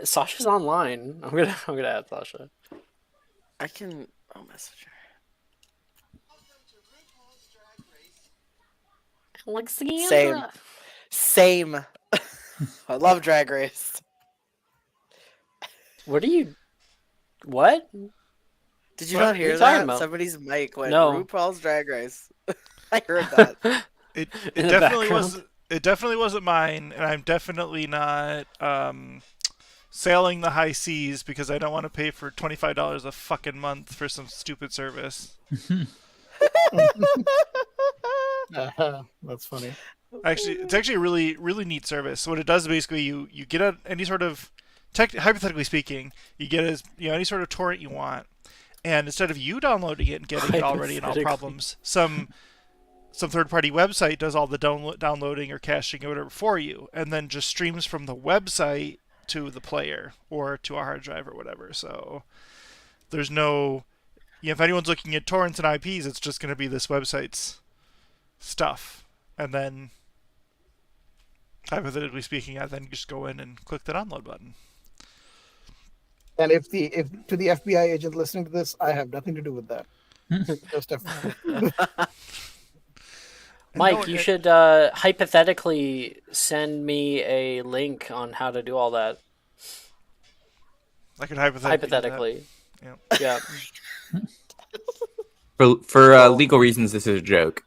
Sasha's online. I'm gonna add Sasha. I can. I'll message her. Same. Alexandra. Same. I love Drag Race. What are you? What? Did you What? not What are you hear talking that? about? Somebody's mic went No. RuPaul's Drag Race. I heard that. It In it the definitely background. was. It definitely wasn't mine, and I'm definitely not sailing the high seas because I don't want to pay for $25 a fucking month for some stupid service. That's funny. Actually, it's actually a really neat service. So what it does is basically you get any sort of hypothetically speaking, you get any sort of torrent you want, and instead of you downloading it and getting it already in all Hypothetically. problems, some third party website does all the downloading or caching or whatever for you, and then just streams from the website to the player or to a hard drive or whatever. So there's no, if anyone's looking at torrents and IPs, it's just going to be this website's stuff, and then hypothetically speaking, I then just go in and click the download button. And if to the FBI agent listening to this, I have nothing to do with that. Just Mike, No, you should hypothetically send me a link on how to do all that. I could hypothetically. Hypothetically. Yeah. For legal reasons, this is a joke.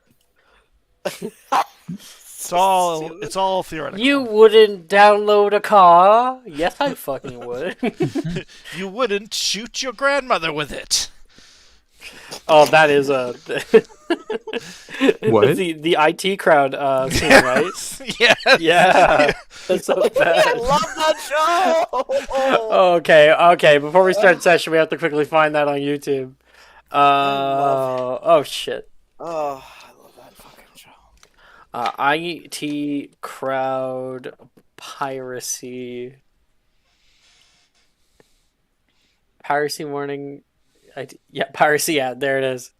It's all theoretical. You wouldn't download a car? Yes, I fucking would. You wouldn't shoot your grandmother with it. Oh, that is a What? the IT crowd scene, right? Yeah. Yeah, that's so I bad. love that show. Okay. Before we start session, we have to quickly find that on YouTube. Oh shit. Oh, I love that fucking show. IT crowd piracy. Piracy warning. Piracy. Yeah, there it is.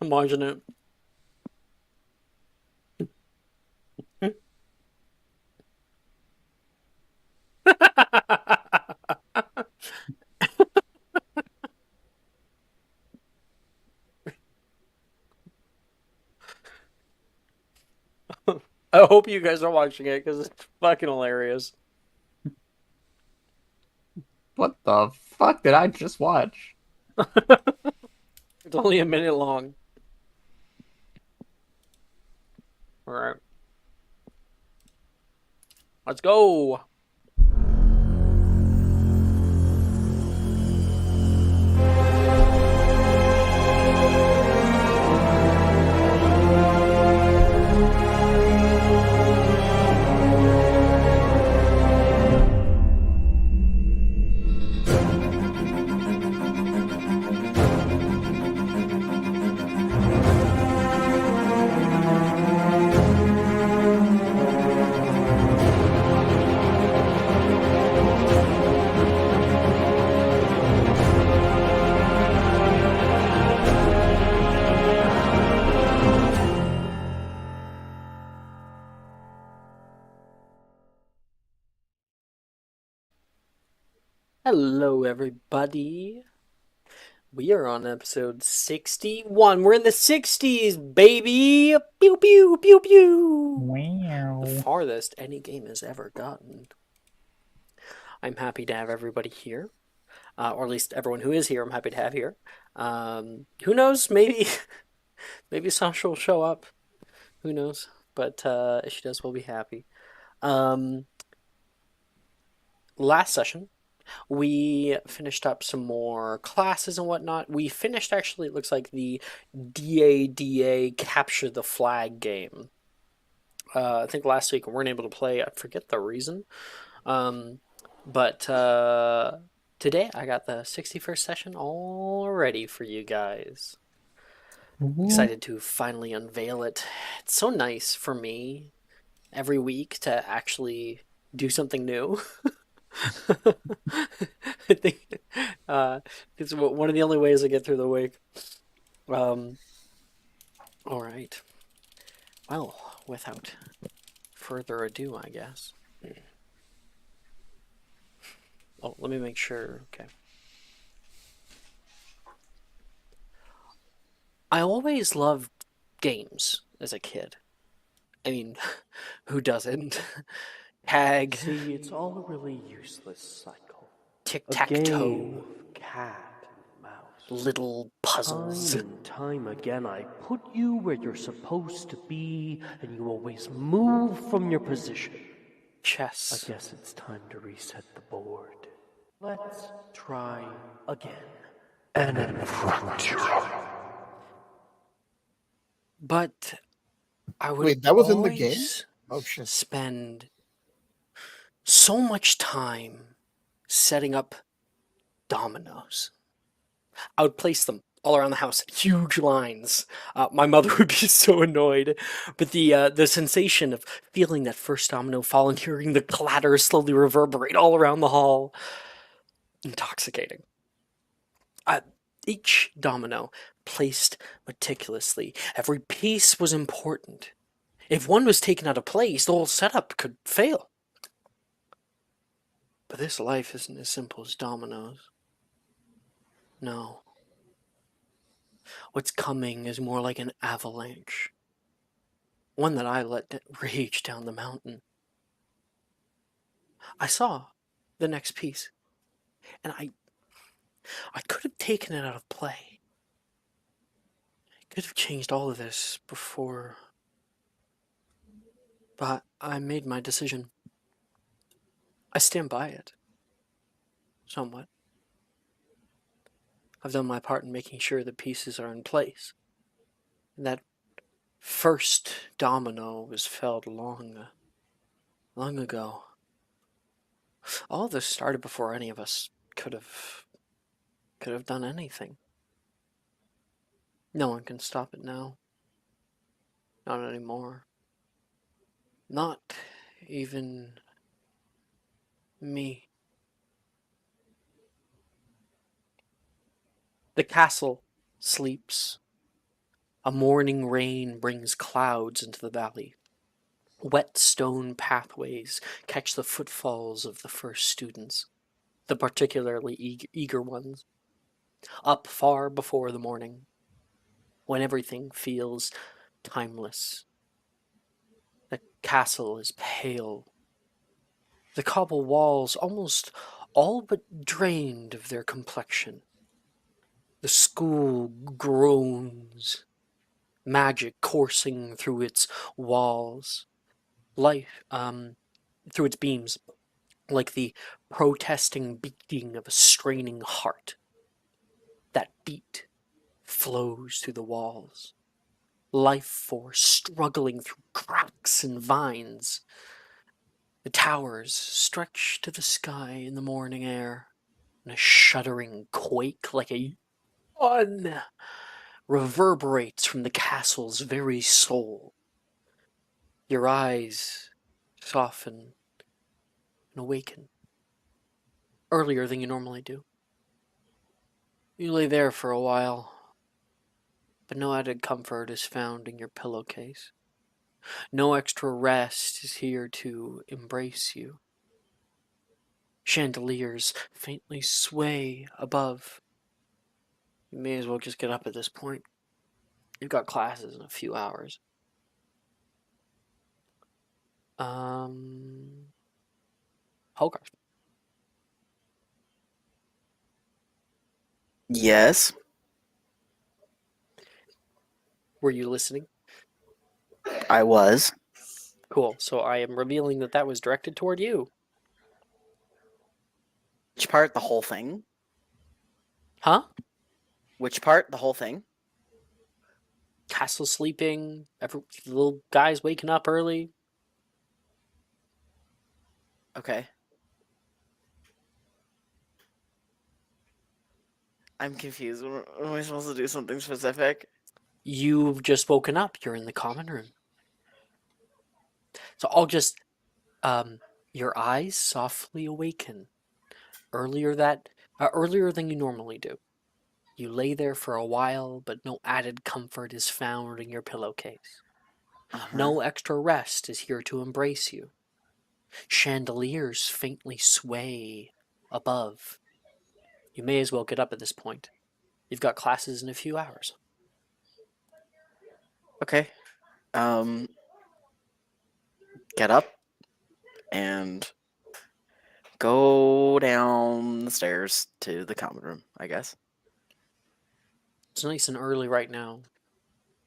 Imagine it. I hope you guys are watching it because it's fucking hilarious. What the fuck did I just watch? It's only a minute long. All right. Let's go. Hello, everybody. We are on episode 61. We're in the 60s, baby! Pew, pew, pew, pew! Wow. The farthest any game has ever gotten. I'm happy to have everybody here. Or at least everyone who is here, I'm happy to have here. Who knows? Maybe Sasha will show up. Who knows? But if she does, we'll be happy. Last session, we finished up some more classes and whatnot. We finished, actually, it looks like the DADA Capture the Flag game. I think last week we weren't able to play. I forget the reason. But today I got the 61st session all ready for you guys. Excited to finally unveil it. It's so nice for me every week to actually do something new. I think it's one of the only ways I get through the week. All right. Well, without further ado, I guess. Oh, let me make sure. Okay. I always loved games as a kid. I mean, who doesn't? Tag, See, it's all a really useless cycle. A tic-tac-toe, game of cat and mouse. little puzzles. Time and time again, I put you where you're supposed to be, and you always move from your position. I Chess. guess it's time to reset the board. Let's try again. And confront your But I would Wait, that was in the game? always Oh shit. spend so much time setting up dominoes. I would place them all around the house, huge lines. My mother would be so annoyed, but the sensation of feeling that first domino fall and hearing the clatter slowly reverberate all around the hall, intoxicating. Each domino placed meticulously. Every piece was important. If one was taken out of place, the whole setup could fail. But this life isn't as simple as dominoes. No. What's coming is more like an avalanche. One that I let rage down the mountain. I saw the next piece, and I could have taken it out of play. I could have changed all of this before, but I made my decision. I stand by it. Somewhat. I've done my part in making sure the pieces are in place. And that first domino was felled long ago. All of this started before any of us could have done anything. No one can stop it now. Not anymore. Not even me. The castle sleeps. A morning rain brings clouds into the valley. Wet stone pathways catch the footfalls of the first students, the particularly eager ones, up far before the morning, when everything feels timeless. The castle is pale. The cobble walls almost all but drained of their complexion. The school groans, magic coursing through its walls, life through its beams, like the protesting beating of a straining heart. That beat flows through the walls, life force struggling through cracks and vines. The towers stretch to the sky in the morning air, and a shuddering quake like a yawn reverberates from the castle's very soul. Your eyes soften and awaken earlier than you normally do. You lay there for a while, but no added comfort is found in your pillowcase. No extra rest is here to embrace you. Chandeliers faintly sway above. You may as well just get up at this point. You've got classes in a few hours. Holgar. Yes, Were you listening? I was. Cool. So I am revealing that that was directed toward you. Which part? The whole thing? Huh? Which part? The whole thing? castle sleeping. Little guys waking up early. Okay. I'm confused. Am I supposed to do something specific? You've just woken up. You're in the common room. So I'll just your eyes softly awaken earlier than you normally do. You lay there for a while, but no added comfort is found in your pillowcase. No extra rest is here to embrace you. Chandeliers faintly sway above. You may as well get up at this point. You've got classes in a few hours. Okay. Get up and go down the stairs to the common room, I guess. It's nice and early right now.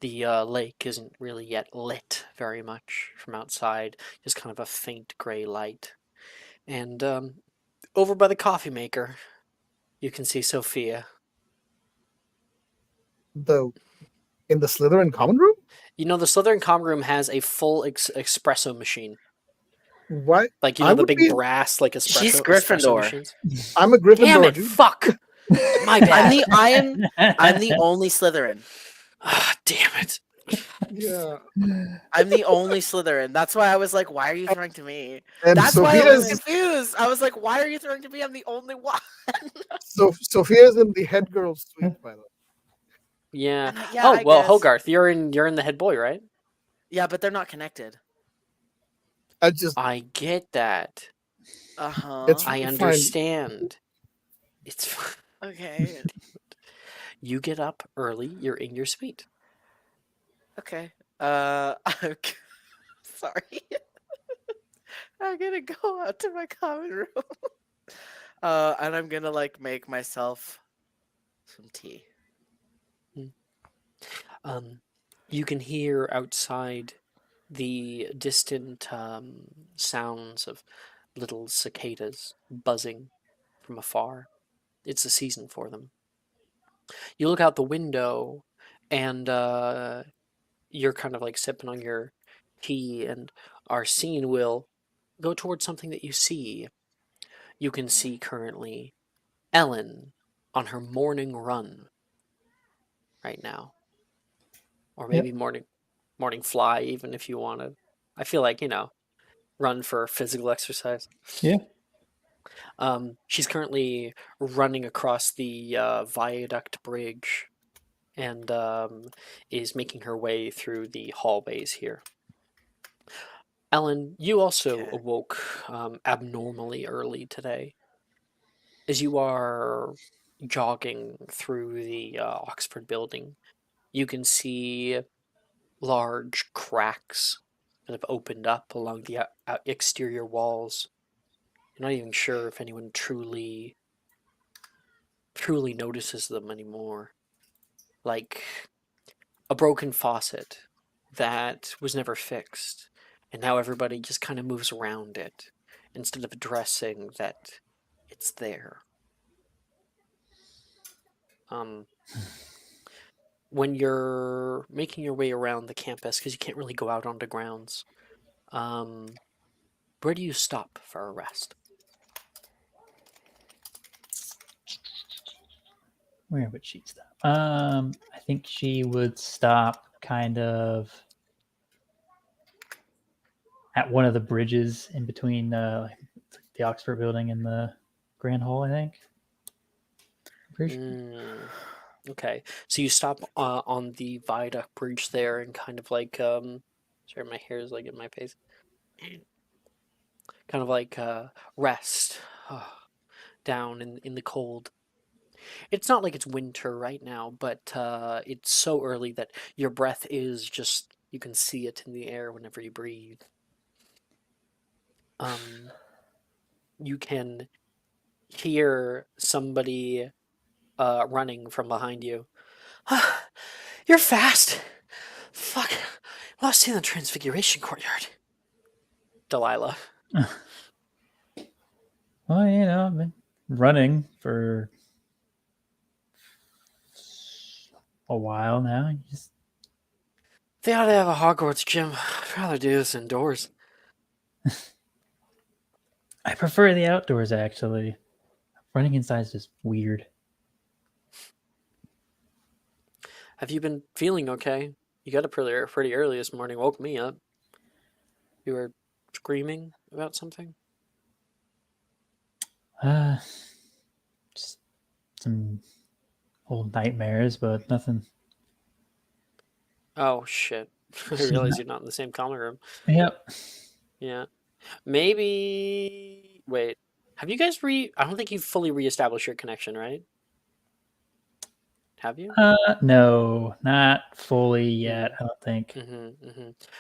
The lake isn't really yet lit very much from outside, just kind of a faint gray light. And over by the coffee maker, you can see Sophia. In the Slytherin common room? You know, the Slytherin common room has a full espresso machine. Why? Like, you I know, the would big be- brass, like, She's espresso Gryffindor. machines? I'm a Damn Gryffindor, it, dude. fuck! My bad. I'm the only Slytherin. Ah, damn it. Yeah. I'm the only Slytherin. That's why I was like, why are you throwing to me? And That's why I was Sophia's confused. I was like, why are you throwing to me? I'm the only one. Sophia's in the head girl's suite, by the way. Yeah. Yeah, Oh, I well, guess. Hogarth, you're in the head boy, right? Yeah, but they're not connected. I get that. Uh-huh. It's I fine. understand. It's fine. Okay. You get up early, you're in your suite. Okay. I'm sorry. I'm gonna go out to my common room. And I'm gonna like make myself some tea. You can hear outside the distant sounds of little cicadas buzzing from afar. It's the season for them. You look out the window and you're kind of like sipping on your tea, and our scene will go towards something that you see. You can see currently Ellen on her morning run right now. Or maybe morning fly, even if you want to. I feel like, run for physical exercise. Yeah. She's currently running across the viaduct bridge and is making her way through the hallways here. Ellen, you also Okay. awoke abnormally early today. As you are jogging through the Oxford building, you can see large cracks that have opened up along the exterior walls. You're not even sure if anyone truly notices them anymore. Like a broken faucet that was never fixed, and now everybody just kind of moves around it instead of addressing that it's there. When you're making your way around the campus, because you can't really go out onto grounds, where do you stop for a rest? Where would she stop? I think she would stop kind of at one of the bridges in between the Oxford building and the Grand Hall, I think. I'm pretty sure. Okay, so you stop on the viaduct bridge there and kind of like, sorry, my hair is like in my face. Kind of like rest down in the cold. It's not like it's winter right now, but it's so early that your breath is just, you can see it in the air whenever you breathe. You can hear somebody running from behind you. You're fast. Fuck. Lost you in the Transfiguration Courtyard. Delilah. Well, I've been running for a while now. They ought to have a Hogwarts gym. I'd rather do this indoors. I prefer the outdoors, actually. Running inside is just weird. Have you been feeling okay? You got up pretty early this morning. Woke me up. You were screaming about something? Uh, just some old nightmares, but nothing. Oh, shit. I realize you're not in the same common room. Yep. Yeah. Maybe. Wait. Have you guys I don't think you've fully reestablished your connection, right? Have you? No, not fully Mm. yet. I don't think.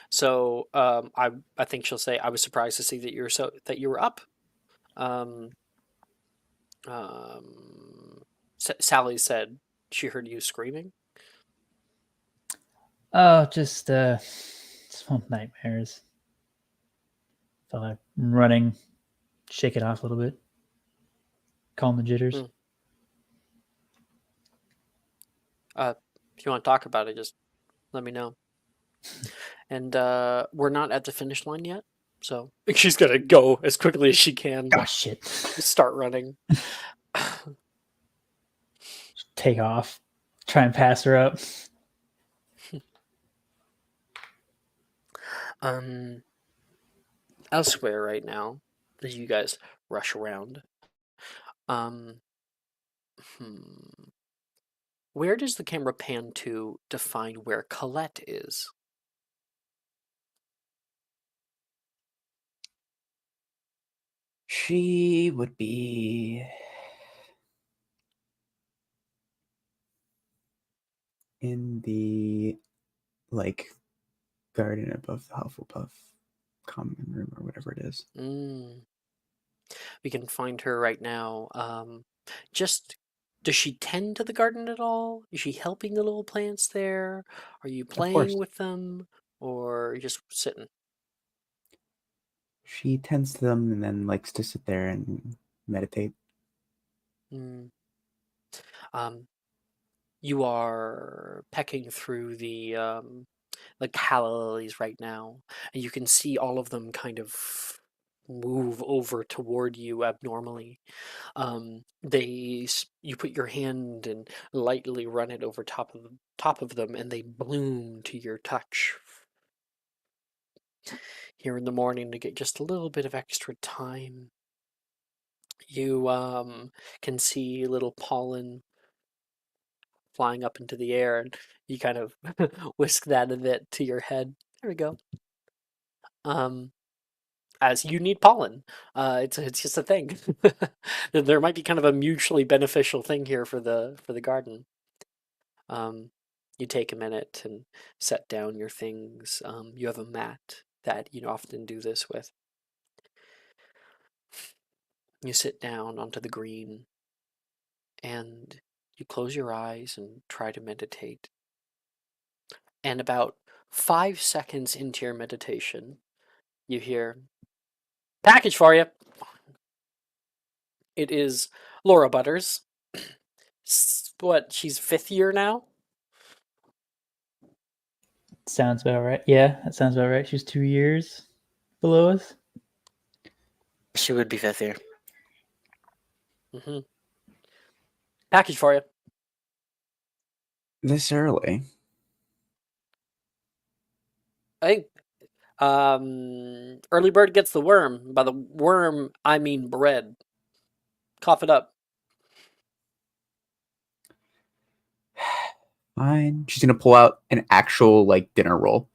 So, I think she'll say, "I was surprised to see that you were up." Um, Sally said she heard you screaming. Oh, just some nightmares. Felt like running, shake it off a little bit, calm the jitters. Hmm. If you want to talk about it, just let me know. And we're not at the finish line yet, so she's gonna go as quickly as she can. Oh shit! Start running. Take off. Try and pass her up. Elsewhere right now, as you guys rush around, um, hmm, where does the camera pan to find where Colette is? She would be in the like garden above the Hufflepuff common room or whatever it is. We can find her right now. Just does she tend to the garden at all? Is she helping the little plants there? Are you Of course, playing with them, or just sitting? she tends to them and then likes to sit there and meditate. Mm. Um, you are pecking through the calla lilies right now, and you can see all of them kind of move over toward you abnormally. You put your hand and lightly run it over top of them, and they bloom to your touch. Here in the morning to get just a little bit of extra time. You can see little pollen flying up into the air, and you kind of whisk that a bit to your head. There we go. Um, as you need pollen, it's just a thing. There might be kind of a mutually beneficial thing here for the garden. Um, you take a minute and set down your things. You have a mat that you often do this with. You sit down onto the green and you close your eyes and try to meditate. And about 5 seconds into your meditation, you hear, "Package for you." It is Laura Butters. What, she's fifth year now? Sounds about right. Yeah, that sounds about right. She's 2 years below us. She would be fifth year. Mm-hmm. Package for you. This early? Hey, early bird gets the worm. By the worm, I mean bread. Cough it up. Fine. She's gonna pull out an actual like dinner roll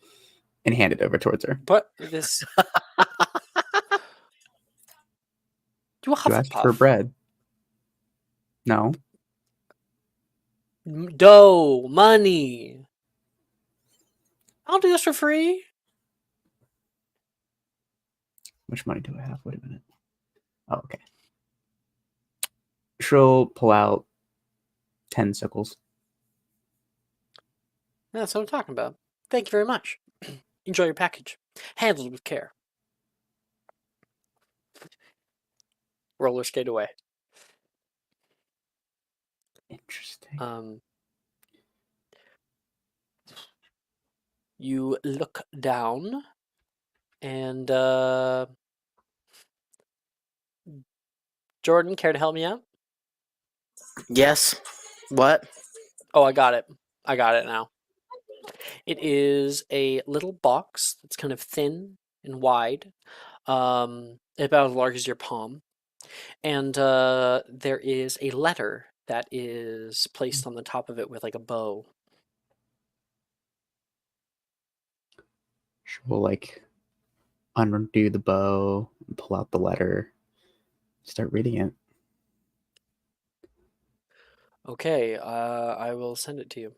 and hand it over towards her. But this, you a You asked for Hufflepuff. bread. No. Dough, money. I'll do this for free. How much money do I have? Wait a minute. Oh, okay. She'll pull out 10 sickles. That's what I'm talking about. Thank you very much. Enjoy your package. Handled with care. Roller skate away. Interesting. You look down, and Jordan, care to help me out? Yes. What? Oh, I got it. I got it now. It is a little box that's kind of thin and wide, about as large as your palm. And there is a letter that is placed on the top of it with like a bow. She'll like undo the bow, pull out the letter, start reading it. Okay, I will send it to you.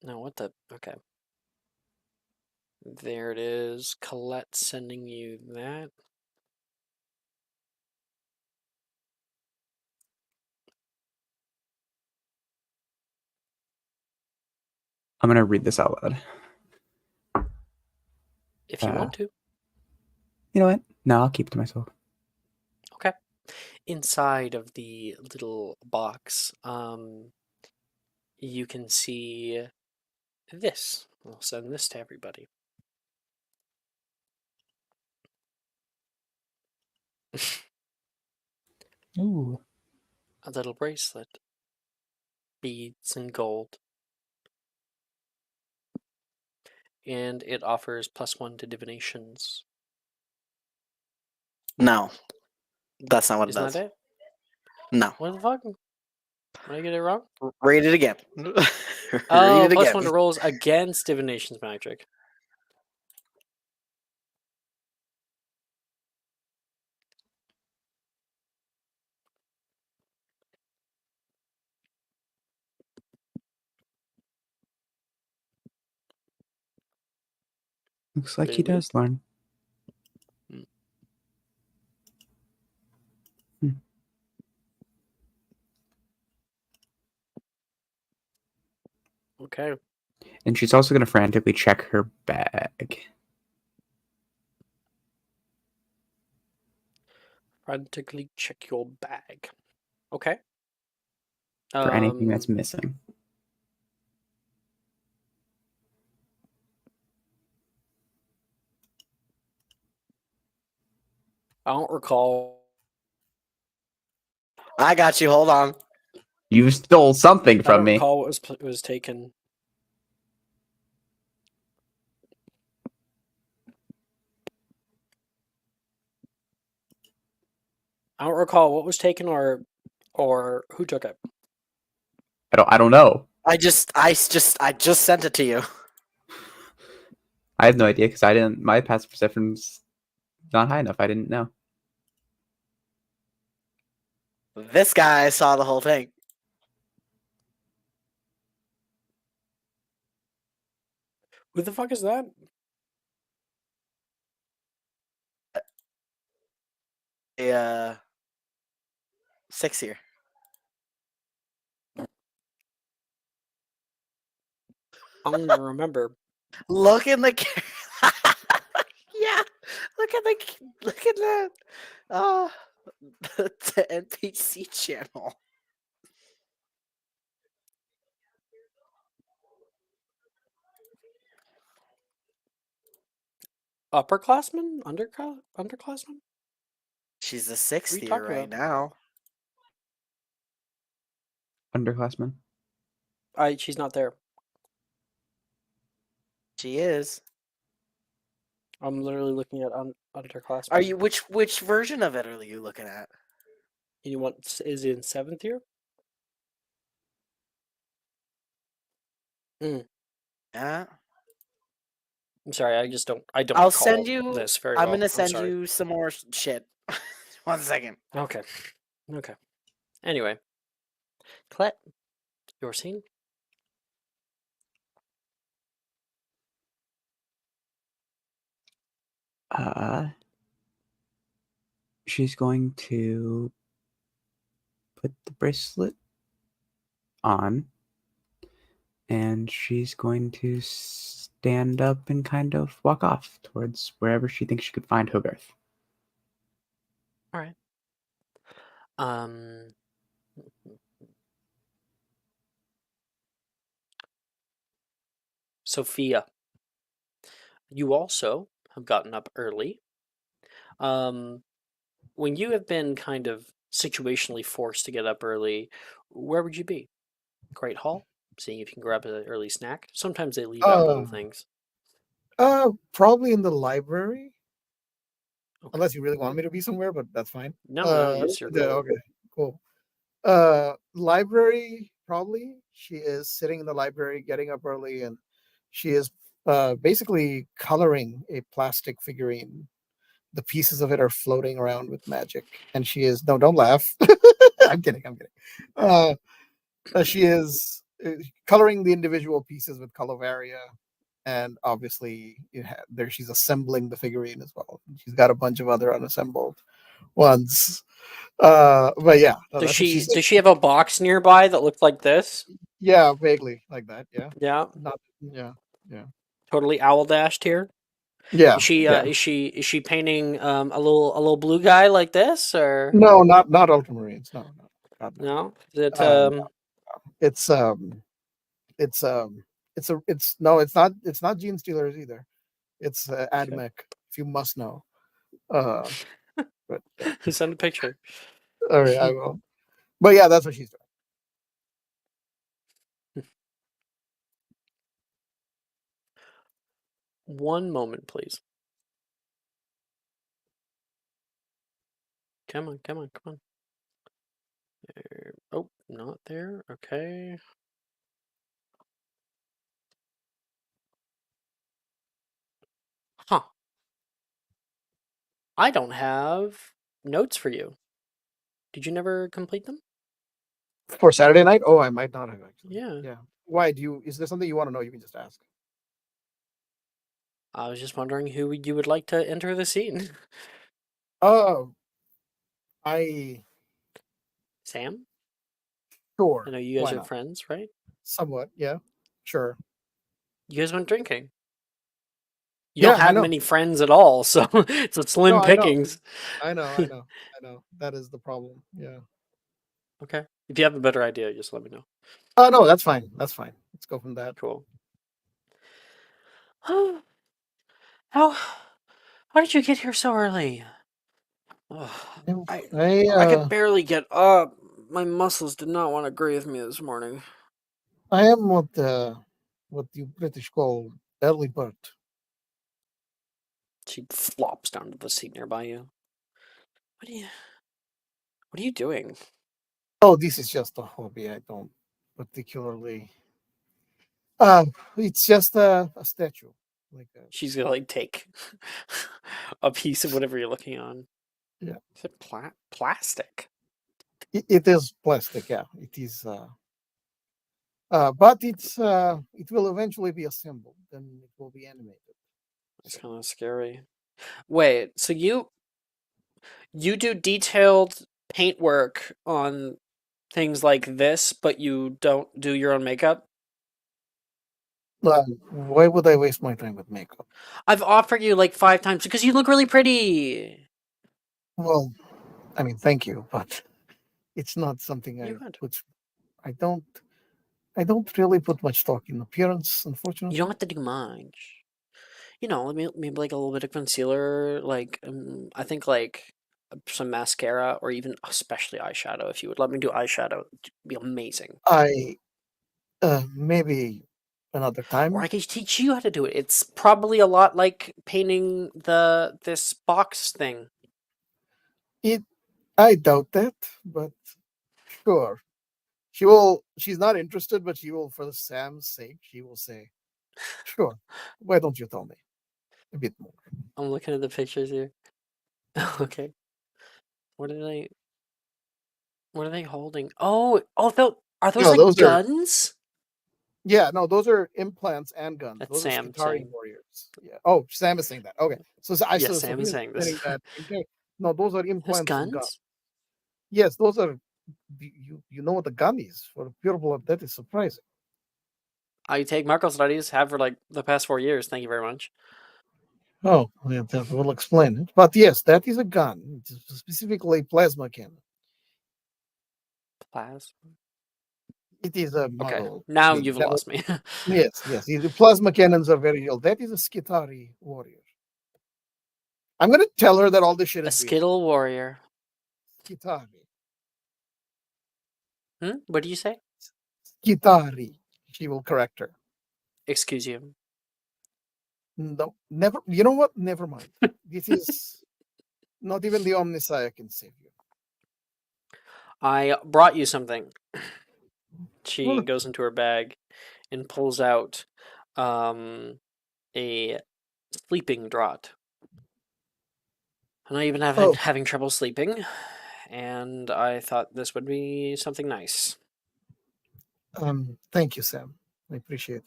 No, what the? Okay. There it is. Colette sending you that. I'm gonna read this out loud. If you Uh, want to. You know what? No, I'll keep it to myself. Okay. Inside of the little box, you can see this. I'll send this to everybody. Ooh. A little bracelet. Beads and gold. And it offers +1 to divinations. No. That's not what it Isn't does. that it? No. What the fuck? Did I get it wrong? Read it again. Read Oh, it +1 again. to rolls against divinations magic. Looks like he Anybody? does learn. Okay. And she's also gonna frantically check her bag. Frantically check your bag. Okay. For anything that's missing. I don't recall. I got you. Hold on. You stole something I from don't me. recall what was taken. I don't recall what was taken or who took it. I don't know. I just sent it to you. I have no idea because I didn't. My passive perception's not high enough. I didn't know. This guy saw the whole thing. Who the fuck is that? A 6 here. I don't even remember. Look in the yeah. Look at that. Uh the NPC channel. Upperclassman? Underclassman? She's a What are 6th you year talking right about? now. Underclassman. She's not there. She is. I'm literally looking at underclassmen. Are you which version of it are you looking at? You want is it in 7th year? Yeah. I'm sorry, I don't I'll recall send you this very I'm well. gonna I'm send sorry. you some more shit. 1 second. Okay. Anyway. Colette, your scene? She's going to put the bracelet on, and she's going to stand up and kind of walk off towards wherever she thinks she could find Hogarth. Alright. Um, Sophia, you also have gotten up early. When you have been kind of situationally forced to get up early, where would you be? Great Hall, seeing if you can grab an early snack. Sometimes they leave out little Uh, things. Probably in the library, Okay. unless you really want me to be somewhere, but that's fine. No, no, it's your Yeah, call. okay, cool. Library, probably. She is sitting in the library, getting up early, and she is basically coloring a plastic figurine. The pieces of it are floating around with magic, and she is no, don't laugh. I'm kidding. I'm kidding. Uh, she is coloring the individual pieces with colovaria, and obviously there she's assembling the figurine as well. She's got a bunch of other unassembled ones. But yeah, no, Does that's what she she's. does she have a box nearby that looks like this? Yeah, vaguely like that. Yeah, Yeah, not. Yeah, yeah, totally owl dashed here. yeah, Is she yeah. is she painting a little blue guy like this or No, not ultramarines. No, no, God no. no? Is it No. It's it's no, it's not Gene Stealers either. It's okay. Admech, if you must know. Uh, but yeah, Send a picture. all right, I will. But yeah, that's what she's doing. One moment, please. Come on, come on, come on. There. Oh, not there. Okay. Huh. I don't have notes for you. Did you never complete them? For Saturday night? Oh, I might not have actually. Yeah. Yeah. Why do you? Is there something you want to know? You can just ask. I was just wondering who you would like to enter the scene. Oh, I Sam? I sure. know you guys Why are not? friends, right? Somewhat. Yeah. Sure. You guys went drinking. You don't Yeah, I have know. many friends at all, so it's a No, slim I know. pickings. I know. I know. I know. That is the problem. Yeah. Okay. If you have a better idea, just let me know. Oh no, that's fine. That's fine. Let's go from that. Cool. How how did you get here so early? Ugh, I I I could barely get up. My muscles did not want to agree with me this morning. I am what you British call early bird. She flops down to the seat nearby you. What are you doing? Oh, this is just a hobby. I don't particularly. It's just a statue, like a, She's gonna like take a piece of whatever you're looking on. yeah. Is it plastic? It is plastic. Yeah, it is. But it will eventually be assembled, and it will be animated. It's So kind of scary. Wait, so you do detailed paintwork on things like this, but you don't do your own makeup? why would I waste my time with makeup? I've offered you like 5 times because you look really pretty. Well, I mean, thank you, but it's not something You I could. put. I don't. I don't really put much stock in appearance, You don't unfortunately. have to do much. Maybe like a little bit of concealer, like I think like some mascara or even especially eyeshadow. If you would let me do eyeshadow, it'd be amazing. I maybe another Or time. I could teach you how to do it. It's probably a lot like painting this box thing. It. I doubt that, but sure. She will. She's not interested, but she will, for Sam's sake, she will say, "Sure. Why don't you tell me a bit more?" I'm looking at the pictures here. Okay. What are they? What are they holding? Are those No, like those are. guns? Yeah, no, those are implants and guns. That's Those are Sam Skitari saying. warriors. Yeah. Oh, Sam is saying that. Okay. Yes, So Sam is Sophia's saying this. saying that. Okay. No, those are Those implants and guns. guns? Yes, those are. You know what a gun is for pure blood? That is surprising. I take Marco studies, have for like the past 4 years. Thank you very much. Oh, yeah, that will explain it. But yes, that is a gun. It's specifically plasma cannon. Plasma. It is a Okay, muggle. now Thing. you've lost me. Yes, yes. The plasma cannons are very real. That is a Skitari warrior. I'm gonna tell her that all this shit A is real. Skittle warrior. Skitari. What do you say? Skitari. She will correct her. Excuse you. No, never. You know what? Never mind. This is not even the Omnissiah can save you. I brought you something. She What? goes into her bag and pulls out a sleeping draught. And I even have Oh, having trouble sleeping, and I thought this would be something nice. thank you, Sam. I appreciate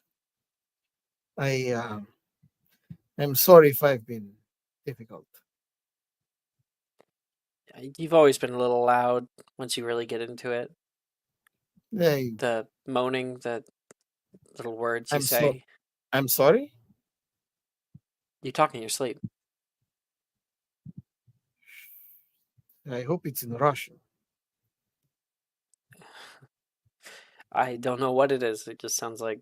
it. I'm sorry if I've been difficult. You've always been a little loud once you really get into it. I, The moaning, the little words you I'm so. say. I'm sorry. You talk in your sleep. I hope it's in Russian. I don't know what it is. It just sounds like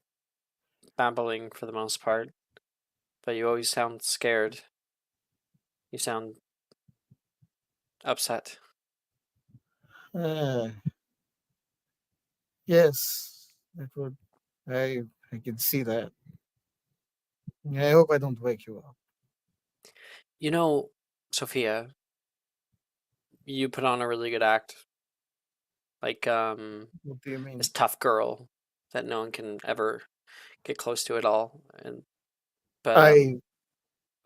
babbling for the most part. But you always sound scared. You sound upset. Uh, yes, that would. I can see that. I hope I don't wake you up. You know, Sophia, you put on a really good act. Like, What do you mean? this tough girl that no one can ever get close to at all. But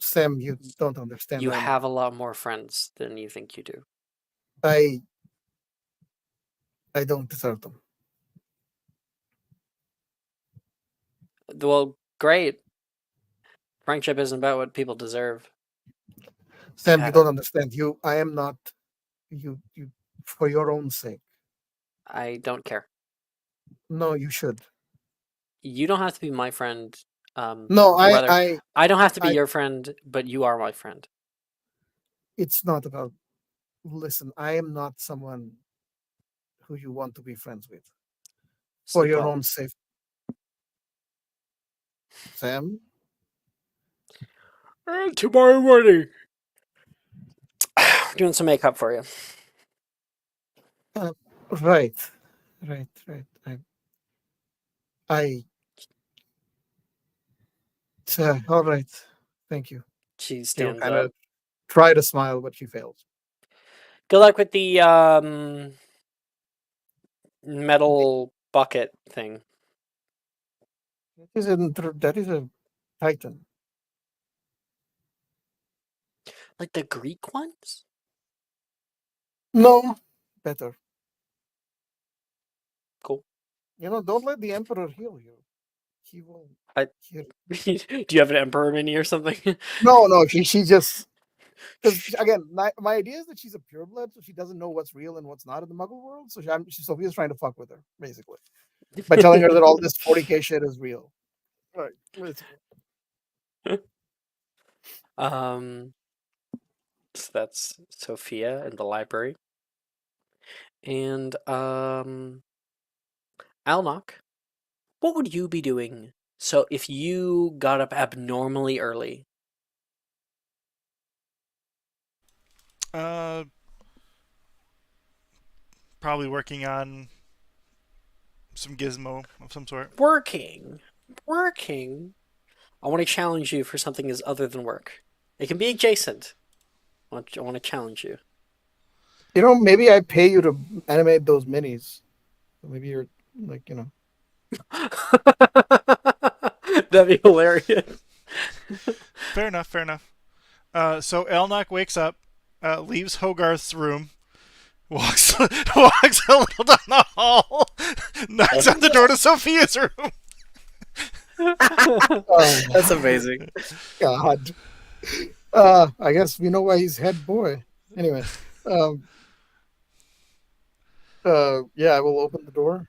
Sam, you don't understand. you have a lot more friends than you think you do. I don't deserve them. Well, great. Friendship isn't about what people deserve. Sam, Yeah. you don't understand. I am not. You for your own sake. I don't care. No, you should. You don't have to be my friend. No, or rather, I don't have to be I- your friend, but you are my friend. It's not about. Listen, I am not someone who you want to be friends with for Sleep your well. own safety. Sam, Tomorrow morning. Doing some makeup for you. right, right. I. All right. Thank you. She She'll stands kind up. of try to smile, but she fails. Good luck with the metal bucket thing. That is a titan. Like the Greek ones? No, better. Cool. Don't let the emperor heal you. He will. I- heal. Do you have an emperor mini or something? No. She just because again, my idea is that she's a pureblood, so she doesn't know what's real and what's not in the Muggle world. So Sophia's trying to fuck with her basically by telling her that all this 40k shit is real. Right. So that's Sophia in the library. And Alnock, what would you be doing? So if you got up abnormally early, Uh, probably working on some gizmo of some sort. working, I want to challenge you for something as other than work. It can be adjacent. I want to challenge you. Maybe I pay you to animate those minis. Maybe you're like, That'd be hilarious. Fair enough. So Elnock wakes up, leaves Hogarth's room, walks a little down the hall, knocks on the door to Sophia's room. oh That's amazing. God. I guess we know why he's head boy. Anyway, yeah, I will open the door.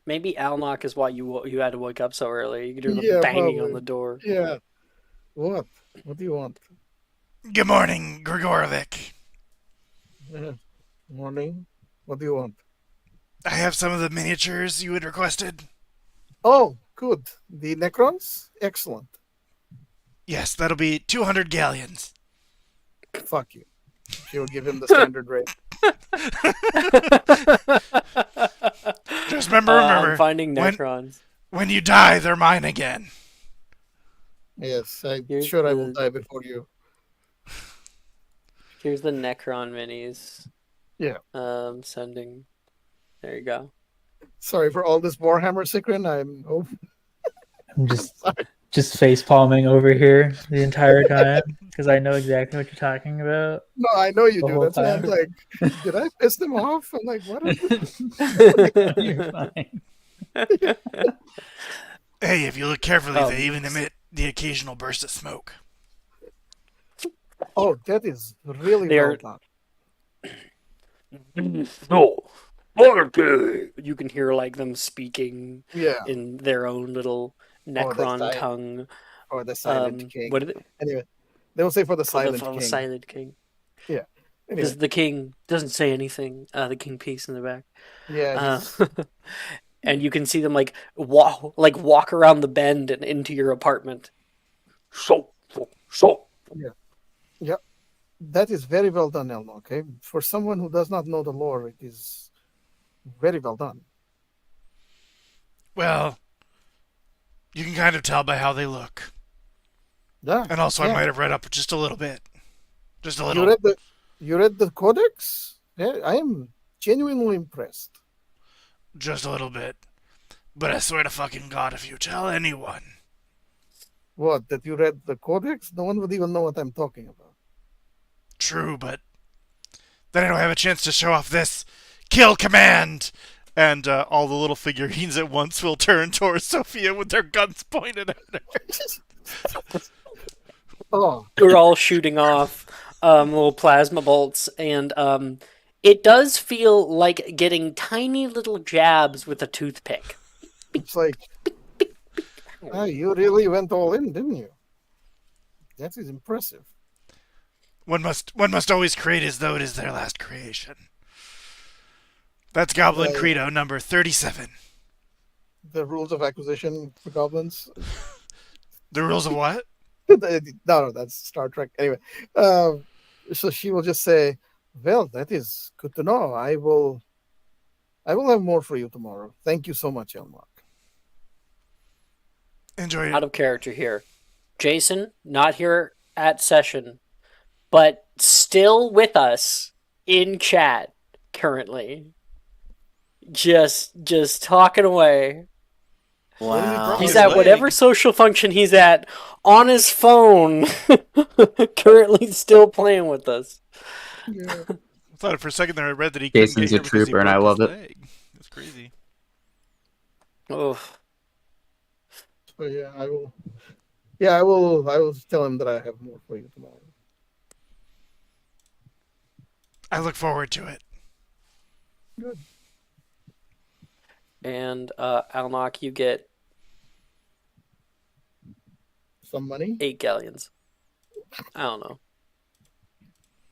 Maybe Alnock is why you had to wake up so early. You could hear the Yeah, banging on probably. the door. Yeah. What? What do you want? Good morning, Grigorovic. Morning. What do you want? I have some of the miniatures you had requested. Oh, good. The Necrons? Excellent. Yes, that'll be 200 galleons. Fuck you. She will give him the standard rate. Just remember, I'm finding when Necrons. when you die, they're mine again. Yes, I'm Here's sure I will the- die before you. Here's the Necron minis. Yeah. Sending. There you go. Sorry for all this Warhammer Secret. I'm I'm just sorry. just face palming over here the entire time because I know exactly what you're talking about. No, I know you The do. whole That's why I'm time. like, did I piss them off? I'm like, what? You're fine. Hey, if you look carefully, Oh, they even emit the occasional burst of smoke. Oh, that is really They're- well done. No. Forte. You can hear like them speaking Yeah. in their own little Necron right. tongue. Or the Silent King. What is it? Anyway, they will say for the For the, Silent for the King. Silent King. Anyway, Because the king doesn't say anything. The king peace in the back. yeah, And you can see them like walk around the bend and into your apartment. So. that is very well done, Elmo. Okay, for someone who does not know the lore, it is very well done. Well, you can kind of tell by how they look. Yeah, And also, yeah. I might have read up just a little bit. Just a You little. read the Codex? Yeah, I am genuinely impressed. Just a little bit. But I swear to fucking God, if you tell anyone. What, that you read the Codex? No one would even know what I'm talking about. True, but then I don't have a chance to show off this kill command. And all the little figurines at once will turn towards Sophia with their guns pointed at her. Oh, We're all shooting off little plasma bolts, and it does feel like getting tiny little jabs with a toothpick. it's like, you really went all in, didn't you? That is impressive. One must always create as though it is their last creation. That's Goblin Right. Credo number 37. The rules of acquisition for goblins. The rules of what? No, that's Star Trek. Anyway, so she will just say, "Well, that is good to know. I will have more for you tomorrow. Thank you so much, Elmark." Enjoy Out it. of character here. Jason, not here at session, but still with us in chat currently. Just talking away. Wow. He's His at leg. whatever social function he's at on his phone, currently still playing with us. Yeah. I thought for a second there I read that he couldn't Jason's get here a because he trooper, and I broke his love it. leg. That's crazy. Oh, So yeah, I will. Yeah, I will. I will tell him that I have more for you tomorrow. I look forward to it. Good. and Alnock, you get Some money. 8 galleons. I don't know.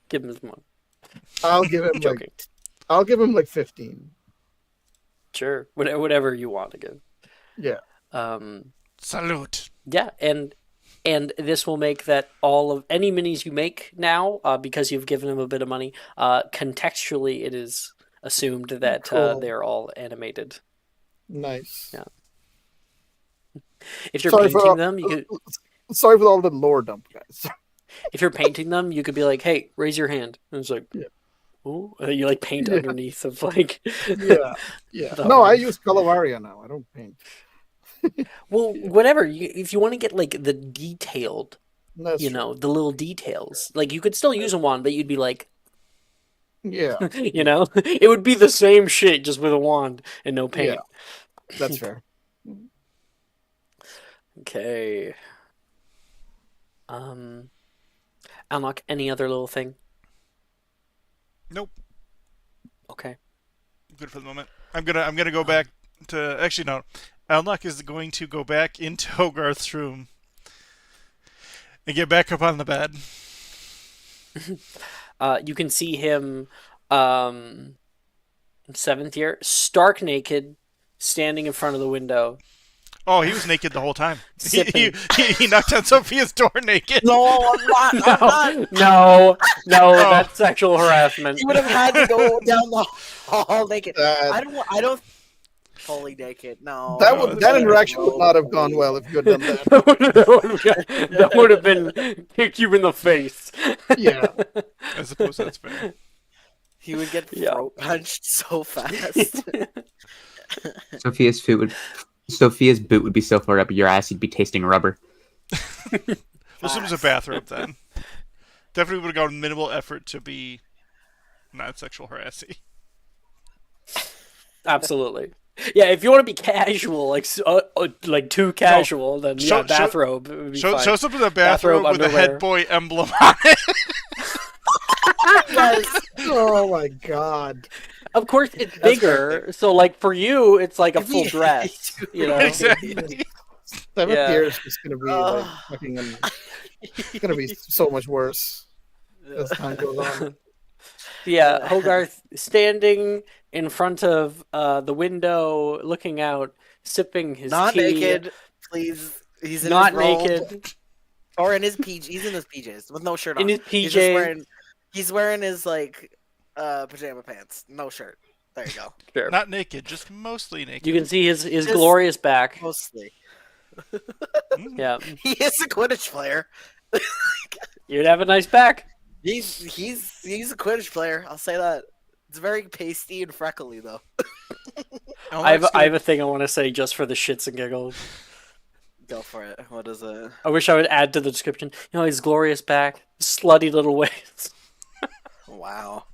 Give him his money. I'll give him Joking. I'll give him like 15. Sure, whatever you want to give. Yeah. Salute. Yeah, and this will make that all of any minis you make now, because you've given him a bit of money, contextually it is assumed that Cool. they're all animated. Nice. Yeah. If you're Sorry for painting all- them, you could. Sorry for all the lore dump, guys. If you're painting them, you could be like, "Hey, raise your hand," and it's like, Yeah. "Oh," and then you like paint Yeah. underneath of like. Yeah. Yeah. The No, I orange. use Colovaria now. I don't paint. Well, whatever. If you want to get like the detailed, That's you true. know, the little details, like you could still use a wand, but you'd be like, Yeah, you know, it would be the same shit just with a wand and no paint. that's fair. Okay. Unlock any other little thing? Nope. Okay. Good for the moment. I'm gonna go back to actually no. Alnock is going to go back into Hogarth's room and get back up on the bed. You can see him 7th year, stark naked, standing in front of the window, Oh, he was naked the whole time. sipping. He knocked on Sophia's door naked. No, I'm not. I'm not. No, Oh. that's sexual harassment. He would have had to go down the hall naked. That, I don't fully naked. No. that no, would that's that fair. interaction would not have gone well if you had done that. That would have been kick you in the face. Yeah. I suppose that's fair. He would get Yeah. throat punched so fast. Sophia's boot would be so far up your ass you'd be tasting rubber. This one was a bathrobe then. Definitely would have gone minimal effort to be not sexual harassing. Absolutely. Yeah, if you want to be casual, like too casual, then show- yeah, bathrobe would be fine. Show us up in the bathrobe with a underwear. head boy emblem on it. Yes. Oh my god. Of course, it's bigger, so like for you, it's like a full Yeah. dress. You know, Exactly. 7th Yeah. year is just gonna be like fucking. It's gonna be so much worse as time goes on. yeah. Hogarth standing in front of the window, looking out, sipping his Not tea. naked, please. He's in Not his robe. naked. Or in his PJs. He's in his PJs with no shirt on. In his He's just PJ. he's wearing his like pajama pants, no shirt. There you go. Sure. Not naked, just mostly naked. You can see his Just- glorious back. Mostly. Mm. Yeah, He is a Quidditch player. you'd have a nice back. He's a Quidditch player. I'll say that. It's very pasty and freckly though. I have a thing I want to say just for the shits and giggles. Go for it. What is it? I wish I would add to the description. You know, his glorious back, slutty little waist. Wow.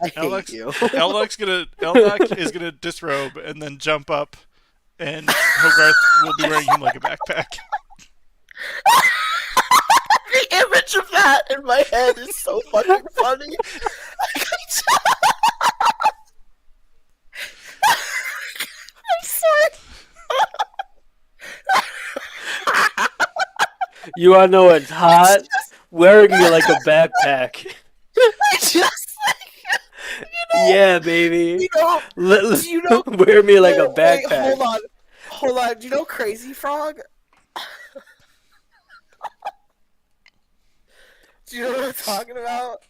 I hate Alex, you. Elnock is gonna disrobe and then jump up, and Hogarth will be wearing him like a backpack. The image of that in my head is so fucking funny. I'm sorry. You wanna know what's hot? Wearing me like a backpack. Just Yeah, baby. you know. Wear me like a Wait, backpack. hold on. Do you know Crazy Frog? Do you know what I'm talking about?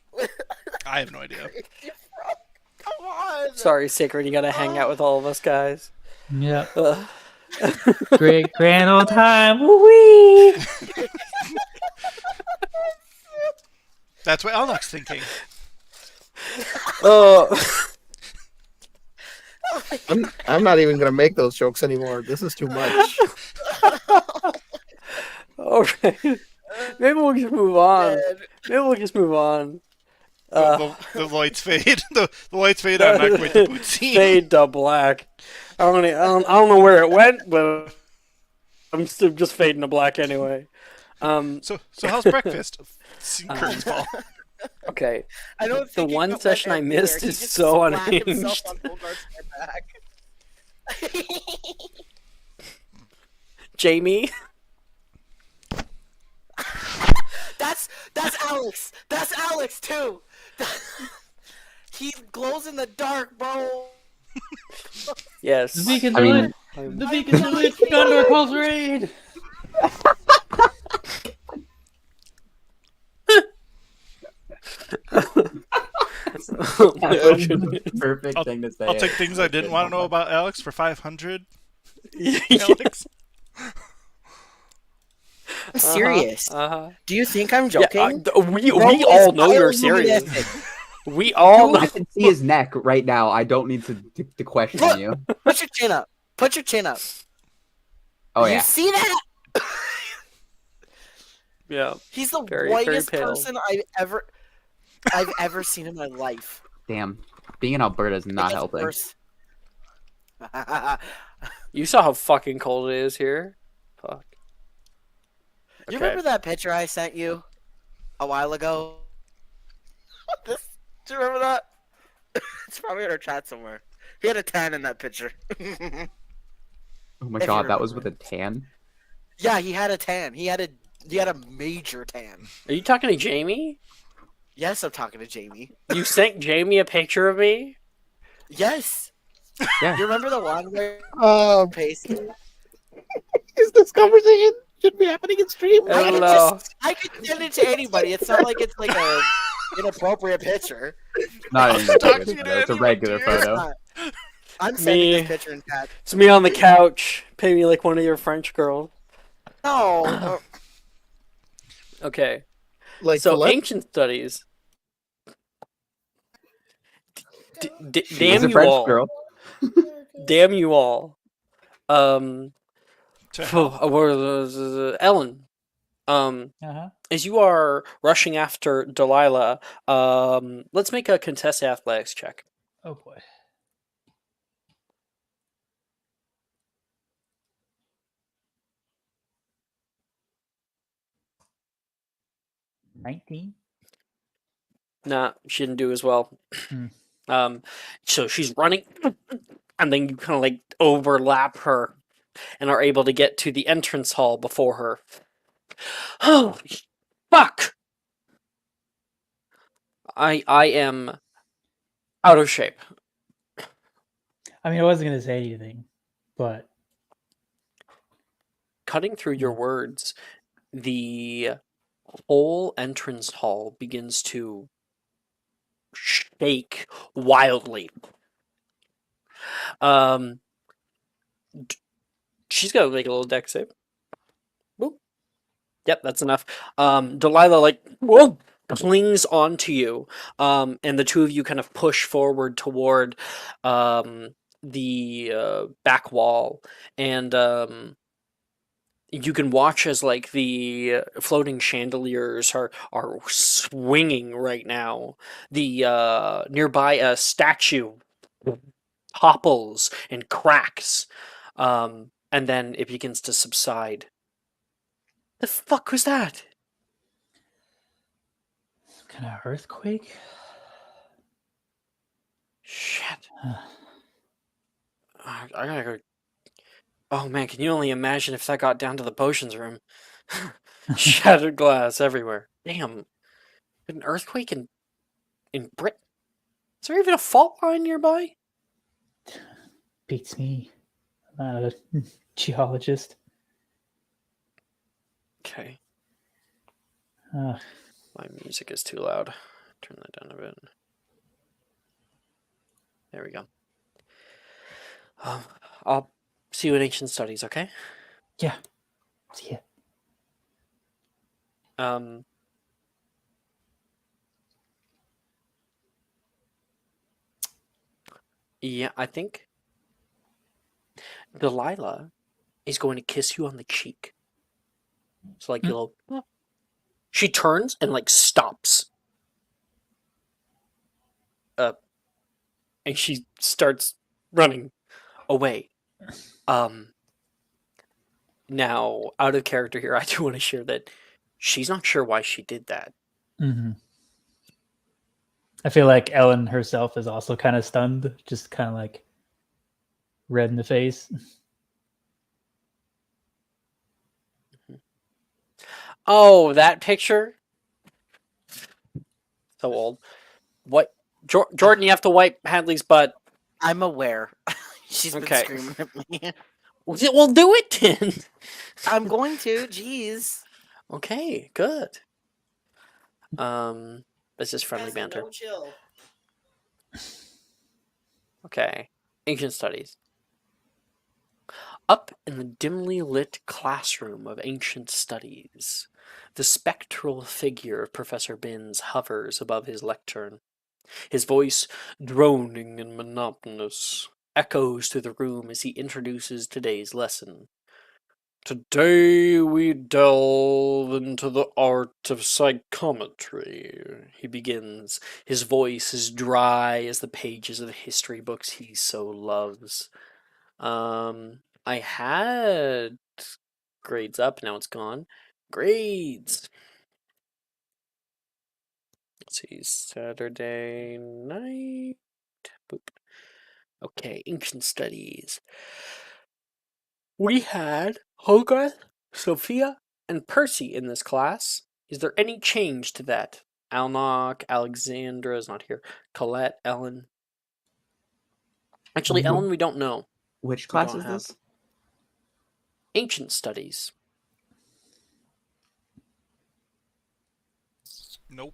I have no idea. Crazy Frog. Come on. Sorry, Sacred, you gotta hang out with all of us guys. Yeah. Ugh. Great grand old time. Woo-wee! That's what Elnock's thinking. Oh, I'm not even gonna make those jokes anymore. This is too much. all right. Maybe we'll just move on. Maybe we'll just move on. The lights fade. The lights fade on Not Quite the Boot scene. Fade to black. I don't know where it went, but I'm still just fading to black anyway. So how's breakfast? Curtains fall. Okay. I don't The think he one got session my I head missed there. is He just so slapped himself unhinged. on Hogarth's back. Jamie. That's Alex. That's Alex too. He glows in the dark, bro. Yes. The beacon's I mean- lit. The beacon's lit. Gondor calls raid. Oh my goodness. Perfect thing to say. I'll take things I didn't want to know about Alex for 500. Yeah. Alex. I'm serious. Uh-huh. Do you think I'm Yeah, joking? we Bro is all know you're serious. bioluminescent. We all know. I can see his neck right now. I don't need to question Look. you. Put your chin up. Put your chin up. Oh You yeah. see that? Yeah. He's the Very, very whitest pale. person I've ever seen in my life. Damn. Being in Alberta is not It gets helping. worse. You saw how fucking cold it is here. Fuck. You Okay. remember that picture I sent you a while ago? Do you remember that? It's probably in our chat somewhere. He had a tan in that picture. Oh my If you god, that was with remember. a tan. Yeah, he had a tan. He had a major tan. Are you talking to Jamie? Yes, I'm talking to Jamie. You sent Jamie a picture of me? Yes. Yeah. You remember the one where Um, Pace? is this conversation should be happening in stream? Hello. I could send it to anybody. It's not like it's like a inappropriate picture. Not I'll an talk inappropriate to you to photo. It's a anyone, regular dear. It's photo. not. I'm sending this Me. picture in chat. It's me on the couch. Pay me like one of your French girls. No. Okay. Like So Colette? ancient studies. She is Damn a you French all. girl. Damn you all. Um. To hell. Ellen. Uh-huh. As you are rushing after Delilah, let's make a contested athletics check. Oh boy. $19. Nah, she didn't do as well. Hmm. So she's running, and then you kind of like overlap her, and are able to get to the entrance hall before her. Oh, fuck! I am out of shape. I mean, I wasn't gonna say anything, but Cutting through your words, the whole entrance hall begins to shake wildly. Um, she's gonna make a little deck save. Boop. Yep, that's enough. Delilah like whoa clings onto you, and the two of you kind of push forward toward the back wall, and you can watch as like the floating chandeliers are swinging right now. The nearby a statue topples and cracks, and then it begins to subside. The fuck was that? some kind of earthquake. Shit. I gotta go. Oh man, can you only imagine if that got down to the potions room? Shattered glass everywhere. Damn. An earthquake in Britain? Is there even a fault line nearby? Beats me. I'm not a geologist. Okay. Uh, My music is too loud. Turn that down a bit. There we go. I'll see you in ancient studies, okay? yeah. See ya. Um. Yeah, I think Delilah is going to kiss you on the cheek. So like you'll. She turns and like stops. And she starts running away. Um. Now, out of character here, I do want to share that she's not sure why she did that. Mm-hmm. I feel like Ellen herself is also kind of stunned, just kind of like red in the face. Oh, that picture? So old. What? Jordan, you have to wipe Hadley's butt. I'm aware. She's been Okay. screaming at me. Well, do it then. I'm going to. Jeez. Okay, good. This is friendly banter. No chill. Okay. Ancient studies. Up in the dimly lit classroom of ancient studies, the spectral figure of Professor Binns hovers above his lectern. His voice, droning and monotonous, echoes through the room as he introduces today's lesson. Today we delve into the art of psychometry, he begins, his voice as dry as the pages of the history books he so loves. I had grades up, now it's gone. Grades! Let's see, Saturday night. Boop. Okay, ancient studies. We had Hogarth, Sophia, and Percy in this class. Is there any change to that? Alnock, Alexandra is not here. Colette, Ellen. Actually, Mhm. Ellen, we don't know. Which We class don't is have this? ancient studies. Nope.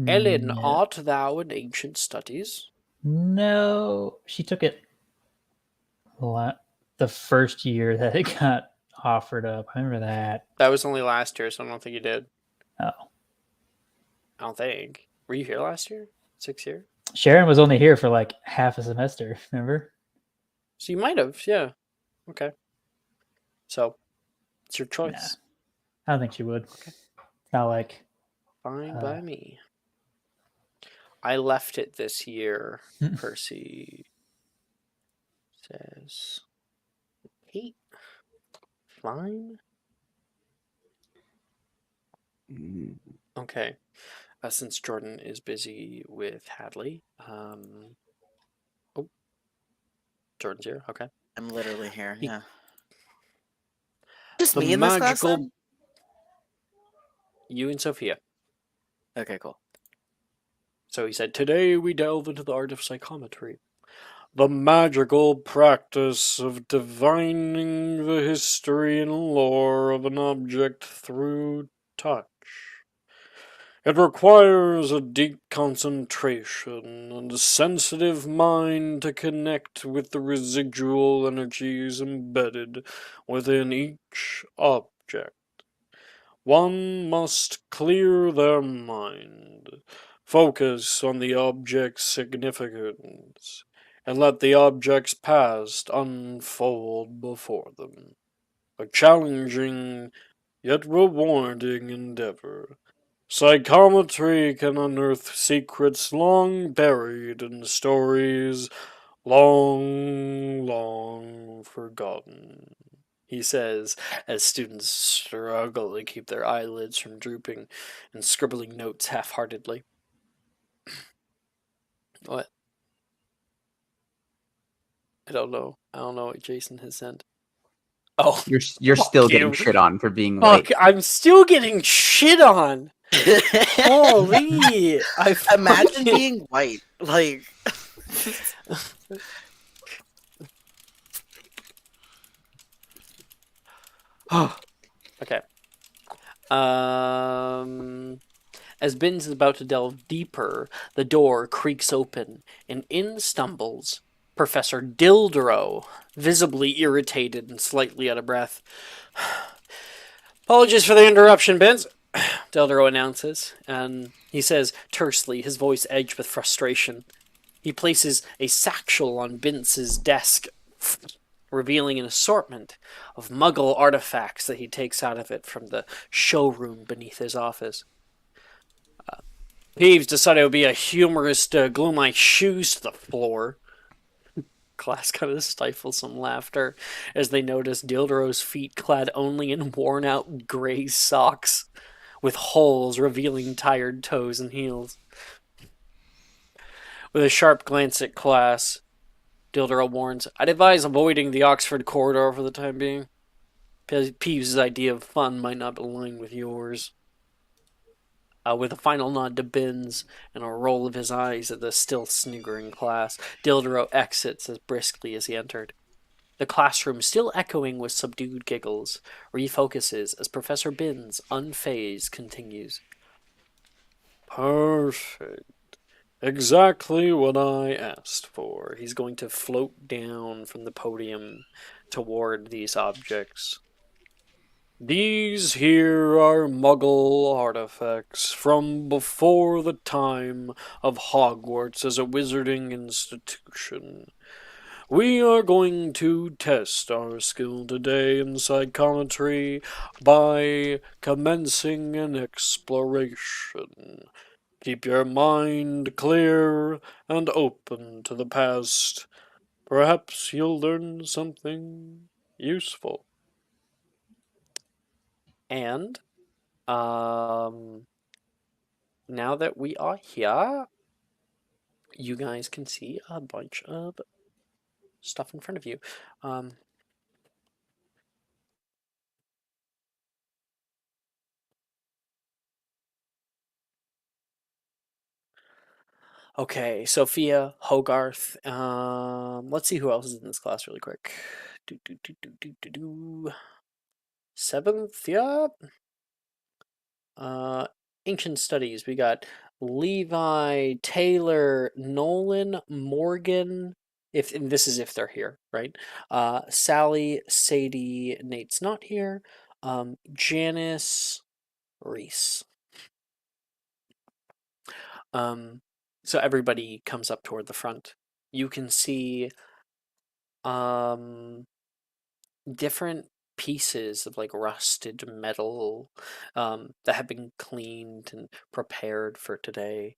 Ellen, No. art thou in ancient studies? No, she took it the first year that it got offered up. I remember that. That was only last year, so I don't think you did. Oh, I don't think. Were you here last year? 6 year? Sharon was only here for like half a semester. Remember? So you might have, yeah. Okay. So it's your Nah, choice. I don't think she would. Okay. It's not like Fine by me. I left it this year, Percy says. Eight. Fine. Mm, Okay. Since Jordan is busy with Hadley. Oh, Jordan's here. Okay. I'm literally here. He- Yeah. Just The me in this class magical. then? You and Sophia. Okay, cool. So he said, today we delve into the art of psychometry, the magical practice of divining the history and lore of an object through touch. It requires a deep concentration and a sensitive mind to connect with the residual energies embedded within each object. One must clear their mind, focus on the object's significance, and let the object's past unfold before them. A challenging yet rewarding endeavor. Psychometry can unearth secrets long buried in stories long forgotten, he says, as students struggle to keep their eyelids from drooping and scribbling notes half-heartedly. What? I don't know. I don't know what Jason has sent. Oh, You're fuck still getting you. shit on for being Fuck, late. I'm still getting shit on. Holy, I Imagine fucking... being white. Like, Okay. As Binns is about to delve deeper, the door creaks open, and in stumbles Professor Dildro, visibly irritated and slightly out of breath. Apologies for the interruption, Binns, Dildro announces, and he says tersely, his voice edged with frustration. He places a satchel on Bintz's desk, revealing an assortment of Muggle artifacts that he takes out of it from the showroom beneath his office. Peeves decided it would be a humorous to glue my shoes to the floor. Class kind of stifles some laughter as they notice Dildro's feet clad only in worn-out gray socks, with holes revealing tired toes and heels. With a sharp glance at class, Dildro warns, I'd advise avoiding the Oxford corridor for the time being. Peeves' idea of fun might not align with yours. With a final nod to Binns and a roll of his eyes at the still sniggering class, Dildro exits as briskly as he entered. The classroom, still echoing with subdued giggles, refocuses as Professor Binns, unfazed, continues. Perfect. Exactly what I asked for. He's going to float down from the podium toward these objects. These here are Muggle artifacts from before the time of Hogwarts as a wizarding institution. We are going to test our skill today in psychometry by commencing an exploration. Keep your mind clear and open to the past. Perhaps you'll learn something useful. And now that we are here, you guys can see a bunch of stuff in front of you. Okay, Sophia, Hogarth. Let's see who else is in this class really quick. Do, do, do, do, do, do, do. Seventh, yeah. Uh, Ancient Studies. We got Levi, Taylor, Nolan, Morgan. If and this is if they're here, right? Sally, Sadie, Nate's not here. Janice, Reese. Um, so everybody comes up toward the front. You can see um different pieces of like rusted metal that have been cleaned and prepared for today.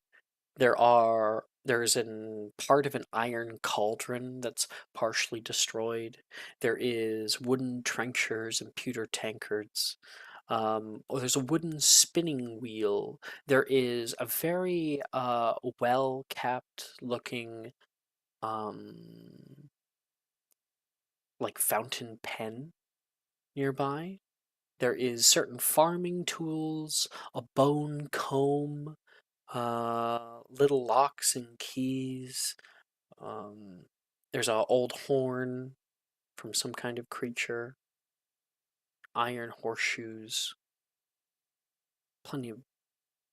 There's an part of an iron cauldron that's partially destroyed. There is wooden trenchers and pewter tankards. There's a wooden spinning wheel. There is a very well kept looking um like fountain pen nearby. There is certain farming tools, a bone comb, little locks and keys. Um, there's a old horn from some kind of creature, iron horseshoes, plenty of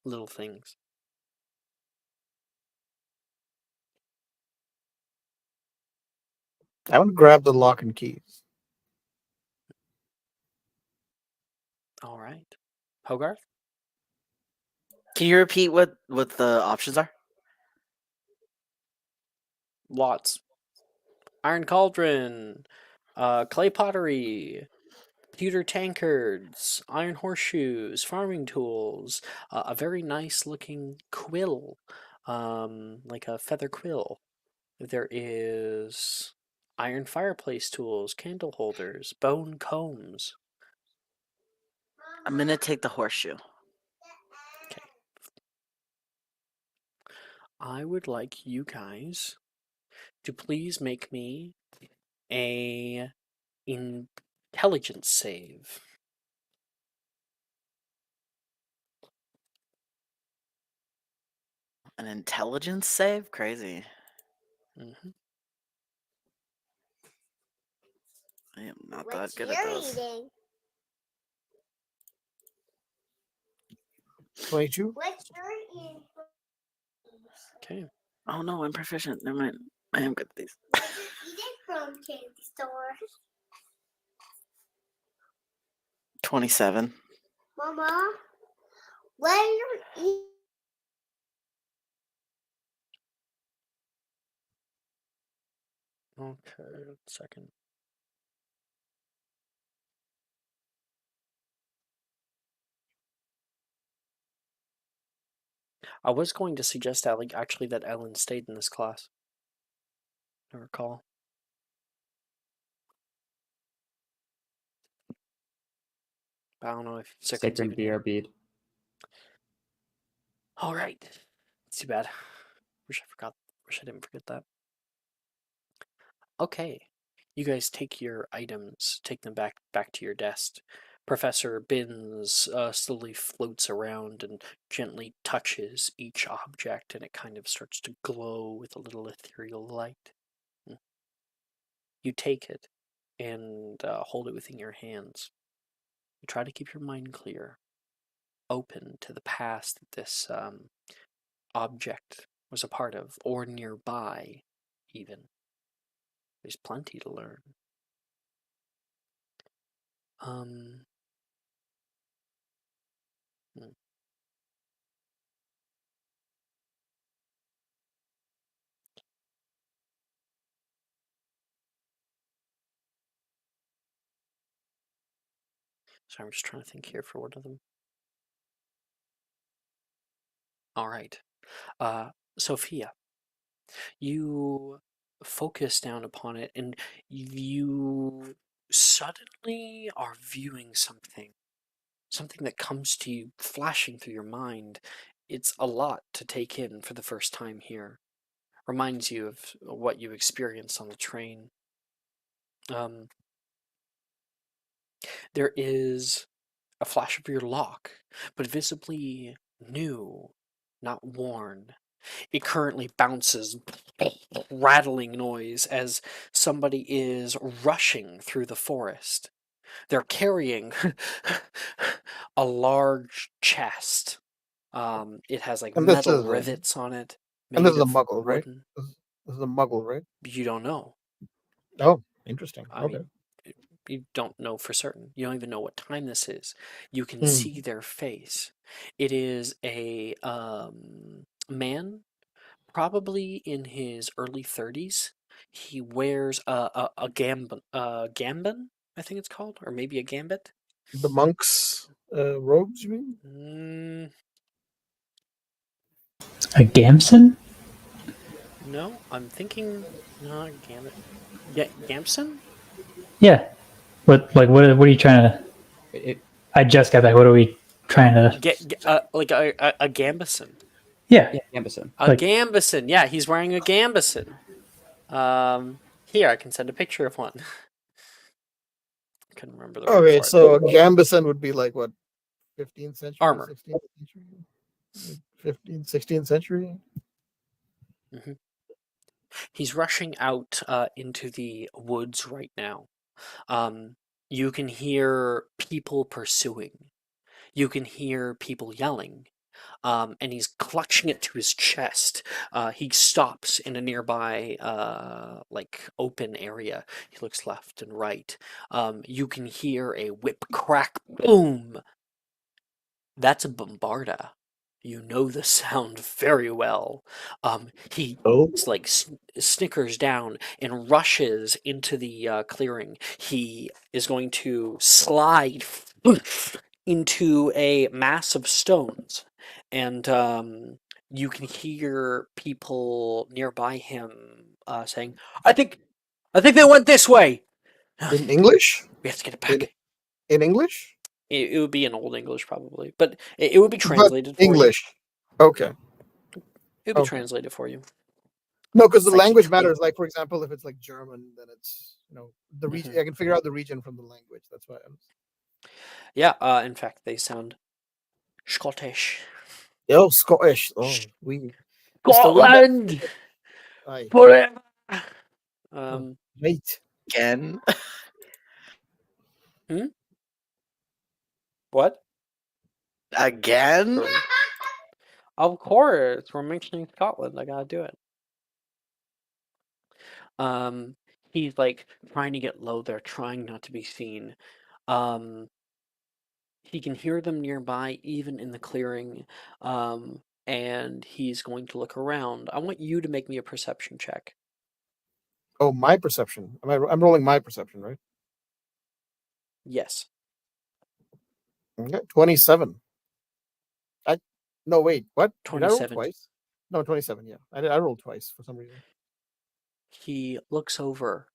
little things. I want to grab the lock and keys. All right. Hogarth? Can you repeat what the options are? Lots. Iron cauldron, clay pottery, pewter tankards, iron horseshoes, farming tools, a very nice looking quill, like a feather quill. There is iron fireplace tools, candle holders, bone combs. I'm gonna take the horseshoe. Okay. I would like you guys to please make me a intelligence save. An intelligence save? Crazy. Hmm. I am not that good at those. 22. Okay. Oh no, I'm proficient. Never mind. I am good at these. 27. Okay, second. I was going to suggest actually that Ellen stayed in this class. I recall. But I don't know if Sikrim's Sacred even here. BRB. All right. Too bad. Wish I forgot. Wish I didn't forget that. Okay. You guys take your items, take them back to your desk. Professor Binns slowly floats around and gently touches each object, and it kind of starts to glow with a little ethereal light. You take it and hold it within your hands. You try to keep your mind clear, open to the past that this object was a part of, or nearby, even. There's plenty to learn. Um, hmm. So I'm just trying to think here for one of them. All right. Sophia, you focus down upon it and you suddenly are viewing something that comes to you flashing through your mind. It's a lot to take in for the first time here. Reminds you of what you experienced on the train. Um, there is a flash of your lock, but visibly new, not worn. It currently bounces, rattling noise as somebody is rushing through the forest. They're carrying a large chest. It has like And this metal is rivets on it, this made is a of muggle, right? wooden. This is a muggle, right? You don't know. Oh, interesting. I Okay. mean, you don't know for certain. You don't even know what time this is. You can Hmm. see their face. It is a man, probably in his early 30s. He wears gambin, I think it's called, or maybe a gambit. The monks' robes, you mean? Mm, A Gamson? no, I'm thinking not gambit. Gamson? Yeah. What are you trying to? It I just got back. What are we trying to? Like a gambison. Yeah. yeah, Amazon. A Like gambison. Yeah, he's wearing a gambison. Here I can send a picture of one. I couldn't remember the word Okay, for it. so a gambison would be like what, 15th century, Armor. 16th century, 15th, 16th century. Hmm. He's rushing out into the woods right now. You can hear people pursuing. You can hear people yelling. And he's clutching it to his chest. He stops in a nearby, like open area. He looks left and right. You can hear a whip crack, boom. That's a bombarda. You know the sound very well. He Oh, like snickers down and rushes into the clearing. He is going to slide into a mass of stones, and you can hear people nearby him saying, I think they went this way. in English? We have to get it In back." in English? It would be in Old English probably, but it would be But translated for you. English. Okay. It would be Okay. translated for you. No, because the Like he language took. matters. Like for example, if it's like German, then it's the region. Mhm. I can figure out the region from the language. That's why I'm. Yeah. In fact, they sound Scottish. Oh, Scottish. Oh, we. Mr. Windass. Scotland Aye. forever. Oh, Um. right. Again. Hmm? What? Again? Sorry. Of course, we're mentioning Scotland. I gotta do it. Um. He's like trying to get low there, trying not to be seen. Um. He can hear them nearby, even in the clearing. And he's going to look around. I want you to make me a perception check. Oh, my perception. I'm rolling my perception, right? Yes. Okay. 27. I. No, wait. What? Did I roll 27. twice? No, 27. Yeah, I rolled twice for some reason. He looks over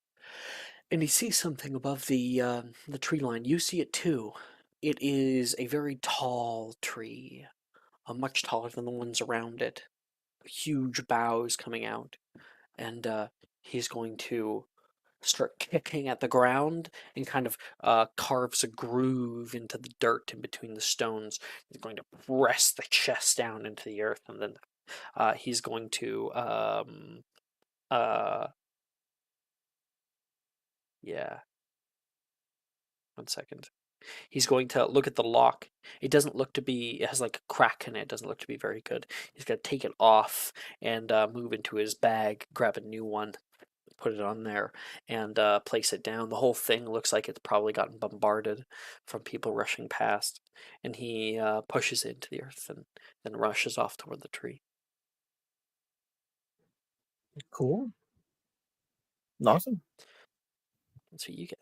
and he sees something above the tree line. You see it too. It is a very tall tree, much taller than the ones around it. Huge boughs coming out, and he's going to start kicking at the ground and kind of carves a groove into the dirt in between the stones. He's going to press the chest down into the earth, and then he's going to uh, yeah. 1 second. He's going to look at the lock. It doesn't look to be. It has like a crack in it. It doesn't look to be very good. He's going to take it off and move into his bag, grab a new one, put it on there, and place it down. The whole thing looks like it's probably gotten bombarded from people rushing past. And he pushes it into the earth and then rushes off toward the tree. Cool. Awesome. That's what you get.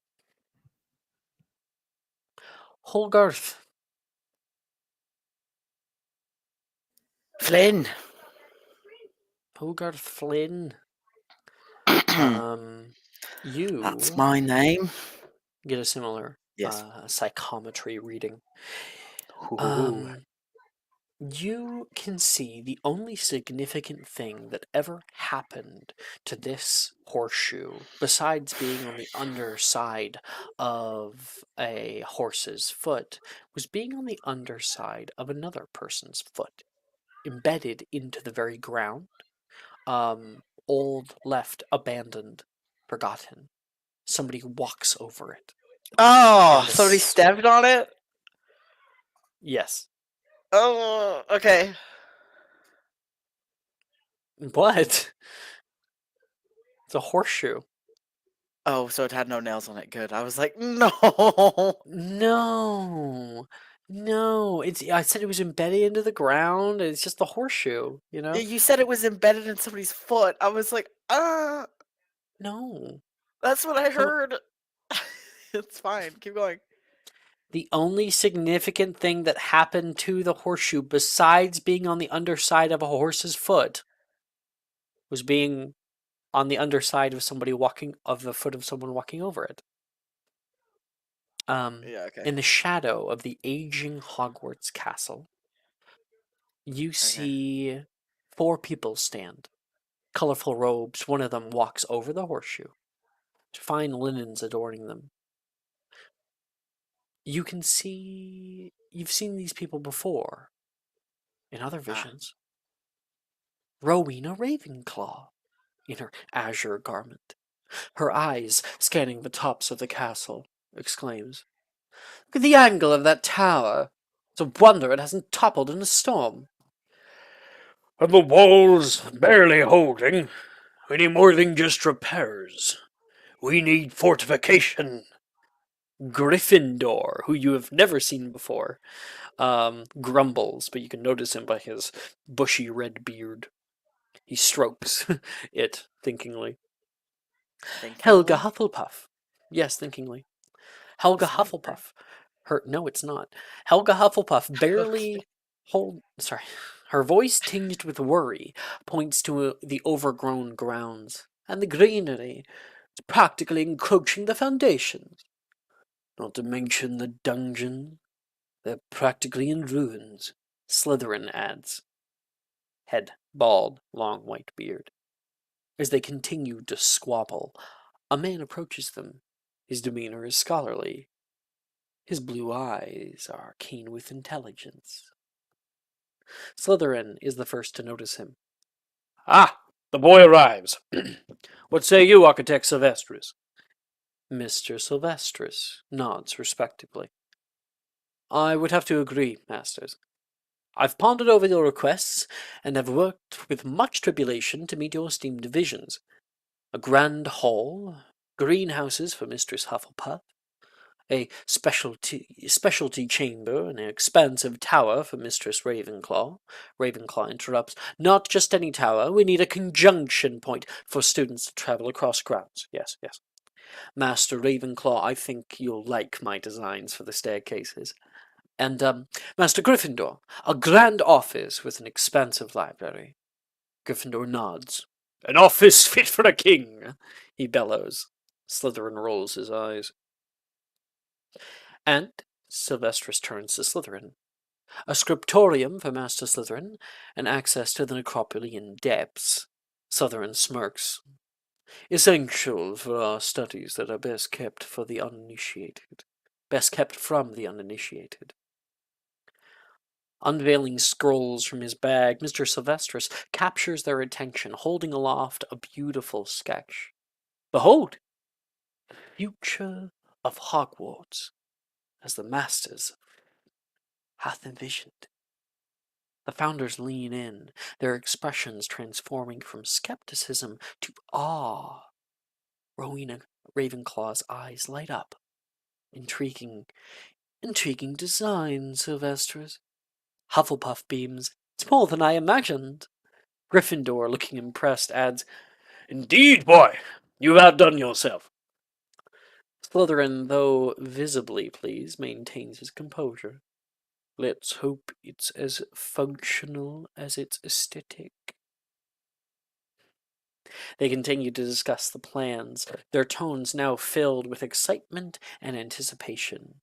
Holgarth. Flynn. Holgarth Flynn. You That's my name. get a similar Yes. psychometry reading. Ooh. You can see the only significant thing that ever happened to this horseshoe, besides being on the underside of a horse's foot, was being on the underside of another person's foot. embedded into the very ground. Old, left, abandoned, forgotten. Somebody walks over it. Oh, And somebody this, stepped on it? yes. Oh, okay. What? It's a horseshoe. Oh, so it had no nails on it. Good. I was like, no. No. No. I said it was embedded into the ground. It's just the horseshoe, you know? You said it was embedded in somebody's foot. I was like, No. that's what I Come on. heard. It's fine. Keep going. The only significant thing that happened to the horseshoe, besides being on the underside of a horse's foot, was being on the underside of the foot of someone walking over it. Yeah, okay. In the shadow of the aging Hogwarts castle, you see 4 people stand. Colorful robes. One of them walks over the horseshoe. Fine linens adorning them. You've seen these people before in other visions. Rowena Ravenclaw in her azure garment. Her eyes scanning the tops of the castle, exclaims, "Look at the angle of that tower! It's a wonder it hasn't toppled in a storm." "And the walls barely holding. We need more than just repairs. We need fortification." Gryffindor, who you have never seen before, grumbles, but you can notice him by his bushy red beard. He strokes it thinkingly. Helga Thinkingly? Hufflepuff. Yes, thinkingly. Helga Is that a word? Hufflepuff. No, it's not. Helga Hufflepuff barely sorry. Her voice tinged with worry points to the overgrown grounds and the greenery. It's practically encroaching the foundations. Not to mention the dungeon. They're practically in ruins. Slytherin adds. Head bald, long white beard. As they continue to squabble, a man approaches them. His demeanor is scholarly. His blue eyes are keen with intelligence. Slytherin is the first to notice him. "Ah, the boy arrives. What say you, Architect Sylvestris?" Mr. Sylvestris nods respectfully. "I would have to agree, masters. I've pondered over your requests, and have worked with much tribulation to meet your esteemed visions. A grand hall, greenhouses for Mistress Hufflepuff, a specialty chamber, and an expansive tower for Mistress Ravenclaw." Ravenclaw interrupts. "Not just any tower. We need a conjunction point for students to travel across grounds. Yes, yes. Master Ravenclaw, I think you'll like my designs for the staircases. And, Master Gryffindor, a grand office with an expansive library." Gryffindor nods. "An office fit for a king," he bellows. Slytherin rolls his eyes. And Sylvestris turns to Slytherin. "A scriptorium for Master Slytherin, and access to the Necropolian depths." Slytherin smirks. "Essential for our studies that are best kept for the uninitiated. Best kept from the uninitiated." Unveiling scrolls from his bag, Mr. Sylvestris captures their attention, holding aloft a beautiful sketch. "Behold! The future of Hogwarts, as the masters hath envisioned." The founders lean in, their expressions transforming from skepticism to awe. Rowena Ravenclaw's eyes light up. Intriguing design, Sylvestris." Hufflepuff beams. "It's more than I imagined." Gryffindor, looking impressed, adds, "Indeed, boy, you've outdone yourself." Slytherin, though visibly pleased, maintains his composure. "Let's hope it's as functional as it's aesthetic." They continue to discuss the plans, their tones now filled with excitement and anticipation.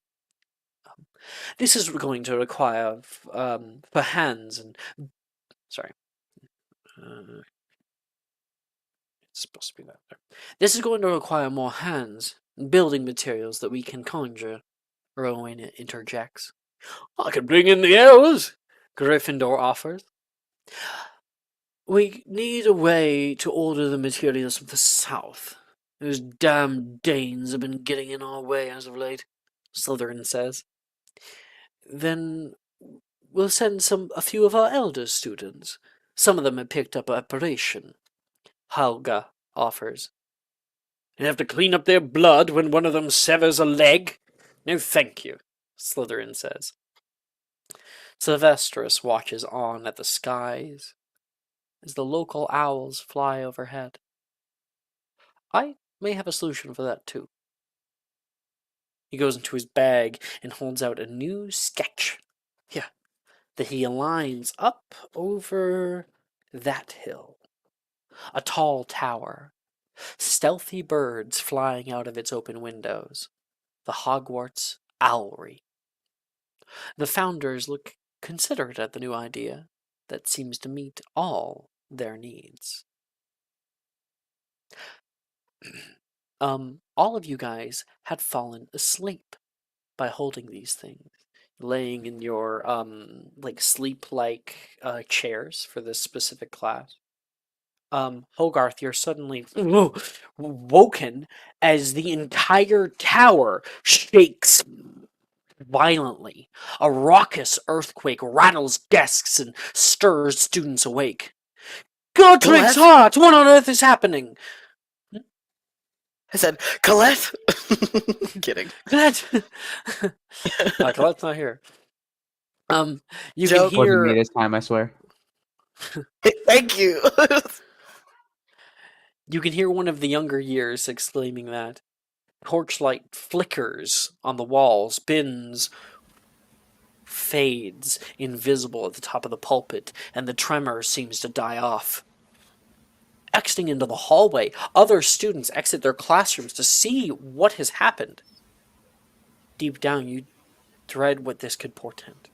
This is going to require for hands and sorry. It's supposed to be that there. This is going to require more hands and building materials that we can conjure, Rowena interjects. "I can bring in the elves," Gryffindor offers. We need a way to order the materials from the south. Those damn Danes have been getting in our way as of late, Slytherin says. Then we'll send a few of our elder students. Some of them have picked up apparition, Helga offers. And have to clean up their blood when one of them severs a leg? No thank you, Slytherin says. Sylvestris watches on at the skies as the local owls fly overhead. I may have a solution for that too. He goes into his bag and holds out a new sketch. Yeah, that he aligns up over that hill. A tall tower. Stealthy birds flying out of its open windows. The Hogwarts Owlry. The founders look considerate at the new idea that seems to meet all their needs. All of you guys had fallen asleep by holding these things, laying in your like sleep-like chairs for this specific class. Hogarth, you're suddenly woken as the entire tower shakes violently. A raucous earthquake rattles desks and stirs students awake. Godric's Colette? heart! What on earth is happening? I said, Colette? Kidding. Colette! Colette's not here. You can Joke. Wasn't me hear this time, I swear. Thank you. one of the younger years exclaiming that. Torchlight flickers on the wall, spins, fades, invisible at the top of the pulpit, and the tremor seems to die off. Exiting into the hallway, other students exit their classrooms to see what has happened. Deep down, you dread what this could portend.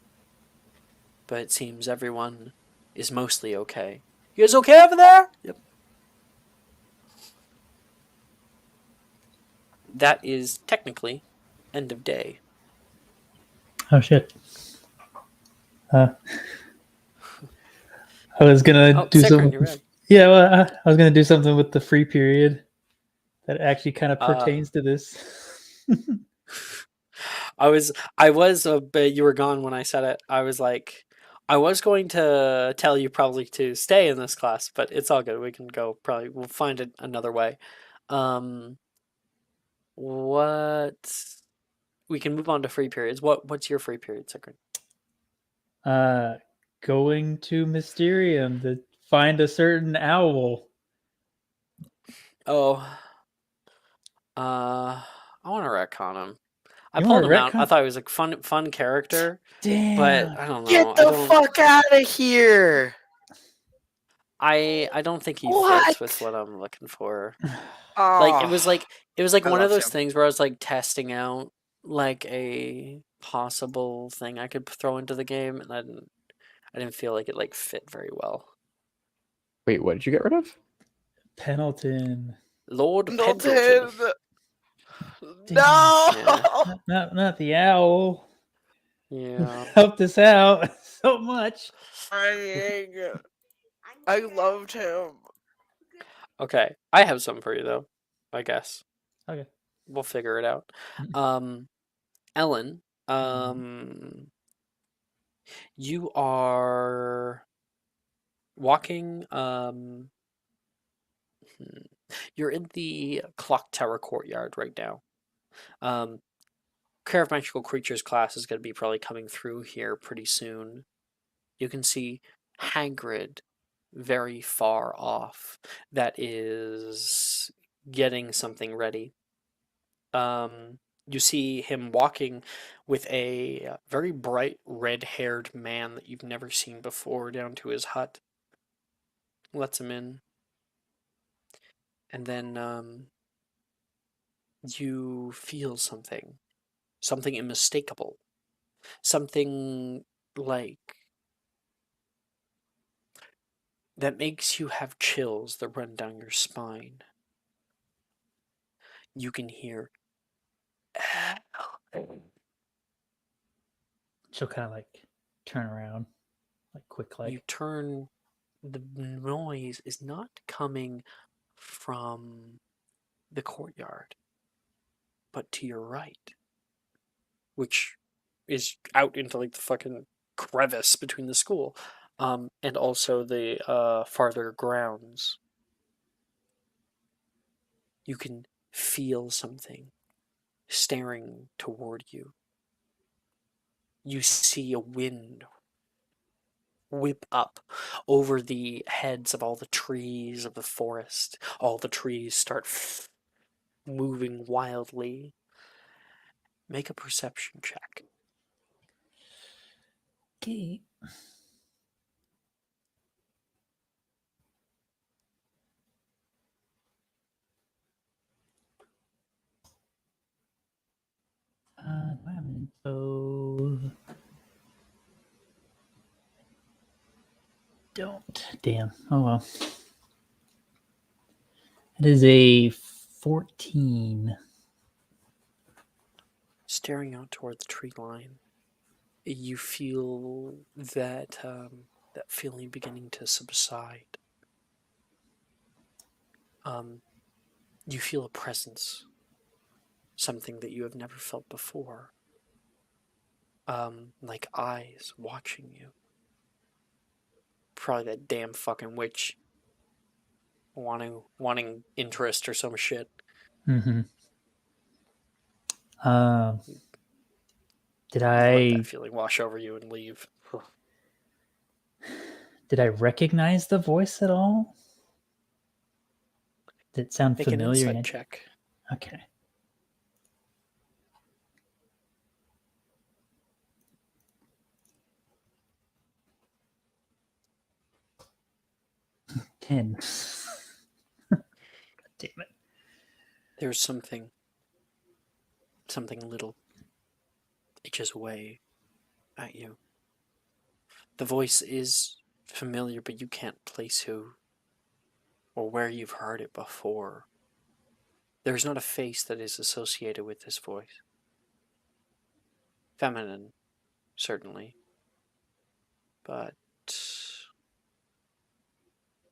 But it seems everyone is mostly okay. You guys okay over there? Yep. That is technically end of day. Oh shit. I was gonna do Sacred, you're something. right. Yeah, well, I was gonna do something with the free period that actually kind of pertains to this. I was, but you were gone when I said it. I was like, I was going to tell you probably to stay in this class, but it's all good. We can go. Probably we'll find it another way. What? We can move on to free periods. What's your free period, Sacred? Going to Mysterium to find a certain owl. Oh, I want to retcon him. I You pulled wanna him out. I retcon? thought he was like fun character, but Damn. I don't know. Get I the don't. fuck out of here. I don't think he What? fits with what I'm looking for. Oh, Like it was like I one of love those him. things where I was like testing out like a possible thing I could throw into the game, and I didn't feel like it like fit very well. Wait, what did you get rid of? Pendleton. Lord Milton. Pendleton. No. Yeah. Not the owl. Yeah. Helped us out so much. Crying. I loved him. Okay, I have some for you though. I guess Okay. we'll figure it out. Ellen, you are walking. You're in the clock tower courtyard right now. Care of Magical Creatures class is going to be probably coming through here pretty soon. You can see Hagrid very far off that is getting something ready. You see him walking with a very bright red-haired man that you've never seen before down to his hut. Lets him in. And then you feel something. Something unmistakable. Something like that makes you have chills that run down your spine. You can hear She'll kind of like turn around, like quick, you like. turn the noise is not coming from the courtyard, but to your right, which is out into like the fucking crevice between the school, and also the farther grounds. You can feel something staring toward you. You see a wind whip up over the heads of all the trees of the forest. All the trees start moving wildly. Make a perception check. Okay. Do I have info? Don't. Damn. Oh well. It is a 14. Staring out toward the tree line, you feel that that feeling beginning to subside. You feel a presence, something that you have never felt before. Like eyes watching you. Probably that damn fucking witch wanting interest or some shit. Mm-hmm. Did Let I that feeling wash over you and leave. did I recognize the voice at all? Did it sound Make an familiar? insight check. Okay. Ten. God damn it. There's something little itches away at you. The voice is familiar, but you can't place who or where you've heard it before. There's not a face that is associated with this voice. Feminine, certainly. But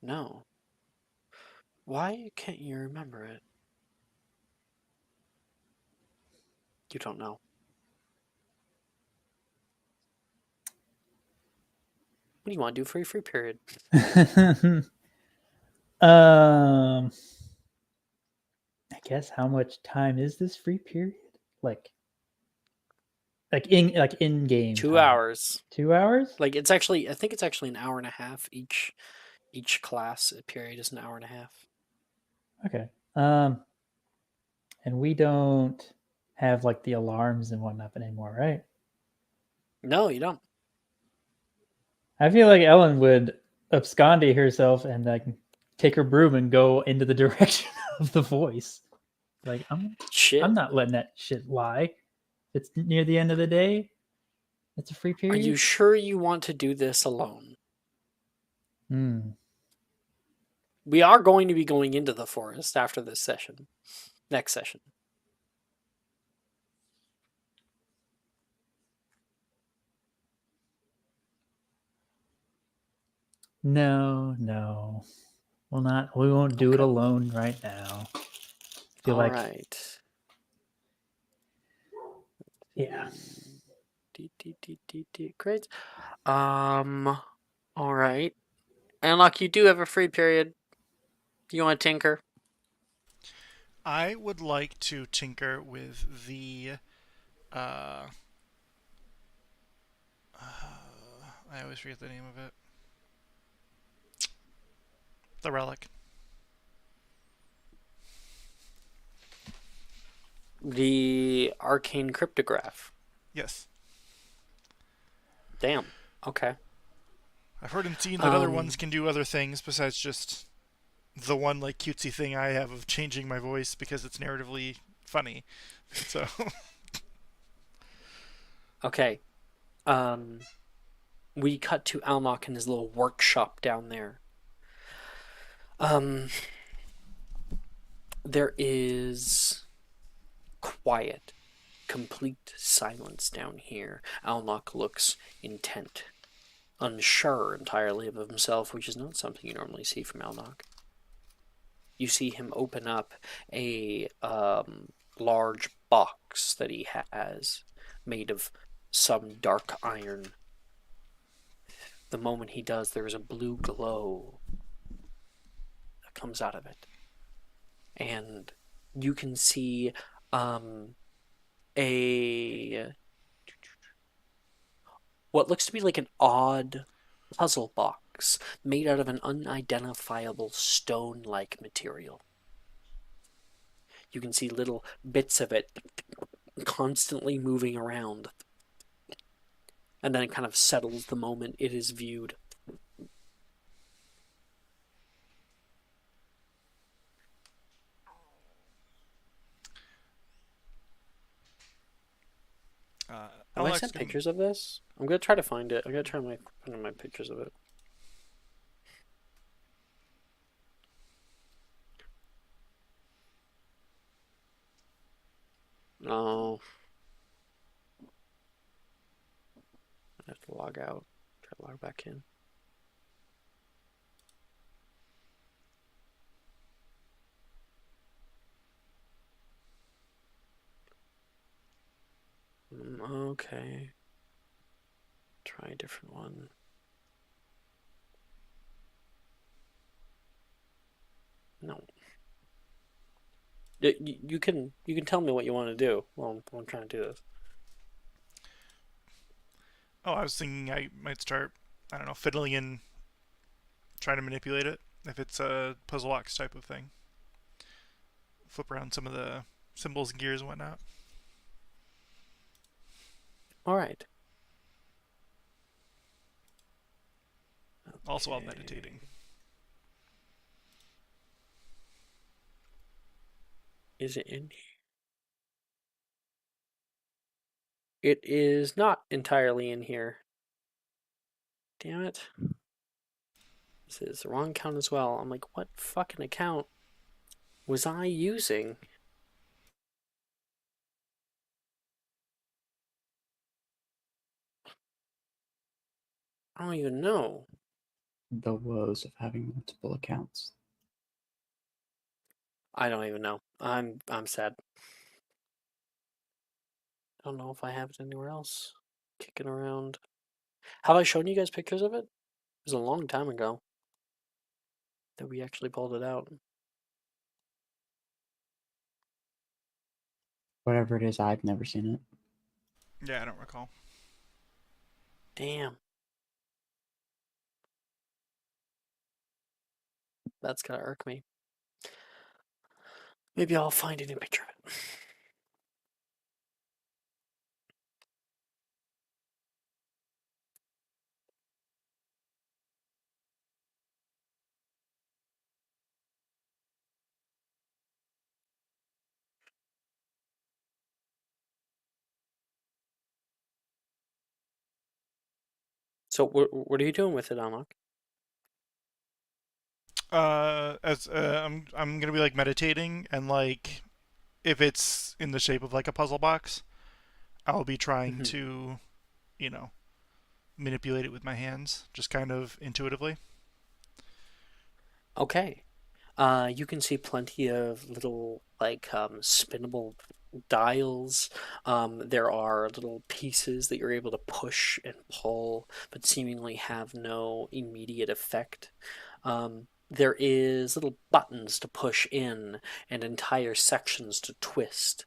no. Why can't you remember it? You don't know. What do you want to do for your free period? I guess how much time is this free period? Like in game 2 time. hours. 2 hours? Like I think it's actually an hour and a half each class period is an hour and a half. Okay. And we don't have like the alarms and whatnot anymore, right? No, you don't. I feel like Ellen would abscond herself and like take her broom and go into the direction of the voice. Like I'm Shit. not letting that shit lie. It's near the end of the day. It's a free Are period. you sure you want to do this alone? Hmm. We are going to be going into the forest after this session. Next session. No. We won't do it Okay. alone right now. Feel All like right. yeah. Great. All right. Unlock, you do have a free period. Do you want to tinker? I would like to tinker with the. I always forget the name of it. The relic. The arcane cryptograph. Yes. Damn. Okay. I've heard and seen that other ones can do other things besides just the one like cutesy thing I have of changing my voice because it's narratively funny. So Okay. We cut to Almok in his little workshop down there. There is quiet, complete silence down here. Almok looks intent. unsure entirely of himself, which is not something you normally see from Elnok. You see him open up a large box that he has made of some dark iron. The moment he does, there is a blue glow that comes out of it. And you can see a what looks to be like an odd puzzle box made out of an unidentifiable stone-like material. You can see little bits of it constantly moving around, and then it kind of settles the moment it is viewed. Have I Alex sent can. pictures of this? I'm gonna try to find it. I'm gonna try to find my pictures of it. No, I have to log out. Try to log back in. Okay. Try a different one. No. You can tell me what you want to do while I'm trying to do this. Oh, I was thinking I might start, I don't know, fiddling in, trying to manipulate it. If it's a puzzle box type of thing, flip around some of the symbols and gears and whatnot. All right. Also while Okay. meditating. Is it in here? It is not entirely in here. Damn it. This is the wrong account as well. I'm like, what fucking account was I using? I don't even know. The woes of having multiple accounts. I don't even know. I'm sad. I don't know if I have it anywhere else. Kicking around. Have I shown you guys pictures of it? It was a long time ago that we actually pulled it out. Whatever it is, I've never seen it. Yeah, I don't recall. Damn. That's gonna irk me. Maybe I'll find a new picture of it. So what are you doing with it, Amok? As I'm gonna be like meditating, and like if it's in the shape of like a puzzle box, I'll be trying Mm-hmm. to, you know, manipulate it with my hands, just kind of intuitively. Okay. You can see plenty of little like spinnable dials. There are little pieces that you're able to push and pull, but seemingly have no immediate effect. There is little buttons to push in and entire sections to twist.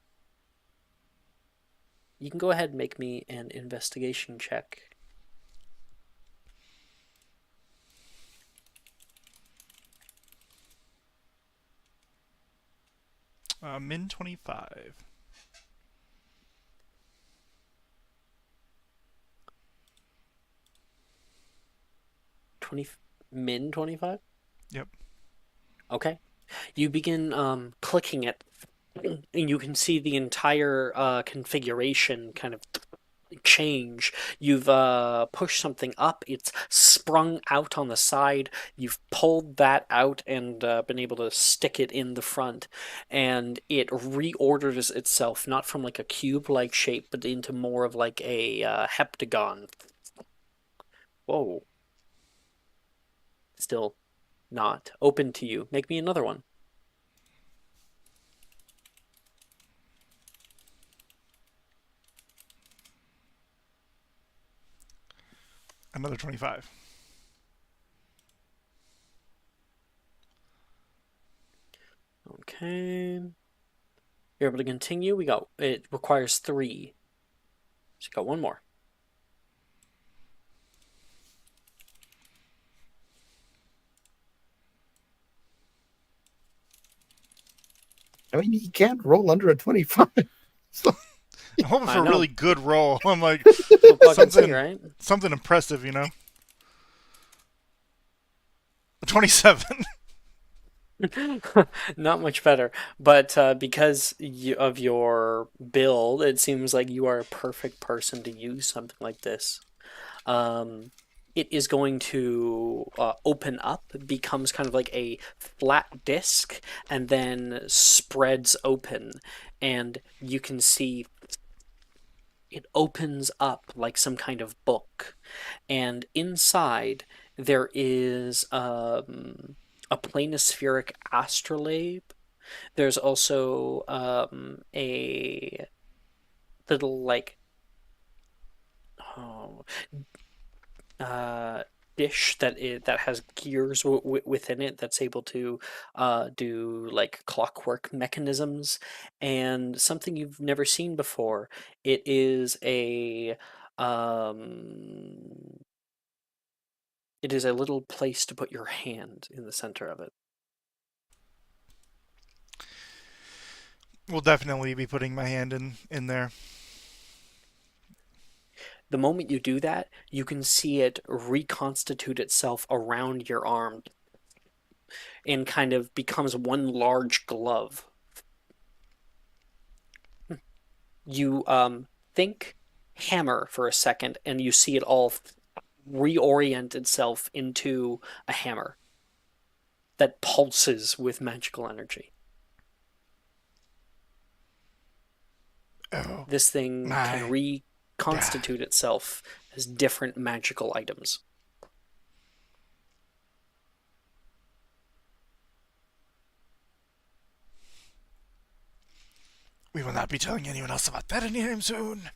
You can go ahead and make me an investigation check. Min 25. 20 min 25? Yep. Okay. You begin clicking it, and you can see the entire configuration kind of change. You've pushed something up, it's sprung out on the side, you've pulled that out and been able to stick it in the front, and it reorders itself, not from like a cube-like shape, but into more of like a heptagon. Whoa. Still not open to you. Make me another one. Another 25. Okay. You're able to continue. It requires 3. So you got one more. I mean, he can't roll under a 25. So, I'm hoping I for a know. really good roll. I'm like, We'll fucking see, something, right? something impressive, you know? 27. Not much better, but because of your build, it seems like you are a perfect person to use something like this. Um, it is going to open up, becomes kind of like a flat disc, and then spreads open, and you can see it opens up like some kind of book, and inside there is a planispheric astrolabe. There's also a little like oh, uh, dish that has gears within it that's able to do like clockwork mechanisms, and something you've never seen before. It is a um, it is a little place to put your hand in the center of it. We'll definitely be putting my hand in there. The moment you do that, you can see it reconstitute itself around your arm and kind of becomes one large glove. You think hammer for a second, and you see it all reorient itself into a hammer that pulses with magical energy. Oh, This thing can my reconstitute itself as different magical items. We will not be telling anyone else about that anytime soon.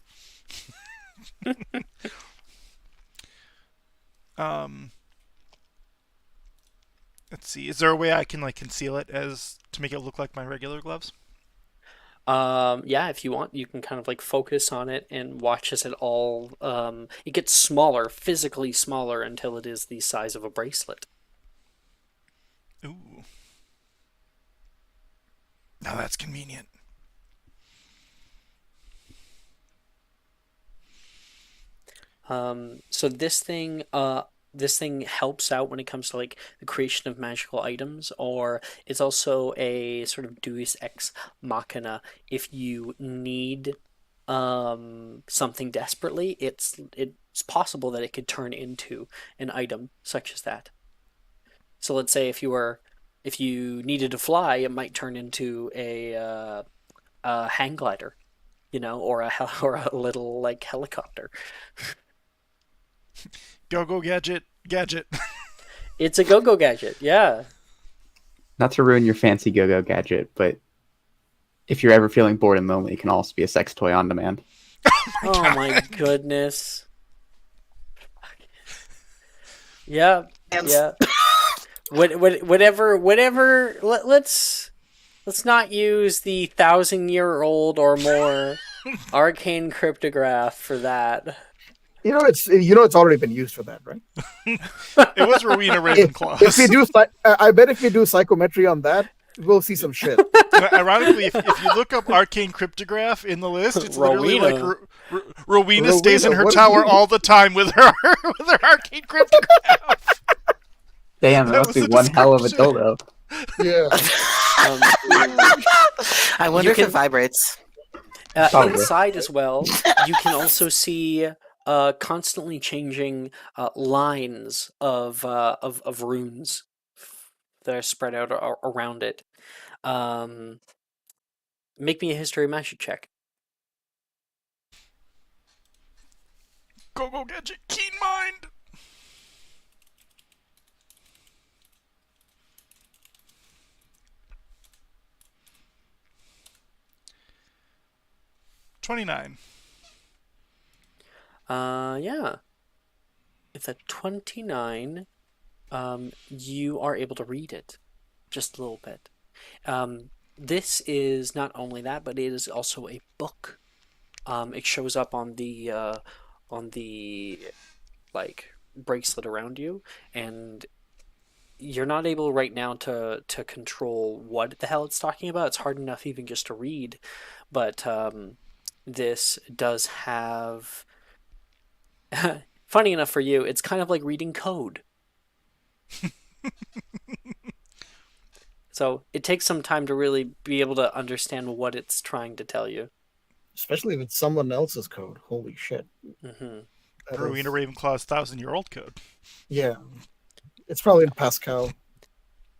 um, let's see. Is there a way I can like conceal it as to make it look like my regular gloves? Yeah, if you want, you can kind of like focus on it and watch as it all it gets smaller, physically smaller until it is the size of a bracelet. Ooh, now that's convenient. So this thing helps out when it comes to like the creation of magical items, or it's also a sort of deus ex machina. If you need something desperately, it's possible that it could turn into an item such as that. So let's say if you needed to fly, it might turn into a hang glider, or or a little like helicopter. Go gadget. It's a go-go gadget, yeah. Not to ruin your fancy go-go gadget, but if you're ever feeling bored and lonely, it can also be a sex toy on demand. Oh my goodness. Yeah, yeah. Whatever. Let's not use the 1,000-year-old or more arcane cryptograph for that. It's already been used for that, right? It was Rowena If we Ravenclaw. do, I bet if we do psychometry on that, we'll see some shit. Ironically, if you look up arcane cryptograph in the list, it's literally like Rowena. Rowena stays in Rowena, her what do tower you- all the time with her with her arcane cryptograph. Damn, that That must was be the one hell of a description. dildo. Yeah. I wonder You if can- it vibrates. Probably. Inside as well, you can also see constantly changing lines of runes that are spread out around it. Um, Make me a history magic check. Go gadget, keen mind. 29. Yeah. It's a 29. You are able to read it just a little bit. This is not only that, but it is also a book. It shows up on the like bracelet around you, and you're not able right now to control what the hell it's talking about. It's hard enough even just to read, but this does have. Funny enough for you, it's kind of like reading code. So it takes some time to really be able to understand what it's trying to tell you. Especially if it's someone else's code. Holy shit. Mm-hmm. That Rowena is- Ravenclaw's 1,000-year-old code. Yeah. It's probably in Pascal.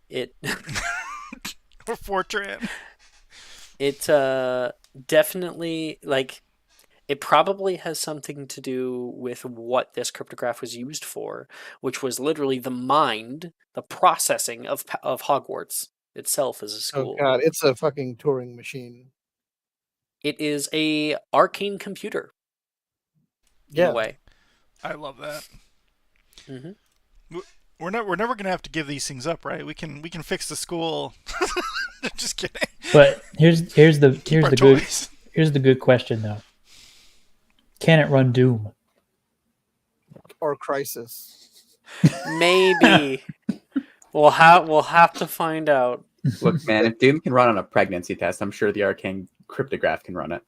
It Or Fortran. it definitely like it probably has something to do with what this cryptograph was used for, which was literally the mind, the processing of Hogwarts itself as a Oh school. god, it's a fucking Turing machine. It is a arcane computer in Yeah. a way. I love that. Hmm. We're never gonna have to give these things up, right? We can fix the school. Just kidding. But here's the Keep our good toys. here's the good question though. Can it run Doom? Or Crisis. Maybe we'll have to find out. Look, man, if Doom can run on a pregnancy test, I'm sure the arcane cryptograph can run it.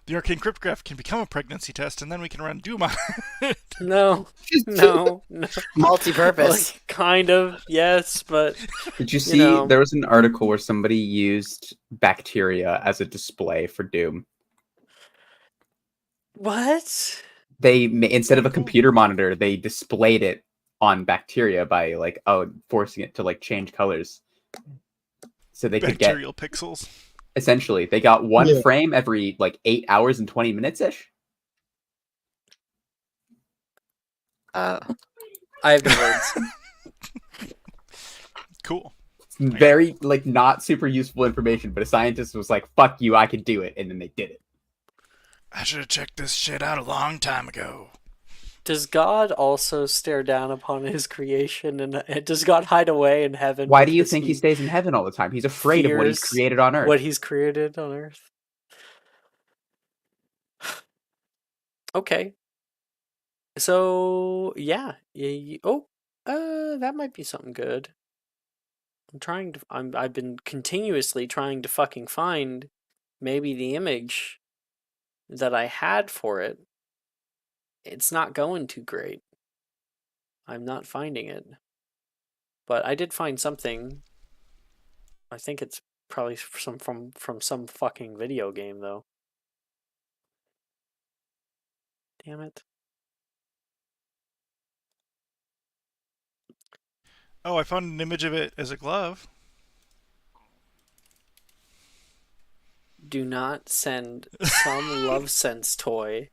The arcane cryptograph can become a pregnancy test, and then we can run Doom on it. No, no. Multi-purpose. Like, kind of, yes, but Did you see know. there was an article where somebody used bacteria as a display for Doom? what? They instead of a computer monitor, they displayed it on bacteria by forcing it to like change colors. So they could get Bacterial pixels. essentially they got one Yeah. frame every like 8 hours and 20 minutes ish. I have no words. Cool. Very like not super useful information, but a scientist was like, "Fuck you, I could do it," and then they did it. I should have checked this shit out a long time ago. Does God also stare down upon his creation, and does God hide away in heaven? Why do you because think he stays in heaven all the time? He's afraid of what he's fears created on Earth. what he's created on Earth? Okay. So yeah, that might be something good. I've been continuously trying to fucking find maybe the image that I had for it. It's not going too great. I'm not finding it. But I did find something. I think it's probably from some fucking video game though. Damn it. Oh, I found an image of it as a glove. Do not send some love sense toy.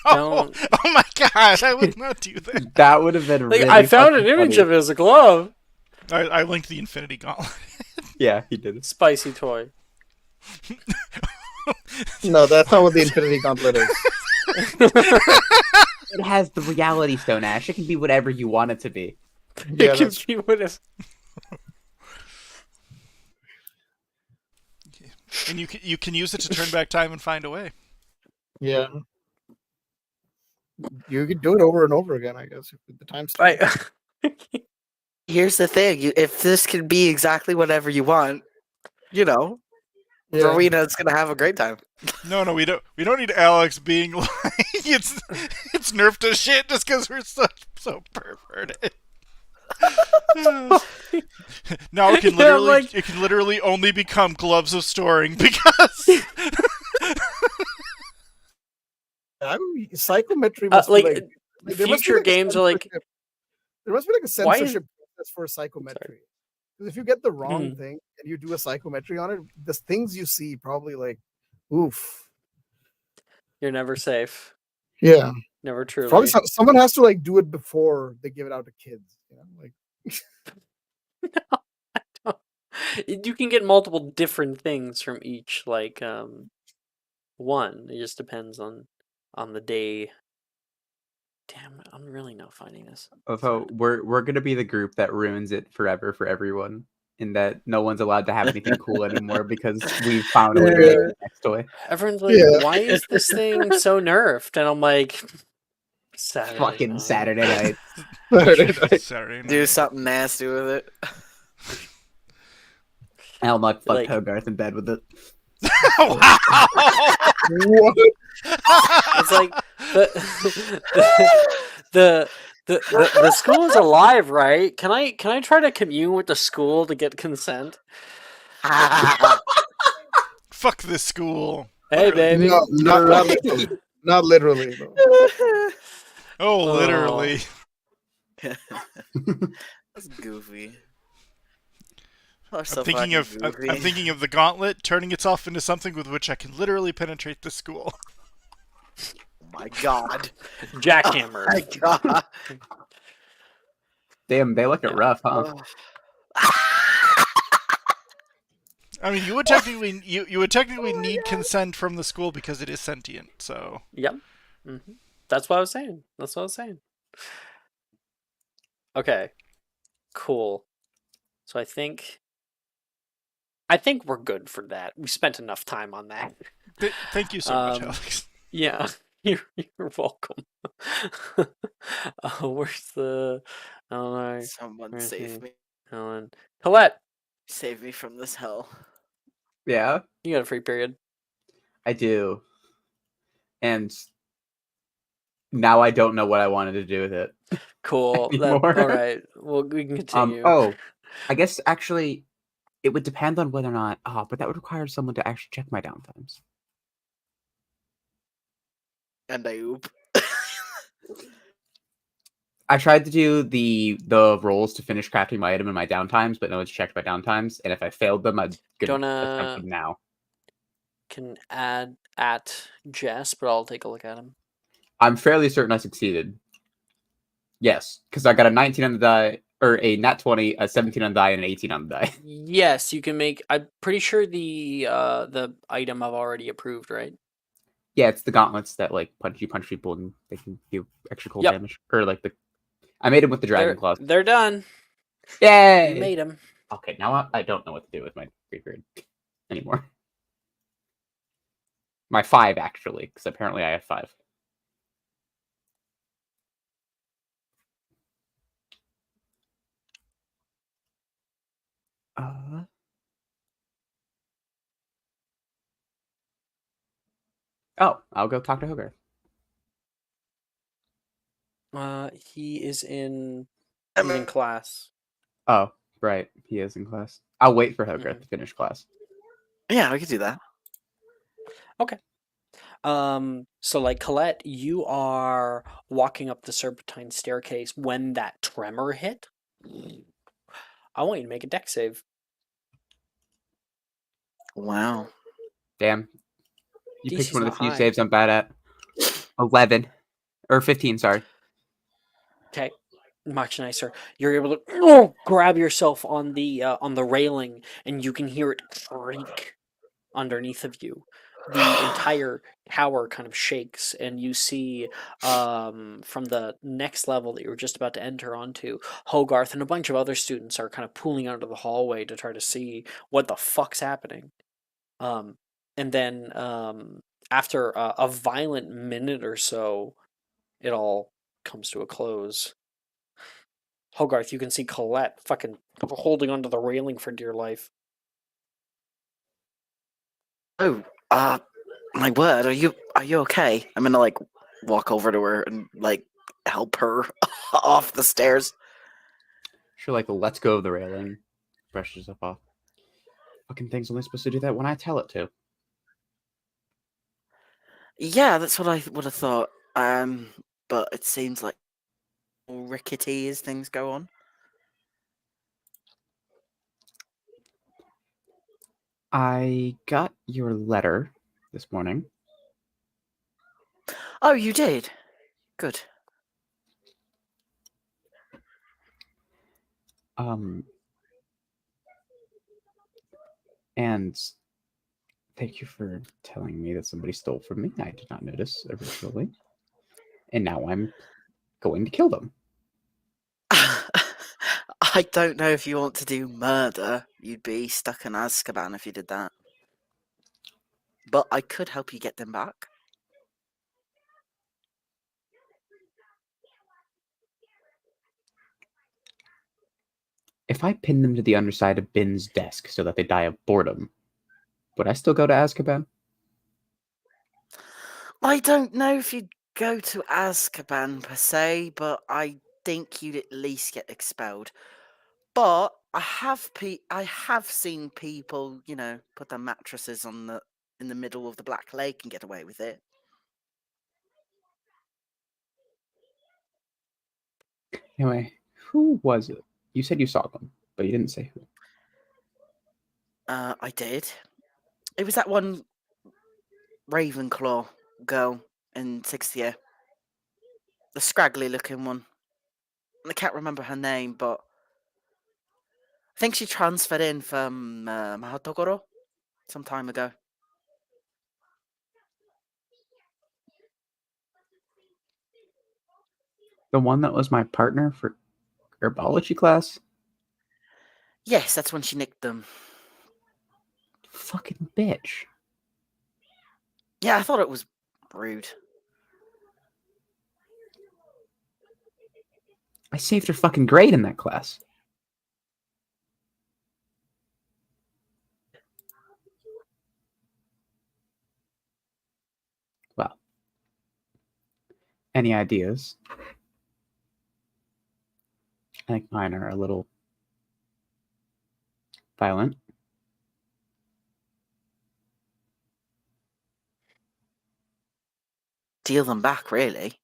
Oh, Don't. oh my god, I would not do that. That would have been Like, really I found an fucking image funny. of it as a glove. I linked the Infinity Gauntlet. Yeah, he did it. Spicy toy. No, that's not what the Infinity Gauntlet is. It has the reality stone, Ash. It can be whatever you want it to be. Yeah, It can that's be whatever. And you can use it to turn back time and find a way. yeah. You could do it over and over again, I guess, if the time's Right. Here's the thing: if this can be exactly whatever you want, Yeah. Rowena's gonna have a great time. No, we don't need Alex being like it's nerfed to shit just because we're so perverted. Now it can Yeah, like- it can literally only become gloves of storing because Psychometry must like, be like there must be future a games are like, censorship- there must be like a Why is- censorship process for psychometry. 'Cause if you get the wrong Hmm. thing and you do a psychometry on it, the things you see probably like, oof. you're never safe. Yeah. Never truly. Probably someone has to like do it before they give it out to kids. You know, like You can get multiple different things from each one. It just depends on the day. Damn, I'm really not finding this. Although we're gonna be the group that ruins it forever for everyone, in that no one's allowed to have anything cool anymore because we've found a way to make Yeah. the next toy. Everyone's like, Yeah. "Why is this thing so nerfed?" And I'm like, Saturday Fucking night. Saturday night. Saturday night. Saturday night. Do something nasty with it. Elmont fucked Like- Hogarth in bed with it. Wow. What? It's like the school is alive, right? Can I try to commune with the school to get consent? Fuck this school. Hey, baby. No, not literally. Not literally, though. Oh, literally. That's goofy. Oh, so I'm thinking fucking of goofy. I'm thinking of the gauntlet turning itself into something with which I can literally penetrate the school. Oh my god. Jackhammer. Oh my god. Damn, they look it rough, huh? Oh. I mean, you would technically need consent from the school because it is sentient. So Yep. That's what I was saying. Okay. Cool. So I think we're good for that. We spent enough time on that. Thank you so much, Um, Alex. Yeah, you're welcome. Where's the? Oh, Someone Where's save he? me. Helen. Colette, Save me from this hell. Yeah, you got a free period. I do. And now I don't know what I wanted to do with it. Cool. Anymore. All right. Well, we can continue. Oh, I guess actually, it would depend on whether or not. Oh, but that would require someone to actually check my downtimes. And I oop. I tried to do the rolls to finish crafting my item in my downtimes, but no one's checked my downtimes. And if I failed them, I'd Don't, attempt them now. Can add at Jess, but I'll take a look at him. I'm fairly certain I succeeded. Yes, because I got a 19 on the die, or a nat 20, a 17 on the die, and an 18 on the die. Yes, you can make. I'm pretty sure the item I've already approved, right? Yeah, it's the gauntlets that like punch people and they can do extra cold Yep. damage. Or like I made him with the dragon claws. They're done. Yay! You made them. Okay, now I don't know what to do with my free period anymore. My 5 actually, because apparently I have 5. Oh, I'll go talk to Hogarth. He is in. He's in class. Oh, right, he is in class. I'll wait for Hogarth to finish class. Yeah, we could do that. So like Colette, you are walking up the serpentine staircase when that tremor hit. I want you to make a deck save. Wow. Damn, you DC's picked one of the not few high. saves I'm bad at. 11 or 15, sorry. Okay, much nicer. You're able to grab yourself on the railing, and you can hear it creak underneath of you. The entire tower kind of shakes, and you see from the next level that you were just about to enter onto, Hogarth and a bunch of other students are kind of pooling out of the hallway to try to see what the fuck's happening. And then after a violent minute or so, it all comes to a close. Hogarth, you can see Colette fucking holding onto the railing for dear life. Oh, my word, are you okay? I'm gonna like walk over to her and like help her off the stairs. She like lets go of the railing, brushes herself off. Fucking thing's only supposed to do that when I tell it to. Yeah, that's what I would have thought. But it seems like rickety as things go on. I got your letter this morning. Oh, you did? Good. And thank you for telling me that somebody stole from me. I did not notice originally. And now I'm going to kill them. I don't know if you want to do murder. You'd be stuck in Azkaban if you did that. But I could help you get them back. If I pin them to the underside of Bin's desk so that they die of boredom, would I still go to Azkaban? I don't know if you'd go to Azkaban per se, but I think you'd at least get expelled. But I have seen people, put their mattresses in the middle of the Black Lake and get away with it. Anyway, who was it? You said you saw them, but you didn't say who. I did. It was that one Ravenclaw girl in 6th year. The scraggly looking one. I can't remember her name, but I think she transferred in from Mahatogoro some time ago. The one that was my partner for herbology class? Yes, that's when she nicked them. Fucking bitch. Yeah, I thought it was rude. I saved her fucking grade in that class. Well, any ideas? I think mine are a little violent. Deal them back, really.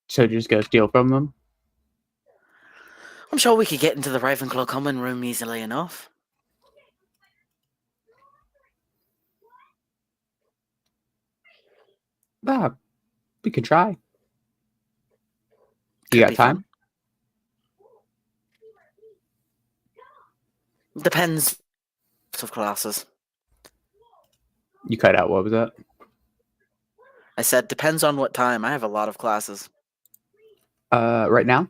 So just go steal from them? I'm sure we could get into the Ravenclaw common room easily enough. Ah, we could try. You Could got be time? fun. Depends of classes. You cut out. What was that? I said depends on what time. I have a lot of classes. Right now?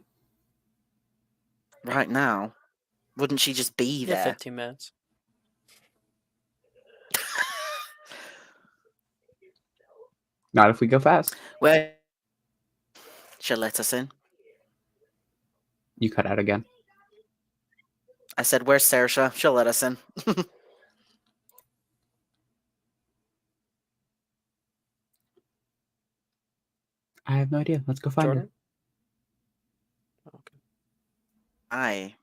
Right now, wouldn't she just be Yeah, there? 15 minutes. Not if we go fast. Where she'll let us in. You cut out again. I said, where's Saoirse? She'll let us in. I have no idea. Let's go find Jordan? her. Okay. Aye.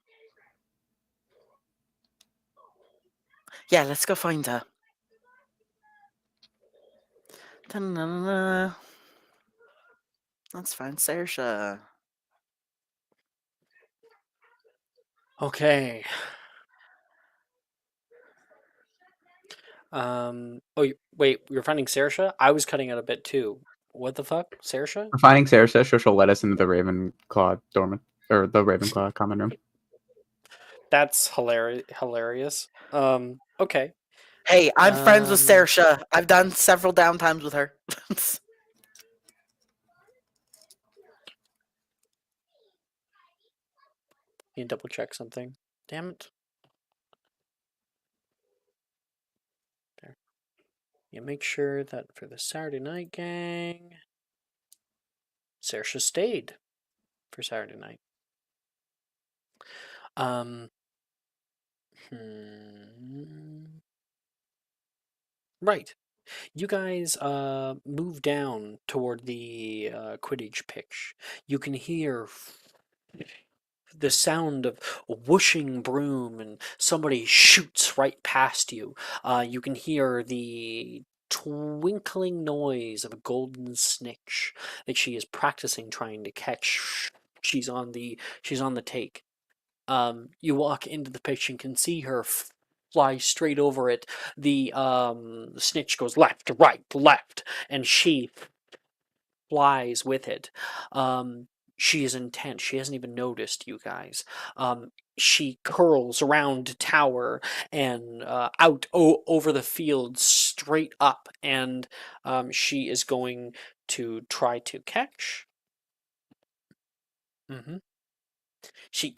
Yeah, let's go find her. Ta-na-na-na. Let's find Saoirse. Okay. Wait, you're finding Saoirse? I was cutting out a bit too. What the fuck? Saoirse? We're finding Saoirse, so she'll let us into the Ravenclaw dormant or the Ravenclaw common room. That's hilarious. Okay. Hey, I'm friends with Um, Saoirse. I've done several downtimes with her. Need to double check something. Damn it. There. You make sure that for the Saturday night gang, Saoirse stayed for Saturday night. Right. You guys move down toward the Quidditch pitch. You can hear the sound of a whooshing broom and somebody shoots right past you. You can hear the twinkling noise of a golden snitch that she is practicing trying to catch. She's on the take. You walk into the pitch and can see her fly straight over it. The snitch goes left, right, left, and she flies with it. She is intent. She hasn't even noticed you guys. She curls around the tower and out over the field straight up, and she is going to try to catch. She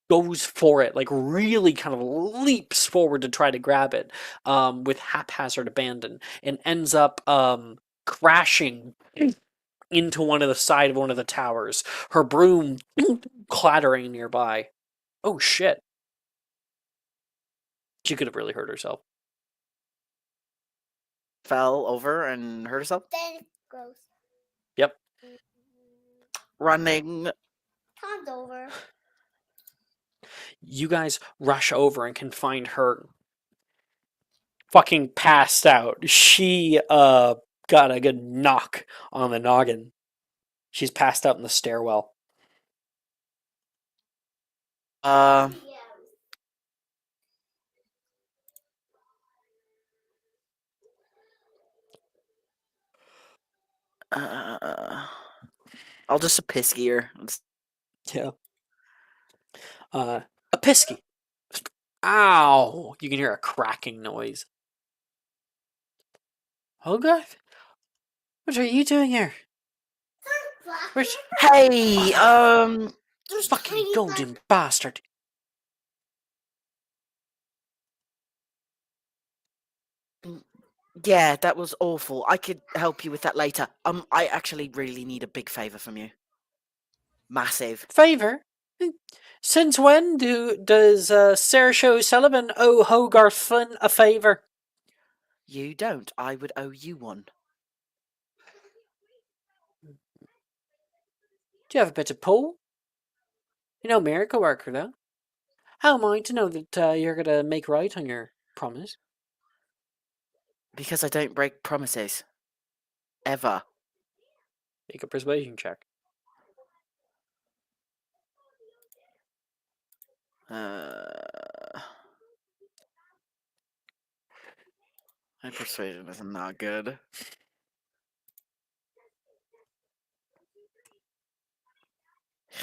goes for it, like really kind of leaps forward to try to grab it with haphazard abandon, and ends up crashing into one of the side of one of the towers. Her broom clattering nearby. Oh shit! She could have really hurt herself. Fell over and hurt herself. Then gross. Yep. Running. Time's over. You guys rush over and can find her fucking passed out. She got a good knock on the noggin. She's passed out in the stairwell. I'll just a pisky her. Yeah. A pisky. Ow! You can hear a cracking noise. Oh god. What are you doing here? Where's Hey, There's fucking tiny golden bastard? yeah, that was awful. I could help you with that later. I actually really need a big favor from you. Massive. Favor? Since when does Sarah Show Sullivan owe Hogarth Flynn a favor? You don't. I would owe you one. Do you have a bit of pull? You know, miracle worker, though. How am I to know that you're gonna make right on your promise? Because I don't break promises. Ever. Make a persuasion check. My persuasion is not good.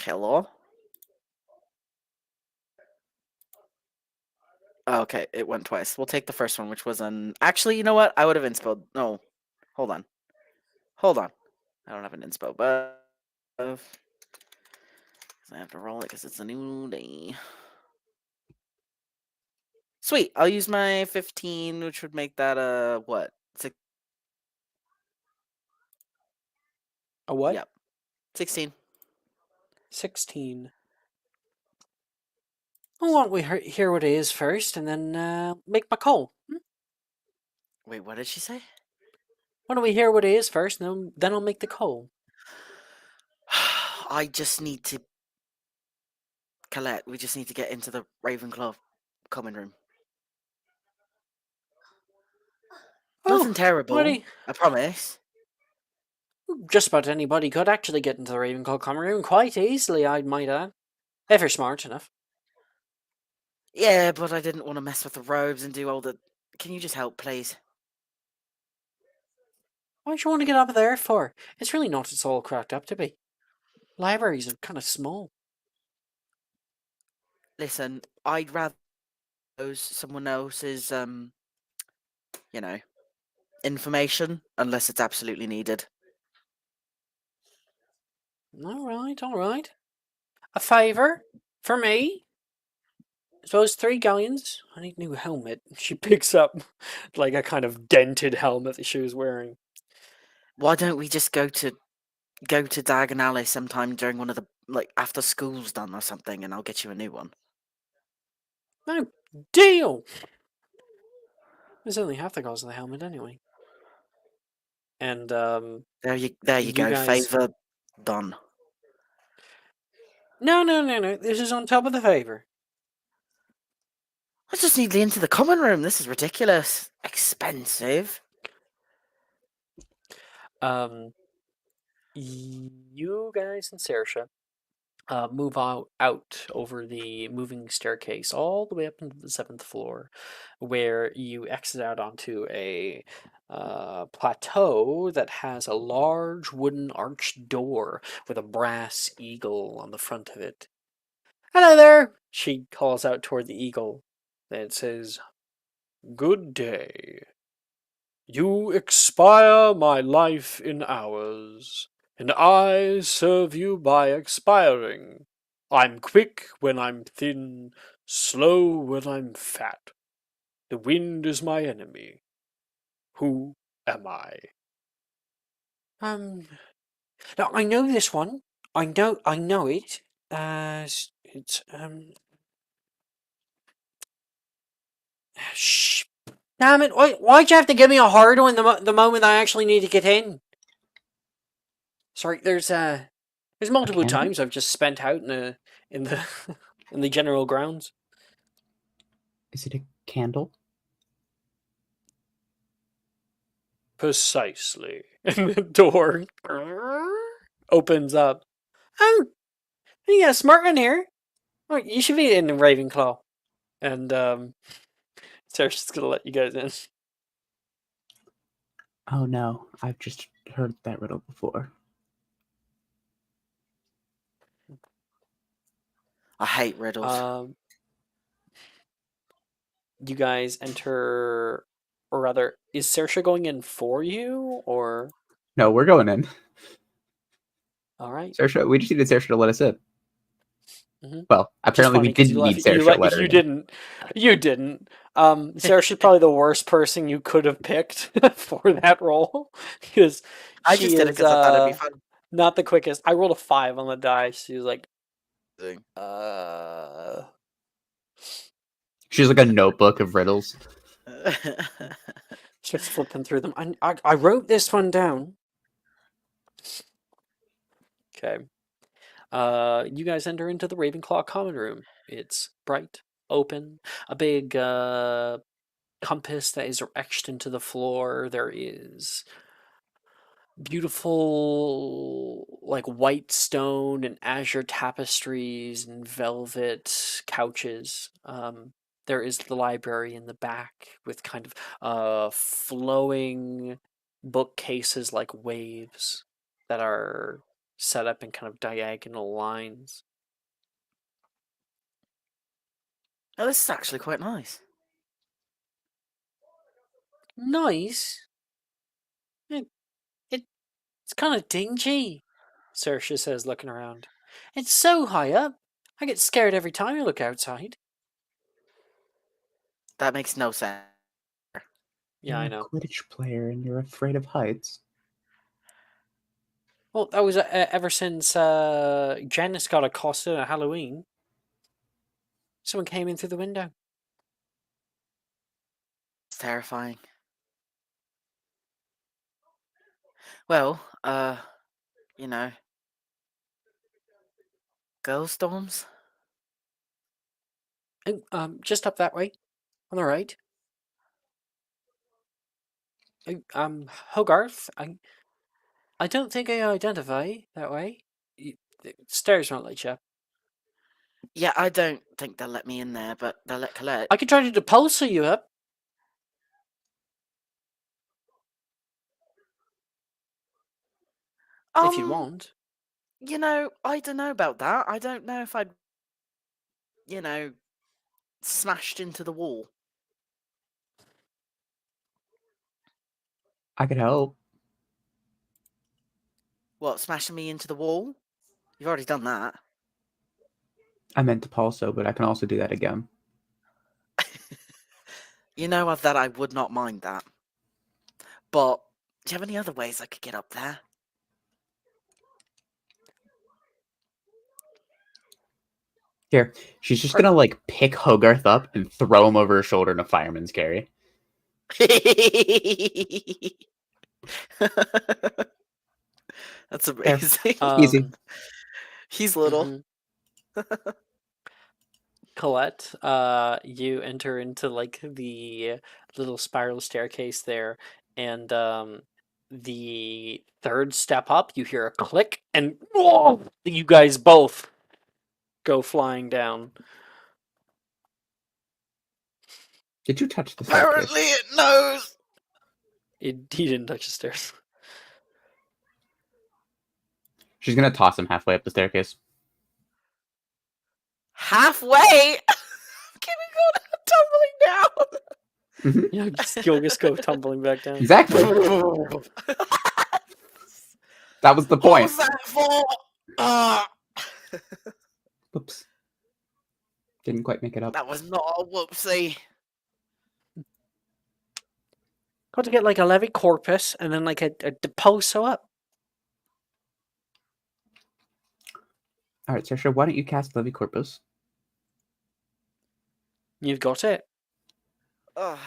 Hello? Okay, it went twice. We'll take the first one, which was an... Actually, you know what? I would have inspo... No. Hold on. Hold on. I don't have an inspo, but... I have to roll it because it's a new day. Sweet. I'll use my 15, which would make that a... What? A what? Yep. 16. 16. Well, why don't we hear what it is first, and then make my call? Wait, what did she say? Why don't we hear what it is first, and then I'll make the call? I just need to... Colette, we just need to get into the Ravenclaw common room. Nothing terrible, Buddy. I promise. Just about anybody could actually get into the Ravenclaw common room quite easily, I might add. If you're smart enough. Yeah, but I didn't want to mess with the robes and do all the... Can you just help, please? Why'd you want to get up there for? It's really not it's all cracked up to be. Libraries are kind of small. Listen, I'd rather use someone else's, you know, information, unless it's absolutely needed. Alright, alright. A favour? For me? I suppose 3 galleons. I need a new helmet. She picks up like a kind of dented helmet that she was wearing. Why don't we just go to Diagon Alley sometime during one of the, like, after school's done or something, and I'll get you a new one. No deal! It's only half the cost of the helmet anyway. And, There you you go, guys- favour done. No. This is on top of the favour. I just need into the common room. This is ridiculous. Expensive. You guys and Saoirse move out over the moving staircase all the way up into the 7th floor, where you exit out onto a plateau that has a large wooden arched door with a brass eagle on the front of it. "Hello there," she calls out toward the eagle. And it says, "Good day. You expire my life in hours, and I serve you by expiring. I'm quick when I'm thin, slow when I'm fat. The wind is my enemy. Who am I?" Now I know this one. I know it. It's Shh. Damn it! Why'd you have to give me a hard one the moment I actually need to get in? Sorry, there's multiple candle? times I've just spent out in the in the general grounds. Is it a candle? Precisely. And the door opens up. Oh, you got a smart one here. Oh, you should be in Ravenclaw. And Sarah's just gonna let you guys in. Oh no, I've just heard that riddle before. I hate riddles. You guys enter, or rather, is Saoirse going in for you, or No, we're going in. all right? Saoirse, we just needed Saoirse to let us in. Mm-hmm. Well, Which is apparently we funny because didn't need Saoirse to let her you in. didn't. You didn't. Saoirse's probably the worst person you could have picked for that role because I she just did it is because I thought it'd be fun. not the quickest. I rolled a 5 on the dice. She was like, She's like a notebook of riddles. starts flipping through them. I wrote this one down. Okay. You guys enter into the Ravenclaw common room. It's bright, open, a big compass that is etched into the floor. There is beautiful, like white stone and azure tapestries and velvet couches. There is the library in the back with kind of flowing bookcases like waves that are set up in kind of diagonal lines. Oh, this is actually quite nice. Nice. It's kind of dingy, Saoirse says, looking around. It's so high up. I get scared every time I look outside. That makes no sense. Yeah, You're I a know. Quidditch player and you're afraid of heights. Well, that was ever since Janice got accosted at Halloween. Someone came in through the window. It's terrifying. Well, you know, girl storms. Oh, just up that way, on the right. Hogarth. I don't think I identify that way. The stairs won't let you up. Yeah, I don't think they'll let me in there, but they'll let Colette. I could try to depulse you up. If you want. You know, I don't know about that. I don't know if I'd, smashed into the wall. I could help. What, smashing me into the wall? You've already done that. I meant to Pulso, but I can also do that again. You know that I would not mind that. But do you have any other ways I could get up there? Here, she's just gonna like pick Hogarth up and throw him over her shoulder in a fireman's carry. That's amazing. Easy. He's little. Mm-hmm. Colette, you enter into like the little spiral staircase there, and the third step up, you hear a click, and you guys both go flying down. Did you touch the staircase? Apparently it knows. He didn't touch the stairs. She's gonna toss him halfway up the staircase. Halfway? Can we go tumbling down? Yeah, you'll just go tumbling back down. Exactly. That was the What point. was that for? Oops. Didn't quite make it up. That was not a whoopsie. Got to get like a levy corpus and then like a depulso up. All right, Saoirse, why don't you cast Levi Corpus? You've got it. Ugh,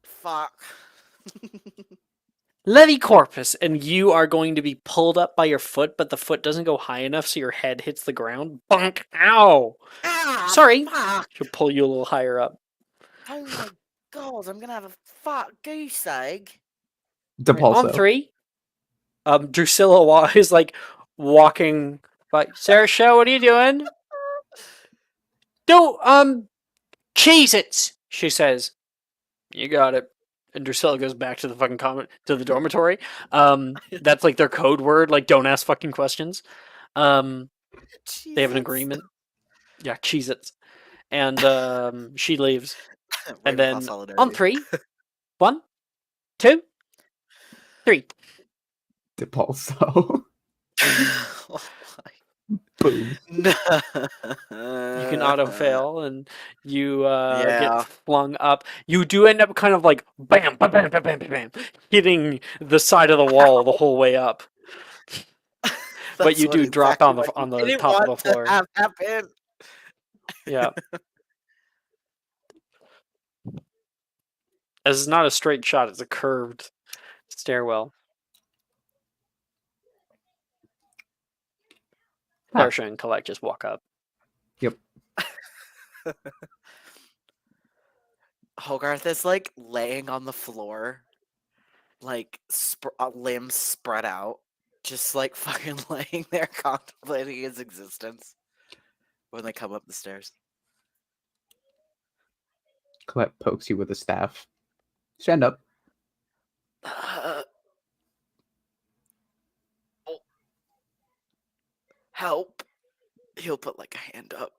fuck. Levy corpus, and you are going to be pulled up by your foot, but the foot doesn't go high enough, so your head hits the ground. Bunk! Ow! Sorry. Fuck. She'll pull you a little higher up. Oh my god, I'm gonna have a fat goose egg. Right, on Depulso. 3, Drusilla is like walking by. Saoirse, what are you doing? No, Cheez-Its, she says. You got it. And Drusilla goes back to the fucking to the dormitory. That's like their code word, like don't ask fucking questions. They have an Jesus. agreement. Yeah, Cheez-Its. And she leaves. And Ravenclaw then solidarity. on 3, 1, 2, 3. Depulso. Oh Boom. my- You can auto fail and you Yeah. get flung up. You do end up kind of like bam, bam, bam, bam, bam, bam, bam, hitting the side of the wall the whole way up. But you do drop on the top of the floor. Have happen. Yeah. As it's not a straight shot, it's a curved stairwell. Huh. Saoirse and Colette just walk up. Yep. Hogarth is like laying on the floor, like limbs spread out, just like fucking laying there contemplating his existence when they come up the stairs. Colette pokes you with a staff. Stand up. Help. He'll put like a hand up.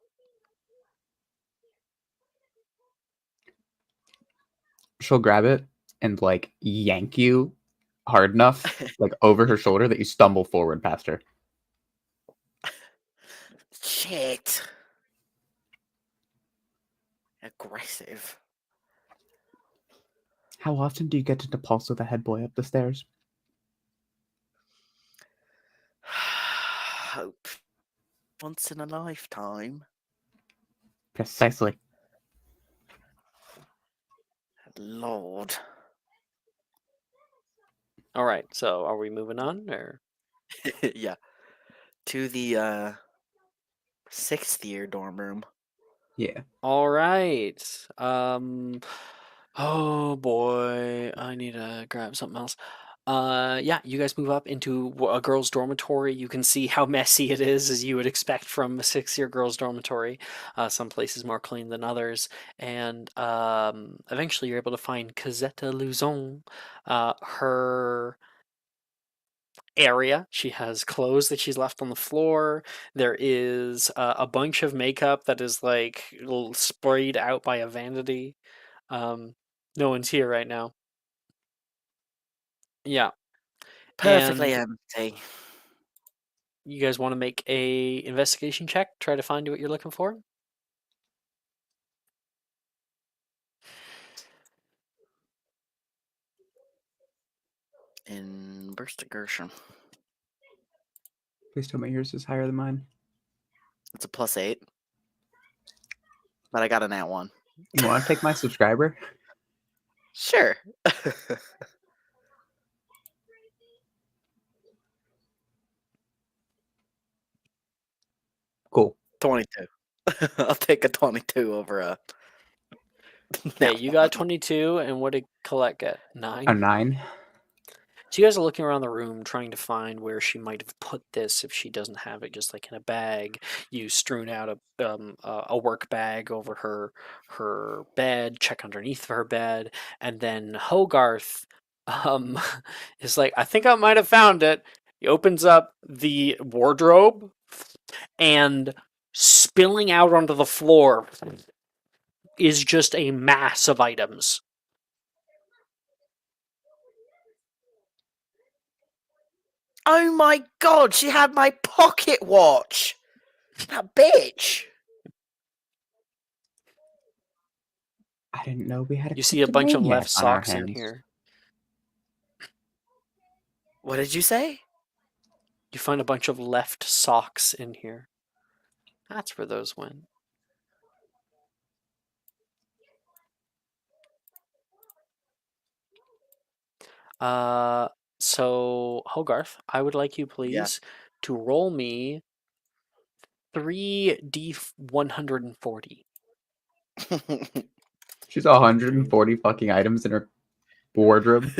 She'll grab it and like yank you hard enough, like over her shoulder, that you stumble forward past her. Shit. Aggressive. How often do you get to depulso the head boy up the stairs? Hope. Once in a lifetime. Precisely. Lord. All right, so are we moving on or? Yeah. To the 6th year dorm room. Yeah. All right. Oh boy, I need to grab something else. Yeah, you guys move up into a girls' dormitory. You can see how messy it is, as you would expect from a 6-year girls' dormitory. Some places more clean than others, and eventually you're able to find Cosetta Luzon. Her area. She has clothes that she's left on the floor. There is a bunch of makeup that is like sprayed out by a vanity. No one's here right now. Yeah. Perfectly And empty. you guys want to make a investigation check? Try to find what you're looking for? Investigation. Please tell me yours is higher than mine. It's a +8. But I got an @1. You want to take my subscriber? Sure. Cool. 22. I'll take a 22 over a. Okay, you got 22, and what did Colette get? 9? A 9. So you guys are looking around the room trying to find where she might have put this if she doesn't have it just like in a bag. You strewn out a work bag over her bed, check underneath her bed, and then Hogarth um, is like, I think I might have found it. He opens up the wardrobe, and spilling out onto the floor is just a mass of items. Oh my god, she had my pocket watch! That bitch! I didn't know we had a You see a bunch of left kleptomaniac on our socks in hands. here. What did you say? You find a bunch of left socks in here. That's where those went. So Hogarth, I would like you please to roll me 3d140. She's 140 fucking items in her wardrobe.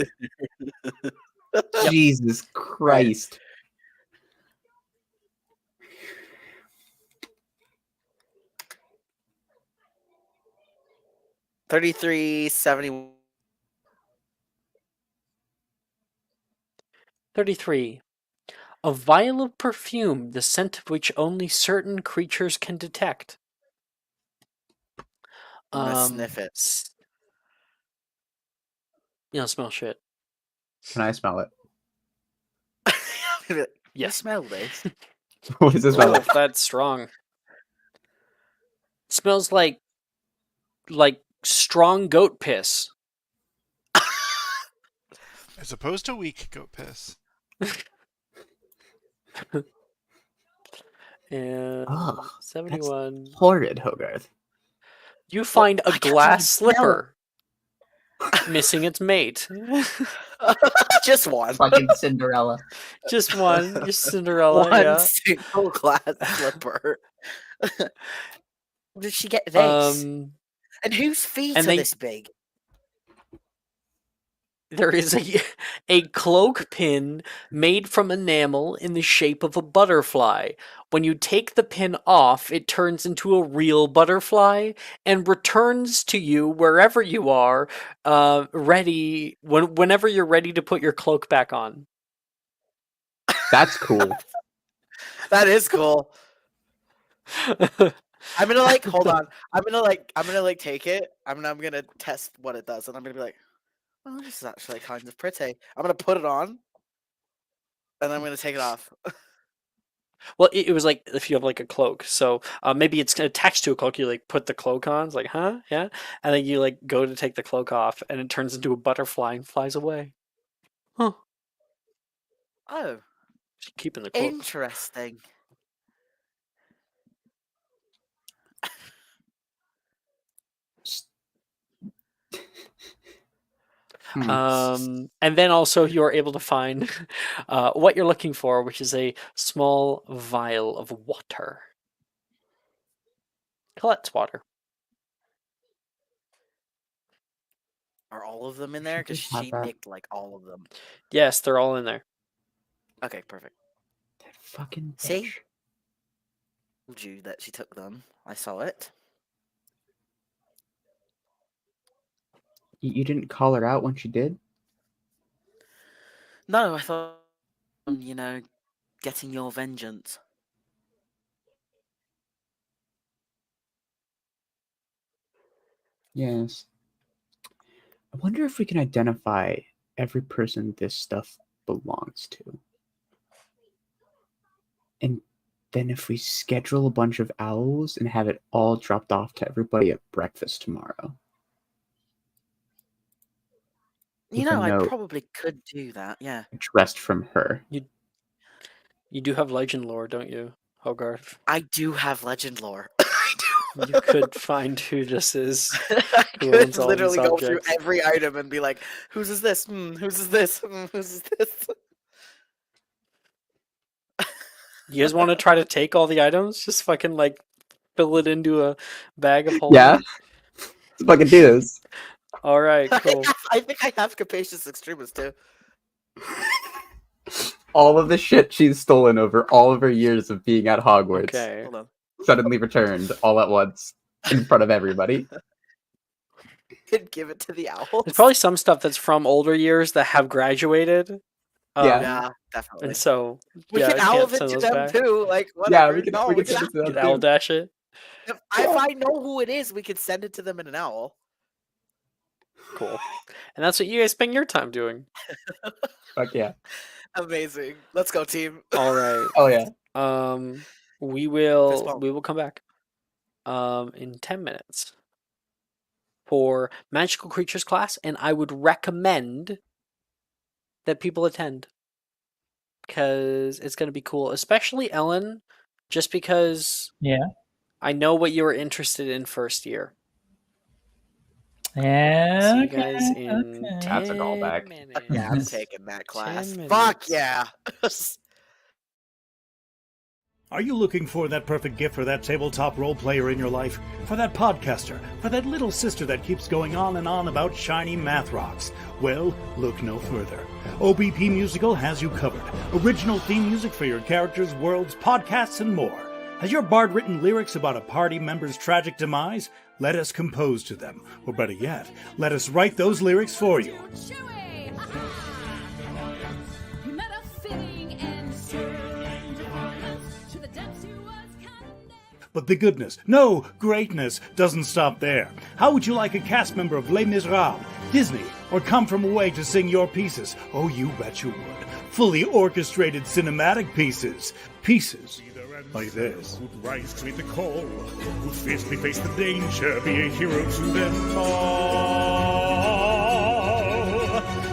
Jesus Christ. $33.71. 33. A vial of perfume, the scent of which only certain creatures can detect. I'm gonna sniff it. You don't smell shit. Can I smell it? You Yes. smell this? What does it smell Oh, like? that's strong. It smells like strong goat piss. As opposed to weak goat piss. And Ugh, 71. Horrid, Hogarth. You find I a can't even glass smell it. slipper missing its mate. Just one. Fucking Cinderella. Just one. Just Cinderella, One yeah. single glass slipper. Where did she get this? And whose feet and are they- this big? There is a cloak pin made from enamel in the shape of a butterfly. When you take the pin off, it turns into a real butterfly and returns to you wherever you are, ready whenever you're ready to put your cloak back on. That's cool. That is cool. I'm gonna hold on. I'm gonna take it. I'm gonna test what it does, and I'm gonna be like, "Oh, this is actually kind of pretty." I'm gonna put it on, and I'm gonna take it off. Well, it was like if you have like a cloak, so maybe it's attached to a cloak. You like put the cloak on, it's like, huh, yeah, and then you like go to take the cloak off, and it turns into a butterfly and flies away. Huh? Oh, Just keeping the cloak. interesting. And then also you're able to find what you're looking for, which is a small vial of water. Colette's water. Are all of them in there? Because just have she that. nicked like all of them. Yes, they're all in there. Okay, perfect. That fucking bitch. See? Told you that she took them. I saw it. You didn't call her out when she did? No, I thought, getting your vengeance. Yes. I wonder if we can identify every person this stuff belongs to. And then if we schedule a bunch of owls and have it all dropped off to everybody at breakfast tomorrow. You With a know, I note probably could do that, yeah. addressed from her. You do have legend lore, don't you, Hogarth? I do have legend lore. I do. You could find who this is. I Who could owns all these literally go through objects. every item and be like, whose is this? Whose is this? Whose is this? You guys want to try to take all the items? Just fucking like fill it into a bag of holding? Yeah. Let's fucking do this. All right, cool. I think I have capacious extremist too. All of the shit she's stolen over all of her years of being at Hogwarts Okay. Hold on. suddenly returned all at once in front of everybody. and give it to the owls. There's probably some stuff that's from older years that have graduated. Yeah. Yeah, definitely. And so, We yeah, can I owl can't it send to those them back. too. Like Yeah, whatever. we can No, we we can can. send it to Get them owl too. dash it. If I know who it is, we could send it to them in an owl. Cool. And that's what you guys spend your time doing. Fuck yeah. Amazing. Let's go, team. All right. Oh yeah. We Fist bump. will come back in 10 minutes for magical creatures class, and I would recommend that people attend because it's going to be cool, especially Ellen, just because Yeah. I know what you were interested in first year. Yeah. See you guys in okay. 10 That's a callback. minutes. Yeah, I'm taking that class. 10 Fuck minutes. yeah. Are you looking for that perfect gift for that tabletop role player in your life? For that podcaster? For that little sister that keeps going on and on about shiny math rocks? Well, look no further. OBP Musical has you covered. Original theme music for your characters, worlds, podcasts, and more. Has your bard written lyrics about a party member's tragic demise? Let us compose to them. Or better yet, let us write those lyrics for you. But the goodness, no, greatness, doesn't stop there. How would you like a cast member of Les Miserables, Disney, or Come From Away to sing your pieces? Oh, you bet you would. Fully orchestrated cinematic pieces. Pieces like this. Who'd rise to meet the call, who'd fiercely face the danger, be a hero to them all.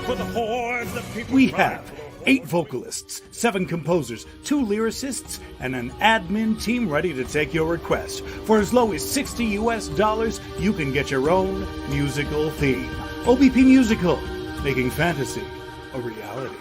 For the hordes of people We have 8 vocalists, 7 composers, 2 lyricists, and an admin team ready to take your request. For as low as $60 US, you can get your own musical theme. OBP Musical, making fantasy a reality.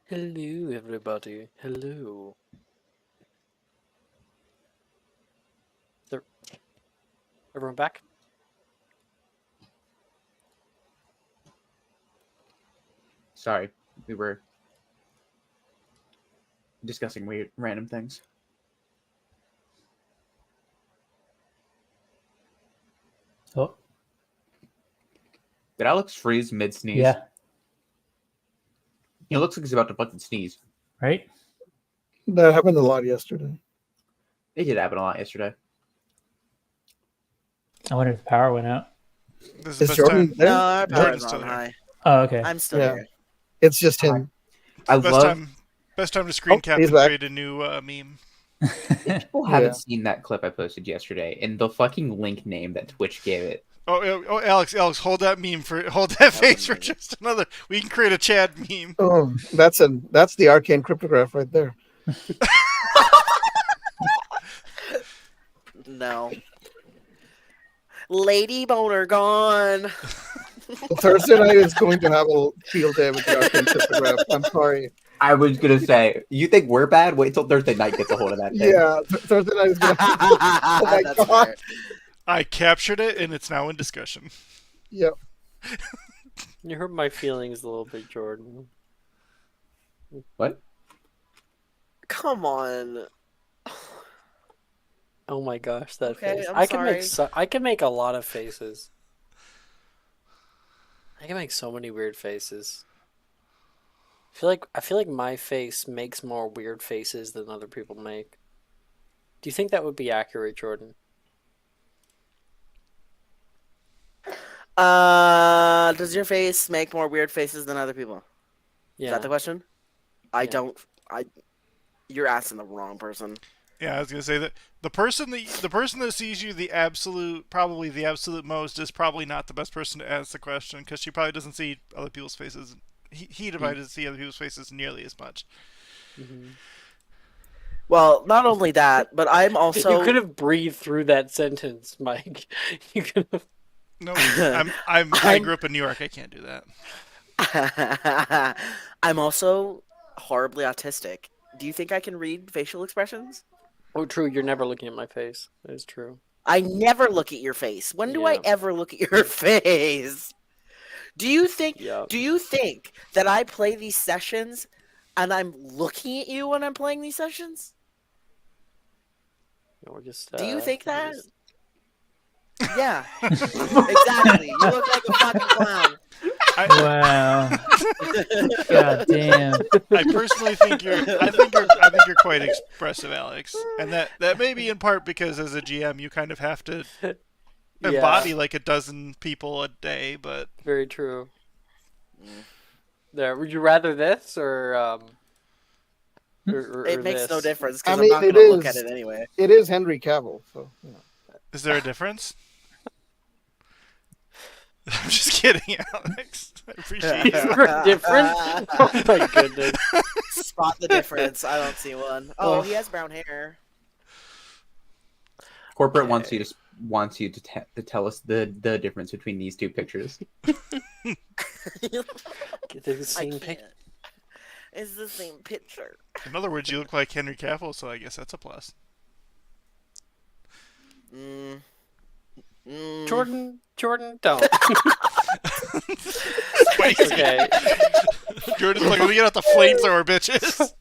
Hello, everybody. Hello. There, everyone back? Sorry, we were discussing weird random things. Oh, Did Alex freeze mid sneeze? yeah, He looks like he's about to fucking sneeze. right? That happened a lot yesterday. It did happen a lot yesterday. I wonder if the power went out. This is the Is best Jordan time. there? No, our Jordan's power's still on there. high. Oh, okay. I'm still Yeah. here. It's just him. I Best love time. Best time to screen cap he's and back. create a new meme. if people Yeah. haven't seen that clip I posted yesterday and the fucking link name that Twitch gave it. Oh, Alex, hold that meme hold that face for just another. We can create a Chad meme. Oh, that's the arcane cryptograph right there. No. Lady boner gone. Thursday night is going to have a field day with the arcane cryptograph. I'm sorry. I was gonna say, you think we're bad? Wait till Thursday night gets a hold of that thing. Yeah, Thursday night is going to. Oh my That's god. fair. I captured it and it's now in discussion. Yep. You hurt my feelings a little bit, Jordan. What? Come on. Oh my gosh, that Okay, face. I'm I can make sorry. I can make a lot of faces. I can make so many weird faces. I feel like my face makes more weird faces than other people make. Do you think that would be accurate, Jordan? Does your face make more weird faces than other people? Is Yeah. that the question? I Yeah. don't. You're asking the wrong person. Yeah, I was gonna say that the person that sees you probably the absolute most is probably not the best person to ask the question because she probably doesn't see other people's faces. He probably doesn't see other people's faces nearly as much. Mm-hmm. Well, not only that, but I'm also. You could have breathed through that sentence, Mike. You could have. No, I grew up in New York. I can't do that. I'm also horribly autistic. Do you think I can read facial expressions? Oh, true. You're never looking at my face. That is true. I never look at your face. When do I Yeah. ever look at your face? Do you think Yeah. that I play these sessions and I'm looking at you when I'm playing these sessions? We're just. Do you think that? just- Yeah. Exactly. You look like a fucking clown. Wow. God damn. I personally think I think you're quite expressive, Alex, and that may be in part because as a GM you kind of have to embody like a dozen people a day, but Very true. There. Would you rather this or It makes this? no difference I because mean, I'm not it going to look is- at it anyway. It is Henry Cavill, so you know. is there a difference? I'm just kidding, Alex. I appreciate Is it. there a difference? Oh my goodness. Spot the difference. I don't see one. Oh, he has brown hair. Corporate Okay. wants you to tell us the difference between these two pictures. Get the same I pic. can't. It's the same picture. In other words, you look like Henry Cavill, so I guess that's a plus. Jordan, don't. Okay. Jordan's like, let me get out the flamethrower, bitches.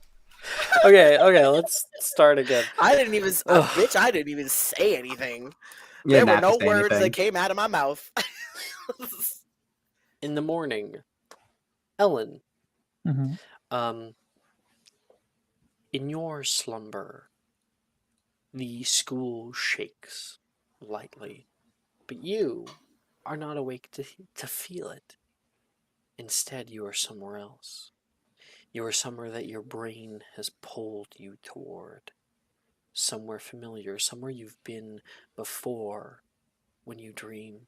Okay, let's start again. I didn't even, Ugh. bitch. I didn't even say anything. You There didn't were have to no say words anything. that came out of my mouth. In the morning, Ellen, Mm-hmm. in your slumber, the school shakes lightly, but you are not awake to feel it. Instead, you are somewhere else. You are somewhere that your brain has pulled you toward. Somewhere familiar, somewhere you've been before when you dream.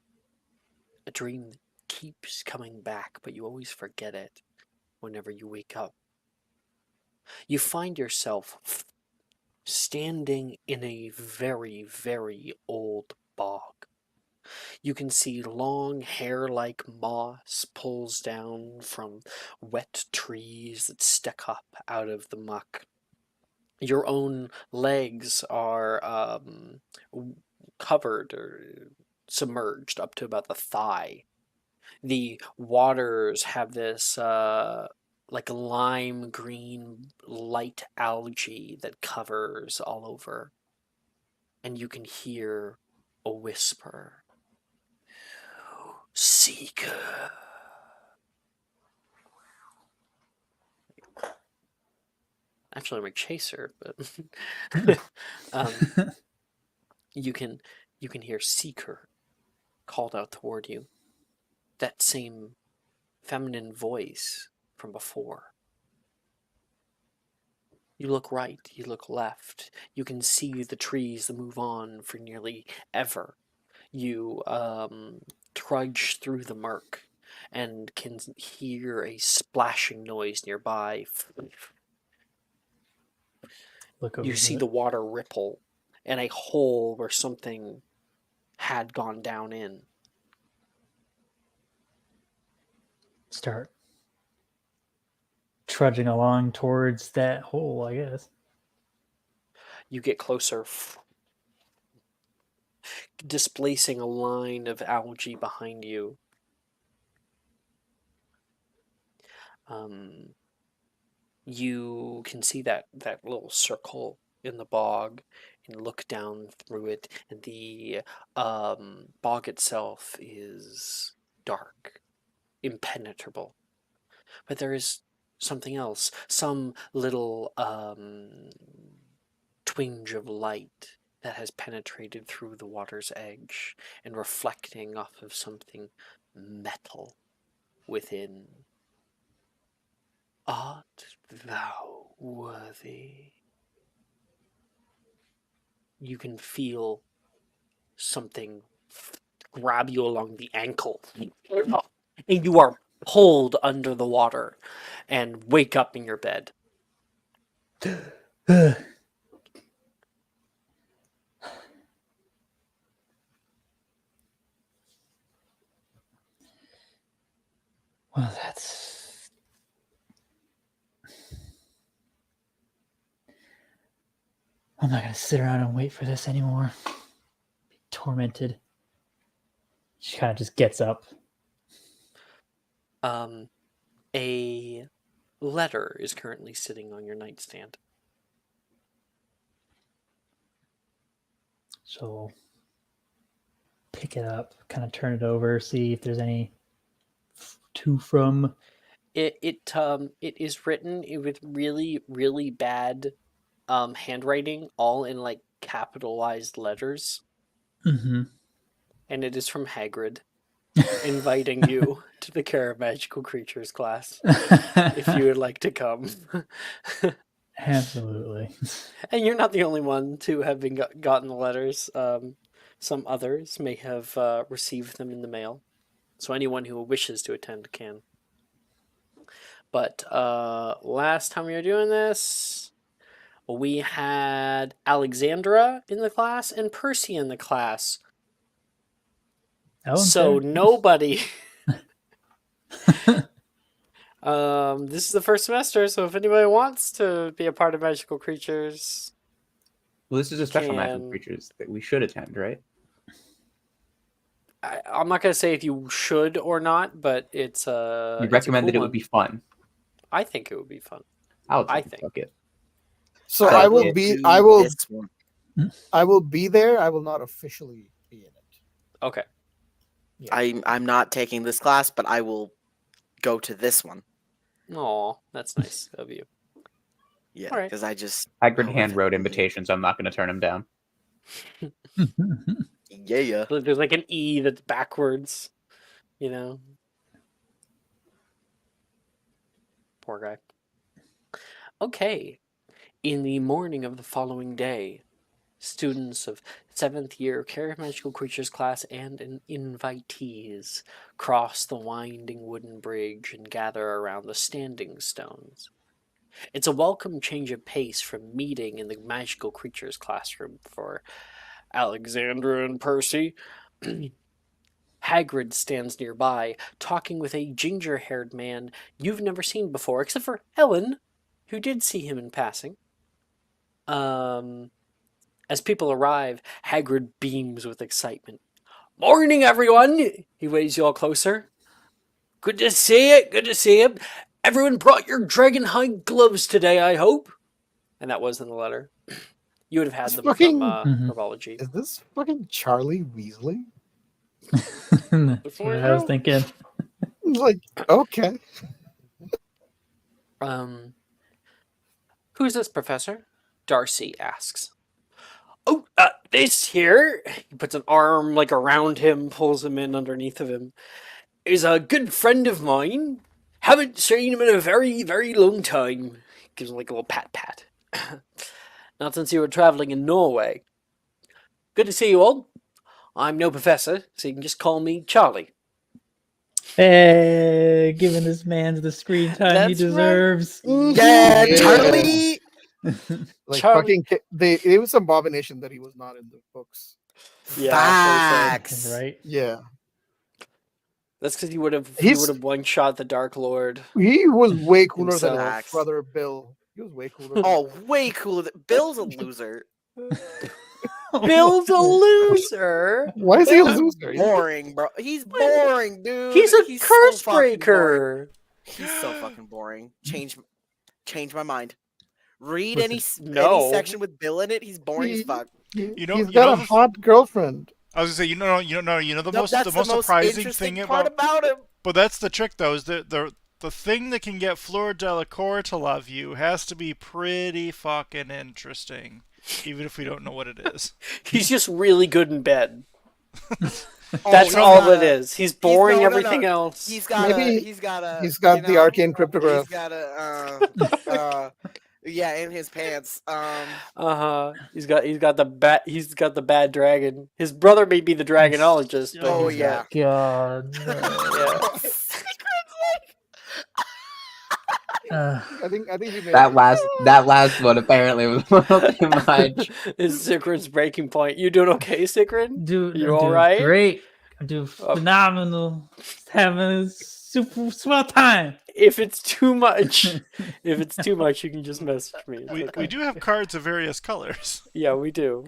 A dream that keeps coming back, but you always forget it whenever you wake up. You find yourself standing in a very, very old bog. You can see long hair-like moss pulls down from wet trees that stick up out of the muck. Your own legs are covered or submerged up to about the thigh. The waters have this like lime green light algae that covers all over. And you can hear a whisper. Seeker. Actually, I'm a chaser, but you can hear Seeker called out toward you. That same feminine voice from before. You look right, you look left. You can see the trees that move on for nearly ever. You trudge through the murk and can hear a splashing noise nearby. Look over You see it. the water ripple and a hole where something had gone down in. Start trudging along towards that hole, I guess. You get closer, displacing a line of algae behind you. You can see that little circle in the bog and look down through it, and the bog itself is dark, impenetrable. But there is something else, some little twinge of light that has penetrated through the water's edge and reflecting off of something metal within. Art thou worthy? You can feel something grab you along the ankle, and you are pulled under the water and wake up in your bed. Well, that's... I'm not going to sit around and wait for this anymore. Be tormented. She kind of just gets up. A letter is currently sitting on your nightstand. So pick it up, kind of turn it over, see if there's any to from. It is written with really, really bad handwriting, all in like capitalized letters. Mm-hmm. And it is from Hagrid, inviting you to the Care of Magical Creatures class if you would like to come. Absolutely. And you're not the only one to have been gotten the letters. Some others may have received them in the mail. So anyone who wishes to attend can. But last time we were doing this, we had Alexandra in the class and Percy in the class. Oh, So okay. nobody. This is the first semester, so if anybody wants to be a part of Magical Creatures, Well, this is a special magical can- creatures that we should attend, right? I'm not gonna say if you should or not, but it's You it's a recommended cool it would one. be fun. I think it would be fun. I I think. think. Fuck it. So I I will will be. do I will. this one. I will be there. I will not officially be in it. Okay. Yeah. I'm not taking this class, but I will go to this one. Aw, that's nice of you. Yeah, All right. because I just Hagrid Oh, hand wrote that- invitations. I'm not going to turn them down. yeah. There's like an E that's backwards, you know. Poor guy. Okay. In the morning of the following day, students of 7th year Care of Magical Creatures class and invitees cross the winding wooden bridge and gather around the standing stones. It's a welcome change of pace from meeting in the Magical Creatures classroom for Alexandra and Percy. Hagrid stands nearby, talking with a ginger-haired man you've never seen before, except for Ellen, who did see him in passing. As people arrive, Hagrid beams with excitement. Morning, everyone! He waves you all closer. Good to see you, good to see you. Everyone brought your dragonhide gloves today, I hope. And that was in the letter. You would have had It's them fucking- from Mhm. Herbology. Is this fucking Charlie Weasley? That's what I was thinking. Like, okay. Who's this, Professor? Darcy asks. Oh, this here, he puts an arm like around him, pulls him in underneath of him, is a good friend of mine. Haven't seen him in a very, very long time. Gives him like a little pat. Not since you were traveling in Norway. Good to see you all. I'm no professor, so you can just call me Charlie. Hey, giving this man the screen time he That's right. deserves. Yeah, Yeah. Charlie. Like Charlie- fucking, it was some abomination that he was not in the books. Yeah, Facts. Right? Yeah, that's because you would have He's- one shot the Dark Lord. he was way cooler than his Himself. brother Bill. He was way cooler. Oh, way cooler. Bill's a loser. Bill's a loser. Why is he a Bill's loser? boring, bro. He's boring, dude. He's a so curse fucking boring. breaker. He's so fucking boring. Change my mind. Read Listen, any no. section with Bill in it. He's boring as fuck. You know- He's you got know a the- hot girlfriend. I was gonna say, you know the No, most that's the most surprising interesting thing part about him. but that's the trick though, is that the thing that can get Fleur Delacour to love you has to be pretty fucking interesting, even if we don't know what it is. He's just really good in bed. Oh, That's no, all no, it is. He's boring everything else. He's got Maybe he's got He's got the arcane cryptograph. He's got yeah, in his pants. He's got the bad dragon. His brother may be the dragonologist, but Oh, he's yeah. God. yeah. I think he made That last one apparently was a little too much. Is Sigrid's breaking point. You doing okay, Sigrid? Dude, You I'm all doing right? Great. I'm doing phenomenal. Having a super swell time. If it's too much, you can just message me. It's We okay. do have cards of various colors. Yeah, we do.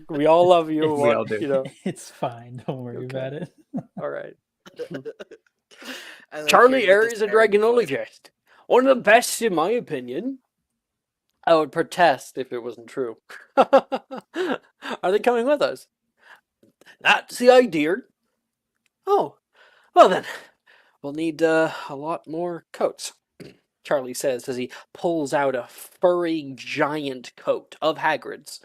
We all love you. We all do. You know. It's fine. Don't worry Okay. about it. All right. I like Charlie hearing Eyre the is a disparaging voice. dragonologist. One of the best, in my opinion. I would protest if it wasn't true. Are they coming with us? That's the idea. Oh, well then, we'll need a lot more coats, Charlie says as he pulls out a furry giant coat of Hagrid's.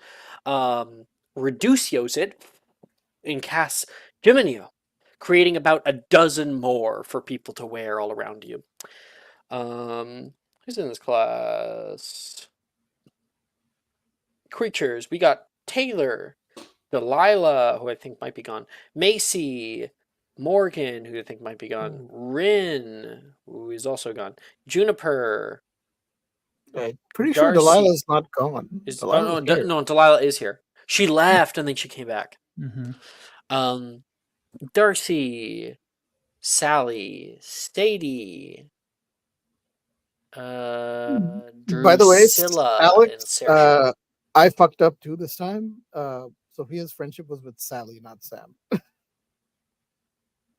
Reducios it and casts Geminio, creating about a dozen more for people to wear all around you. Who's in this class? Creatures. We got Taylor, Delilah, who I think might be gone, Macy, Morgan, who I think might be gone, Rin, who is also gone, Juniper. Pretty sure Darcy. Delilah's not gone. Is, Delilah's here. no, Delilah is here. She left and then she came back. Mm-hmm. Darcy, Sally, Stady, By the way, Drusilla, and Alex, Saoirse. I fucked up too this time. Sophia's friendship was with Sally, not Sam.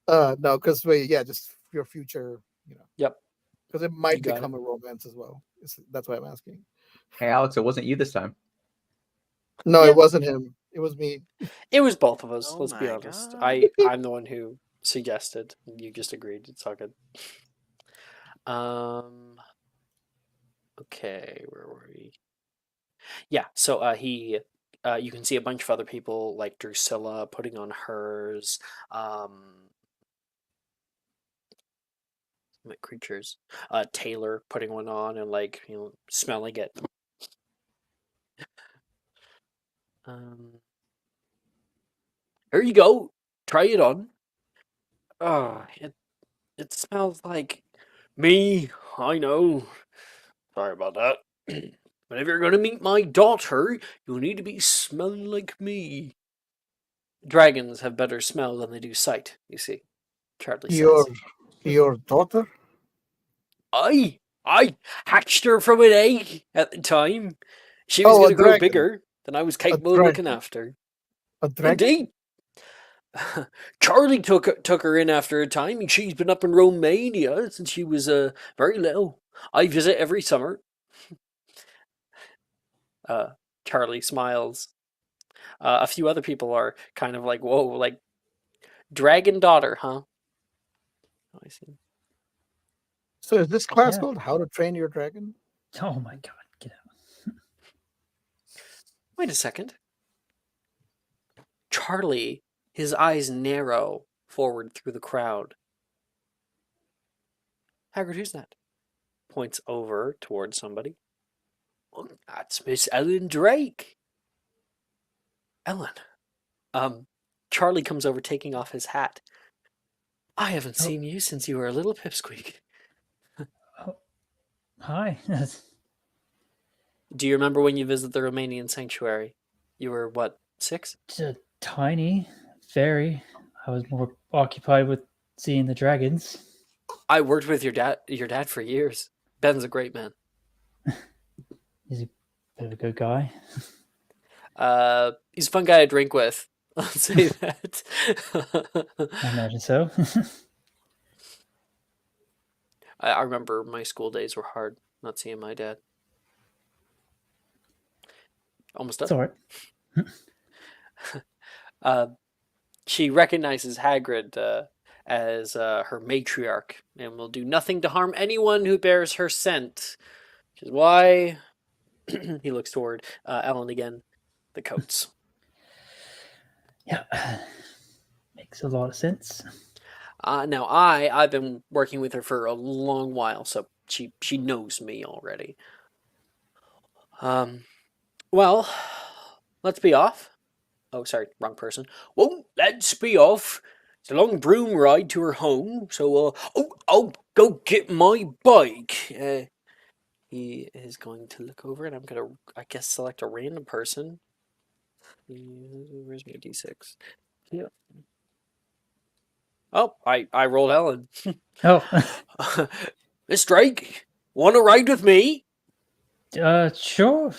No, because just your future, Yep. because it might You got become a romance as well. That's why I'm asking. Hey, Alex, it wasn't you this time. No, Yeah. it wasn't him. It was me. It was both of us. Oh Let's be my honest. God. I'm the one who suggested. You just agreed. It's all good. Okay, where were we? Yeah. So he, you can see a bunch of other people like Drusilla putting on hers. Creatures. Taylor putting one on and smelling it. Here you go. Try it on. It smells like me. I know. Sorry about that. But if you're gonna meet my daughter, you'll need to be smelling like me. dragons have better smell than they do sight, you see, Charlie Your says. your daughter? I hatched her from an egg at the time. She was Oh, going a to grow dragon. bigger than I was A capable of looking dragon. after. A dragon? Indeed. Charlie took her in after a time, and she's been up in Romania since she was very little. I visit every summer. Charlie smiles. A few other people are kind of like, whoa, like, dragon daughter, huh? Oh, I see. So is this class Yeah. called How to Train Your Dragon? Oh my god, get out. Wait a second. Charlie, his eyes narrow forward through the crowd. Hagrid, who's that? Points over towards somebody. Well, that's Miss Ellen Drake. Ellen. Charlie comes over taking off his hat. I haven't Oh. seen you since you were a little pipsqueak. Oh, hi. Do you remember when you visited the Romanian sanctuary? You were, what, 6? It's a tiny, very. I was more occupied with seeing the dragons. I worked with your dad for years. Ben's a great man. He's a bit of a good guy. He's a fun guy to drink with. I'll say that. I imagine so. I remember my school days were hard, not seeing my dad. Almost It's done. all right. She recognizes Hagrid as her matriarch and will do nothing to harm anyone who bears her scent. Which is why he looks toward Ellen again. The coats. Yeah. Makes a lot of sense. Now I've been working with her for a long while, so she knows me already. Well, let's be off. Oh, sorry, wrong person. Well, let's be off. It's a long broom ride to her home, so I'll go get my bike. He is going to look over, and I'm gonna, I guess, select a random person. Where's my d6? Yeah. Oh, I rolled Ellen. Oh, Miss Drake, want to ride with me? sure.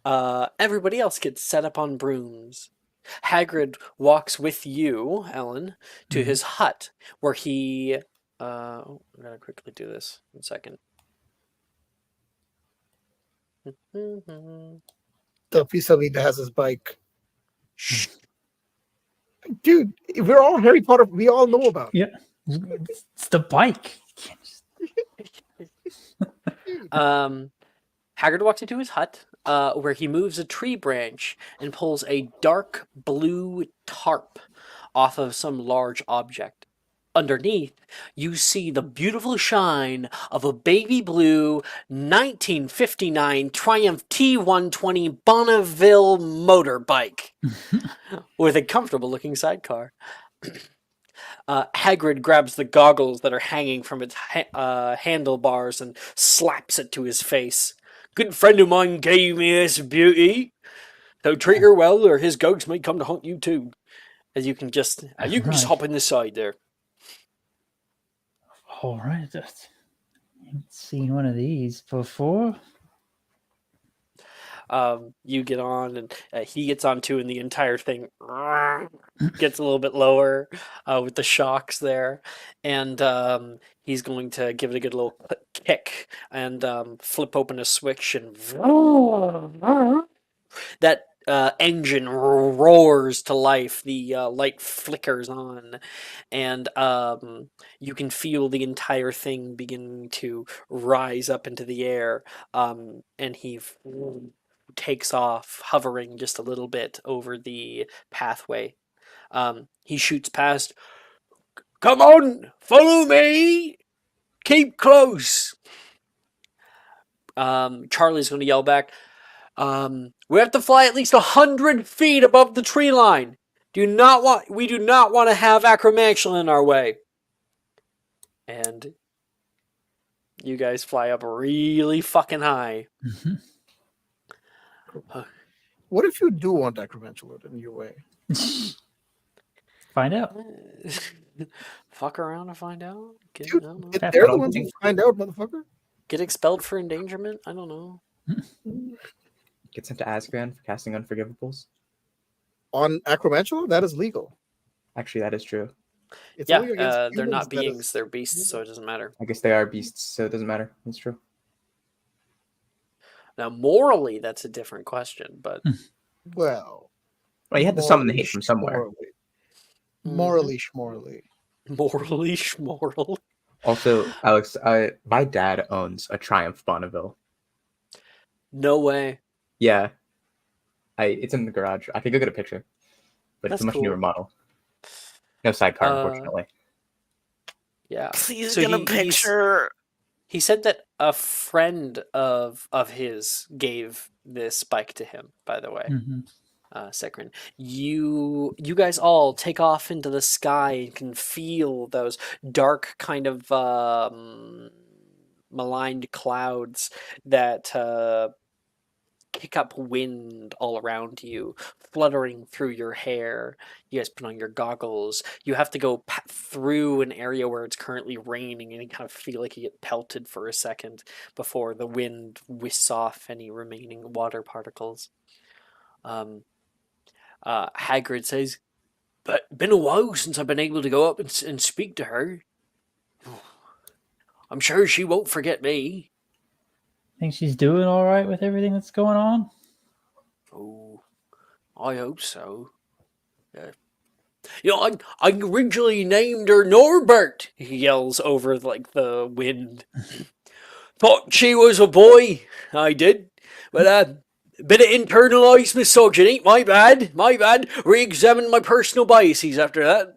Everybody else gets set up on brooms. Hagrid walks with you, Ellen, to his hut, where he... I'm going to quickly do this in a second. The Pisavita has his bike. Shh. Dude, we're all Harry Potter. We all know about it. Yeah. It's the bike. Hagrid walks into his hut, where he moves a tree branch and pulls a dark blue tarp off of some large object. Underneath, you see the beautiful shine of a baby blue 1959 Triumph T120 Bonneville motorbike with a comfortable looking sidecar. Hagrid grabs the goggles that are hanging from its handlebars and slaps it to his face. Good friend of mine gave me this beauty, so treat her well, or his ghost might come to haunt you too. As you can just just hop in the side there. All right. I haven't seen one of these before. You get on, and he gets on too, and the entire thing gets a little bit lower with the shocks there, and he's going to give it a good little kick and flip open a switch, and that engine roars to life. The light flickers on, and you can feel the entire thing begin to rise up into the air, and he takes off, hovering just a little bit over the pathway. He shoots past. Come on, follow me. Keep close. Charlie's going to yell back. We have to fly at least 100 feet above the tree line. We do not want to have acromantula in our way. And you guys fly up really fucking high. What if you do want Acromantula in your way? Find out. Fuck around and find out. Dude, I don't know. they're the don't ones who think- find out, motherfucker. Get expelled for endangerment? I don't know. Get sent to Azkaban for casting Unforgivables. On Acromantula, that is legal. Actually, that is true. It's Yeah, only against they're humans not that is- beings, they're beasts, so it doesn't matter. I guess they are beasts, so it doesn't matter. That's true. Now, morally, that's a different question, but Well, Well, you had to summon the hate from somewhere. Morally, schmorally. morally, schmoral. Also, Alex, my dad owns a Triumph Bonneville. No way. Yeah, it's in the garage. I could go get a picture, but That's it's a much cool. newer model. No sidecar, unfortunately. Yeah. Please So get a he's- picture. He said that a friend of his gave this bike to him, by the way. Mhm. Sekrin. You guys all take off into the sky and can feel those dark kind of maligned clouds that kick up wind all around you, fluttering through your hair. You guys put on your goggles. You have to go through an area where it's currently raining, and you kind of feel like you get pelted for a second before the wind whisks off any remaining water particles. Hagrid says, "But been a while since I've been able to go up and speak to her. I'm sure she won't forget me." Think she's doing all right with everything that's going on? Oh, I hope so. You know, I originally named her Norbert, he yells over like the wind. Thought she was a boy, I did. But bit of internalized misogyny, my bad. Re-examined my personal biases after that.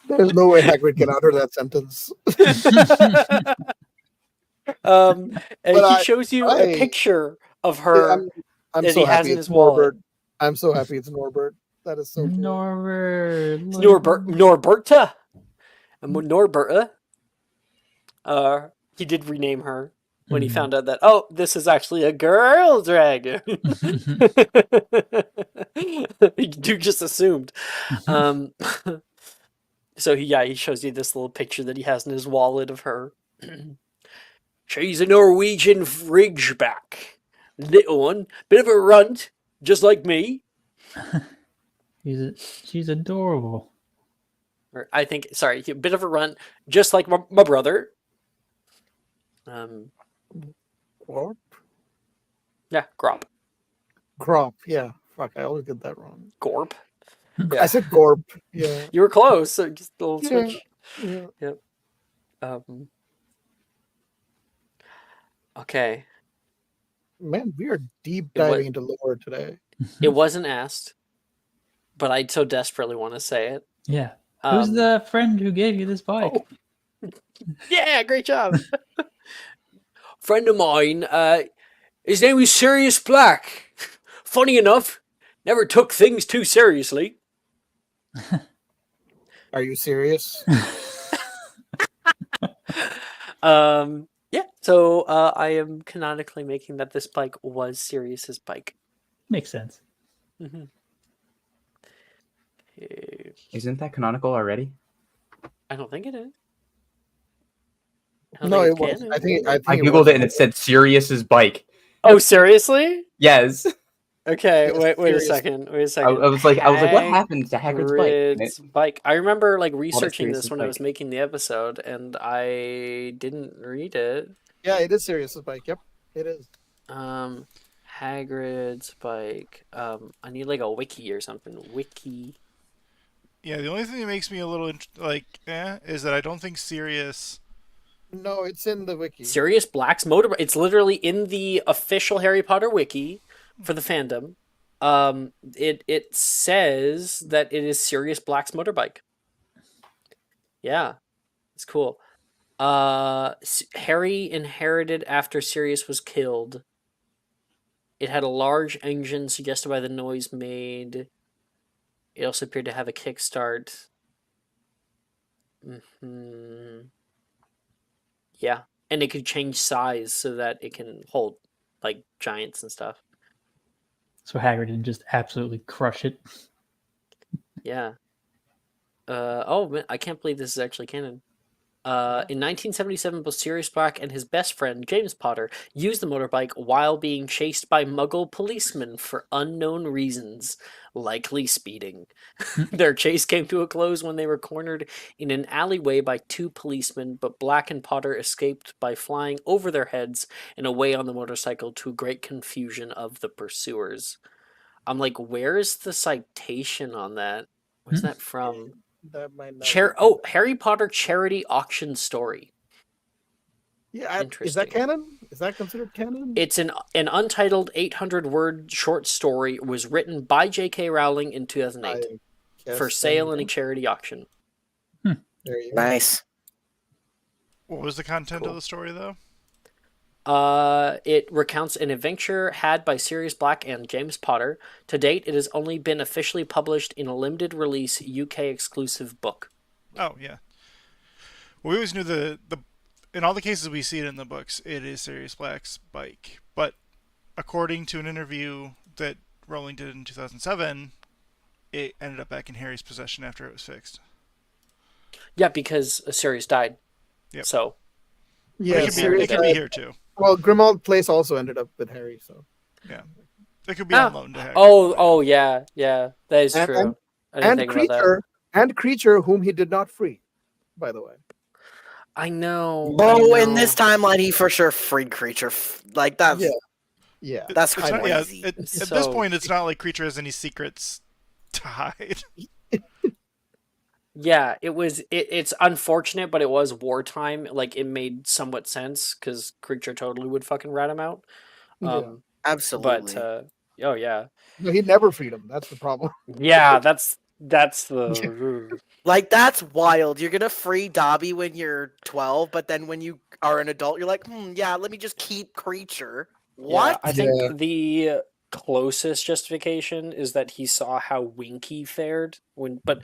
There's no way Hagrid can utter that sentence. And But he shows you a picture of her I'm that so he has happy in it's his wallet. Norbert. I'm so happy it's Norbert. That is so cool. Norbert. Norberta. Norberta. He did rename her when he found out that, oh, this is actually a girl dragon. You just assumed. So he shows you this little picture that he has in his wallet of her. She's a Norwegian Ridgeback. Little one, bit of a runt, just like me. She's adorable. Or I think, sorry, a bit of a runt, just like my brother. Gorp? Yeah, Grop. Grop, yeah. Fuck, I always get that wrong. Gorp. I said Gorp. Yeah. You were close, so just a little Yeah. switch. Yeah. Yep. Okay. Man, we are deep It wa- diving into lore today. It wasn't asked, but I so desperately want to say it. Yeah. Who's the friend who gave you this bike? Yeah, great job. Friend of mine, his name is Sirius Black. Funny enough, never took things too seriously. Are you serious? Yeah, so I am canonically making that this bike was Sirius's bike. Makes sense. Mm-hmm. Okay. Isn't that canonical already? I don't think it is. No, it was. I think I it googled was. it and it said Sirius's bike. Oh, seriously? Yes. Okay, Yes, wait a Sirius. second. Wait a I second. was like, what happened to Hagrid's bike? And Hagrid's bike. I remember like researching Sirius's this when I bike. was making the episode, and I didn't read it. Yeah, it is Sirius's bike. Yep, it is. Hagrid's bike. I need like a wiki or something. Wiki. Yeah, the only thing that makes me a little is that I don't think Sirius. No, it's in the wiki. Sirius Black's motorbike. It's literally in the official Harry Potter wiki for the fandom. It says that it is Sirius Black's motorbike. Yeah, it's cool. Harry inherited after Sirius was killed. It had a large engine suggested by the noise made. It also appeared to have a kickstart. Yeah, and it could change size so that it can hold like giants and stuff. So Hagrid didn't just absolutely crush it. Yeah. Oh man, I can't believe this is actually canon. In 1977, both Sirius Black and his best friend James Potter used the motorbike while being chased by Muggle policemen for unknown reasons, likely speeding. Their chase came to a close when they were cornered in an alleyway by two policemen, but Black and Potter escaped by flying over their heads and away on the motorcycle to great confusion of the pursuers. I'm like, where is the citation on that? Where's that from? That might not be Oh, Harry Potter charity auction story. Yeah, is Interesting. that canon? Is that considered canon? It's an untitled 800-word short story. It was written by J.K. Rowling in 2008 for sale in a charity auction. There you go. Nice. What was the content of the story, though? It recounts an adventure had by Sirius Black and James Potter. To date, it has only been officially published in a limited release UK exclusive book. Oh, yeah. Well, we always knew the in all the cases we see it in the books, it is Sirius Black's bike. But according to an interview that Rowling did in 2007, it ended up back in Harry's possession after it was fixed. Yeah, because Sirius died. Yep. So Yeah, it could be here too. Well, Grimmauld Place also ended up with Harry, so Yeah, it could be on loan to Hagrid. Oh, yeah, that is true. And Creature, whom he did not free, by the way. I know. In this timeline, he for sure freed Creature. Like that's yeah. That's It's not- crazy. at this point, it's not like Creature has any secrets to hide. Yeah, it was. It's unfortunate, but it was wartime. Like it made somewhat sense because Creature totally would fucking rat him out. Absolutely. But oh yeah, No, he never freed him. That's the problem. yeah. That's the Like that's wild. You're gonna free Dobby when you're 12, but then when you are an adult, you're like, yeah, let me just keep Creature. What? Yeah, I think the closest justification is that he saw how Winky fared but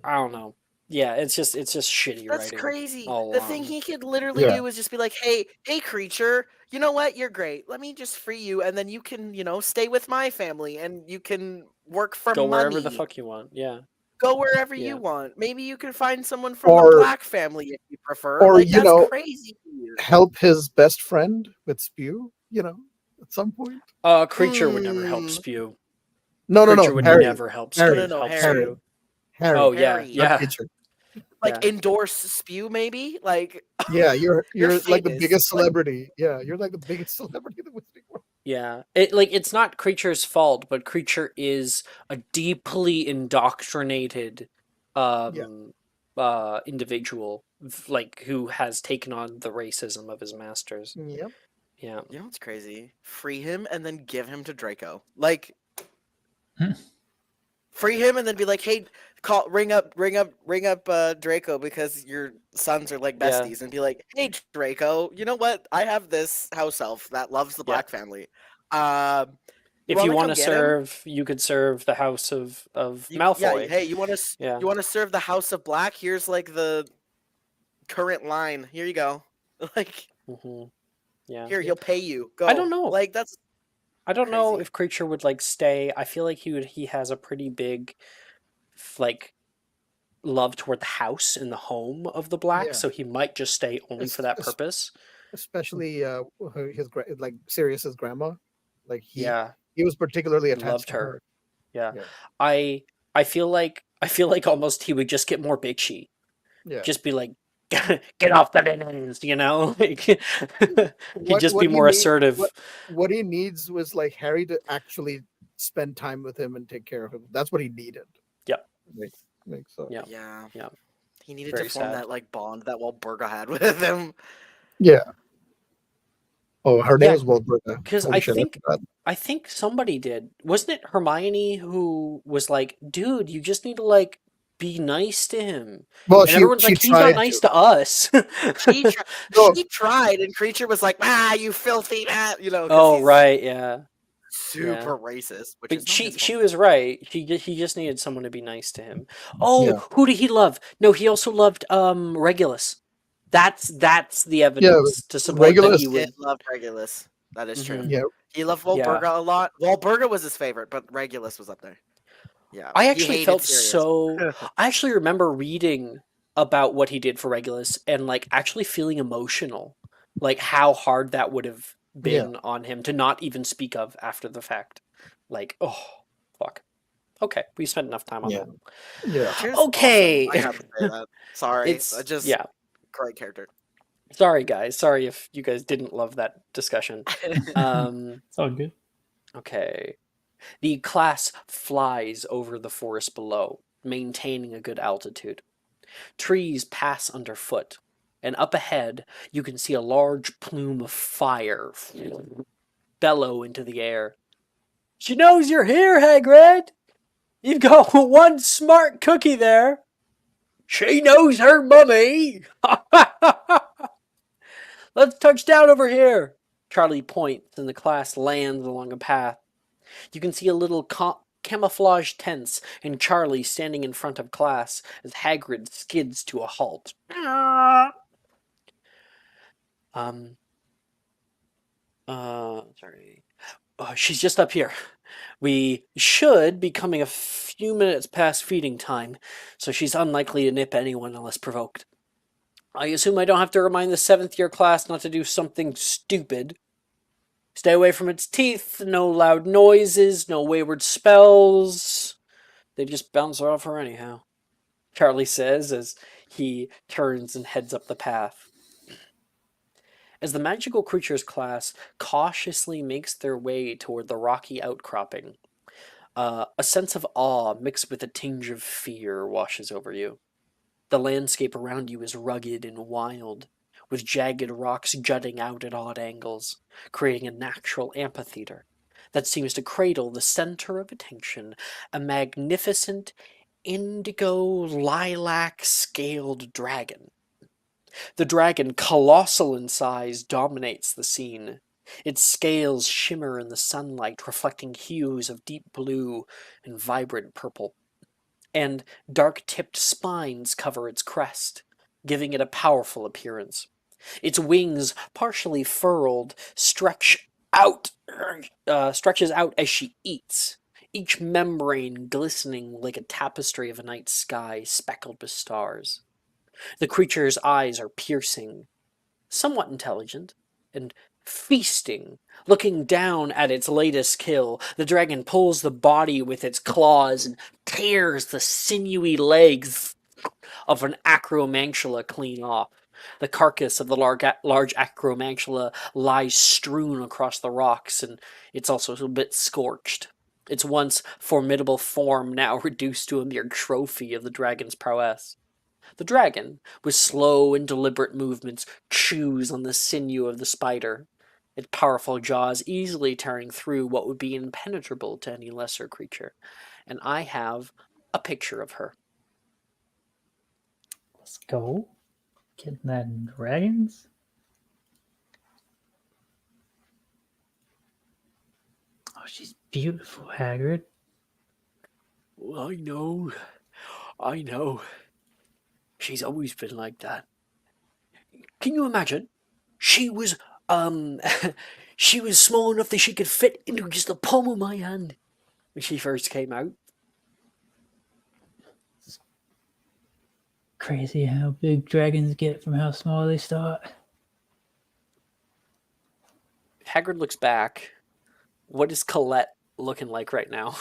I don't know. Yeah, it's just shitty That's writing. crazy. all The thing along. he could literally do is just be like, hey, Creature, you know what? You're great. Let me just free you, and then you can, stay with my family, and you can work for Go money. wherever the fuck you want. Yeah. Go wherever Yeah. you want. Maybe you can find someone from the Black family if you prefer. Or, Like, that's crazy. help his best friend with Spew, at some point. Creature would never help Spew. No, Creature would Harry. never help Harry. Spew. Harry. Harry. Oh yeah, Harry. yeah. Creature. Like endorse Spew, maybe. Like Yeah, you're like the famous. biggest celebrity. Yeah, you're like the biggest celebrity in the Wizarding world. Yeah, it's not Creature's fault, but Creature is a deeply indoctrinated individual, like who has taken on the racism of his masters. Yep. Yeah. You know what's crazy? Free him and then give him to Draco. Like free him and then be like, hey, ring up Draco because your sons are like besties, and be like, hey Draco, you know what? I have this house elf that loves the Black family. If you want to serve, you could serve the house of Malfoy. Yeah, hey, you want to serve the House of Black? Here's like the current line. Here you go. Like, yeah. Here, he'll pay you. Go. I don't know. Like that's. I don't know if Creature would like stay. I feel like he has a pretty big, like, love toward the house and the home of the Black, so he might just stay only for that purpose. Especially his like Sirius's grandma, like he was particularly attached loved to her. her. Yeah. I feel like almost he would just get more bitchy. Yeah. Just be like, get off the linens, like he'd just be more assertive. What he needs was like Harry to actually spend time with him and take care of him. That's what he needed. Yep. Makes sense. Yeah. He needed Very to form sad. that like bond that Walburga had with him. Yeah. Oh, her name was Walburga. Because I think somebody did. Wasn't it Hermione who was like, dude, you just need to like be nice to him. Well, and everyone's like, he's not nice to us. She tried, and Creature was like, you filthy Oh, right, yeah. Super racist. Which But is not his she fault. was right. He just needed someone to be nice to him. Oh, who did he love? No, he also loved Regulus. That's the evidence to support that he would Did love Regulus. That is true. Mhm. Yeah. He loved Yeah. Walburga a lot. Walburga was his favorite, but Regulus was up there. Yeah, I he actually hated felt Sirius. so. I actually remember reading about what he did for Regulus and like actually feeling emotional, like how hard that would have Yeah. been on him to not even speak of after the fact. Like, oh, fuck. Okay, we spent enough time on Yeah. that. Yeah. She was Okay. awesome. I gotta say that. Sorry, It's just yeah. great character. Sorry, guys. Sorry if you guys didn't love that discussion. It's all good. Okay. The class flies over the forest below, maintaining a good altitude. Trees pass underfoot, and up ahead you can see a large plume of fire bellow into the air. She knows you're here, Hagrid! You've got one smart cookie there! She knows her mummy! Let's touch down over here! Charlie points, and the class lands along a path. You can see a little camouflage tents and Charlie standing in front of class as Hagrid skids to a halt. Sorry. She's just up here. We should be coming a few minutes past feeding time, so she's unlikely to nip anyone unless provoked. I assume I don't have to remind the 7th year class not to do something stupid. Stay away from its teeth, no loud noises, no wayward spells. They just bounce off her anyhow, Charlie says as he turns and heads up the path. As the magical creatures class cautiously makes their way toward the rocky outcropping, a sense of awe mixed with a tinge of fear washes over you. The landscape around you is rugged and wild, with jagged rocks jutting out at odd angles, creating a natural amphitheater that seems to cradle the center of attention, a magnificent indigo lilac scaled dragon. The dragon, colossal in size, dominates the scene. Its scales shimmer in the sunlight, reflecting hues of deep blue and vibrant purple. And dark-tipped spines cover its crest, giving it a powerful appearance. Its wings, partially furled, stretches out as she eats, each membrane glistening like a tapestry of a night sky speckled with stars. The creature's eyes are piercing, somewhat intelligent, and feasting. Looking down at its latest kill, the dragon pulls the body with its claws and tears the sinewy legs of an acromantula clean off. The carcass of the large acromantula lies strewn across the rocks, and it's also a bit scorched. Its once formidable form now reduced to a mere trophy of the dragon's prowess. The dragon, with slow and deliberate movements, chews on the sinew of the spider, its powerful jaws easily tearing through what would be impenetrable to any lesser creature. And I have a picture of her. Let's go. Getting that in dragons. Oh, she's beautiful, Hagrid. I know. I know. She's always been like that. Can you imagine? She was, she was small enough that she could fit into just the palm of my hand when she first came out. Crazy how big dragons get from how small they start. Hagrid looks back. What is Colette looking like right now?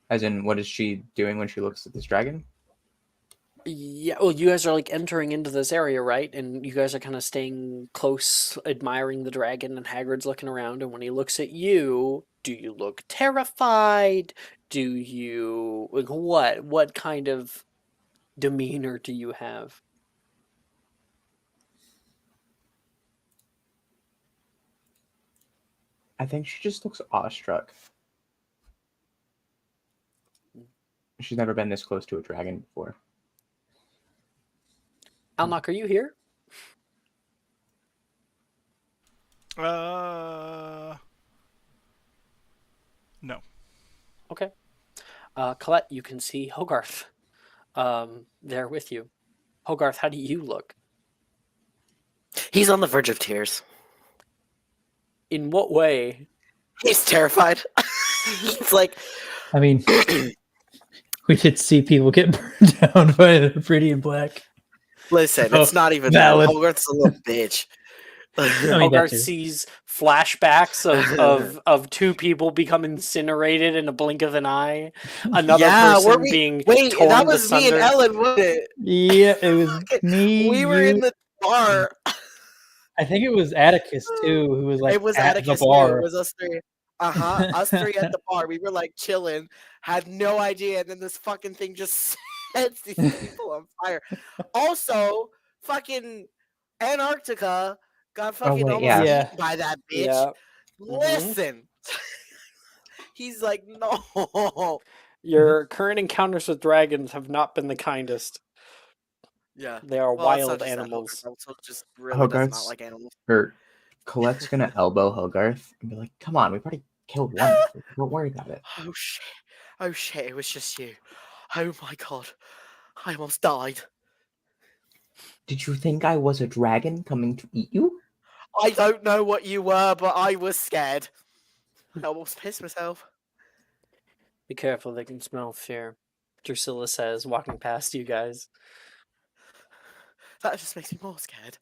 As in, what is she doing when she looks at this dragon? Yeah, well, you guys are like entering into this area, right? And you guys are kind of staying close, admiring the dragon, and Hagrid's looking around, and when he looks at you, do you look terrified? Do you, like, what kind of demeanor do you have? I think she just looks awestruck. She's never been this close to a dragon before. Alnock, are you here? No. Okay. Colette, you can see Hogarth there with you. Hogarth, how do you look? He's on the verge of tears. In what way? He's terrified. He's like, I mean, we did see people get burned down by the Pretty in Black. listen, So, it's not even valid. that. Hogarth's a little bitch. I mean, that Hogarth too. sees flashbacks of two people become incinerated in a blink of an eye. Another yeah, were person we? being Wait, torn that was me and asunder. Ellen, wasn't it? Yeah, it was me. We were in the bar. I think it was Atticus too, who was like It was at Atticus the too. bar. It was us three. Us three at the bar. We were like chilling, had no idea, and then this fucking thing just sets these people on fire. Also, fucking Antarctica got fucking wait, almost yeah. Yeah. eaten by that bitch. Yeah. Listen, he's like, no. Your current encounters with dragons have not been the kindest. Yeah, They are well, it's not wild just that, animals. Hogarth also just really does not Hogarth's like animals. or Colette's gonna elbow Hogarth and be like, "Come on, we've already killed one. Don't worry about it." Oh shit! Oh shit! It was just you. Oh my god! I almost died. Did you think I was a dragon coming to eat you? I don't know what you were, but I was scared. I almost pissed myself. Be careful, they can smell fear. Drusilla says, walking past you guys. That just makes me more scared.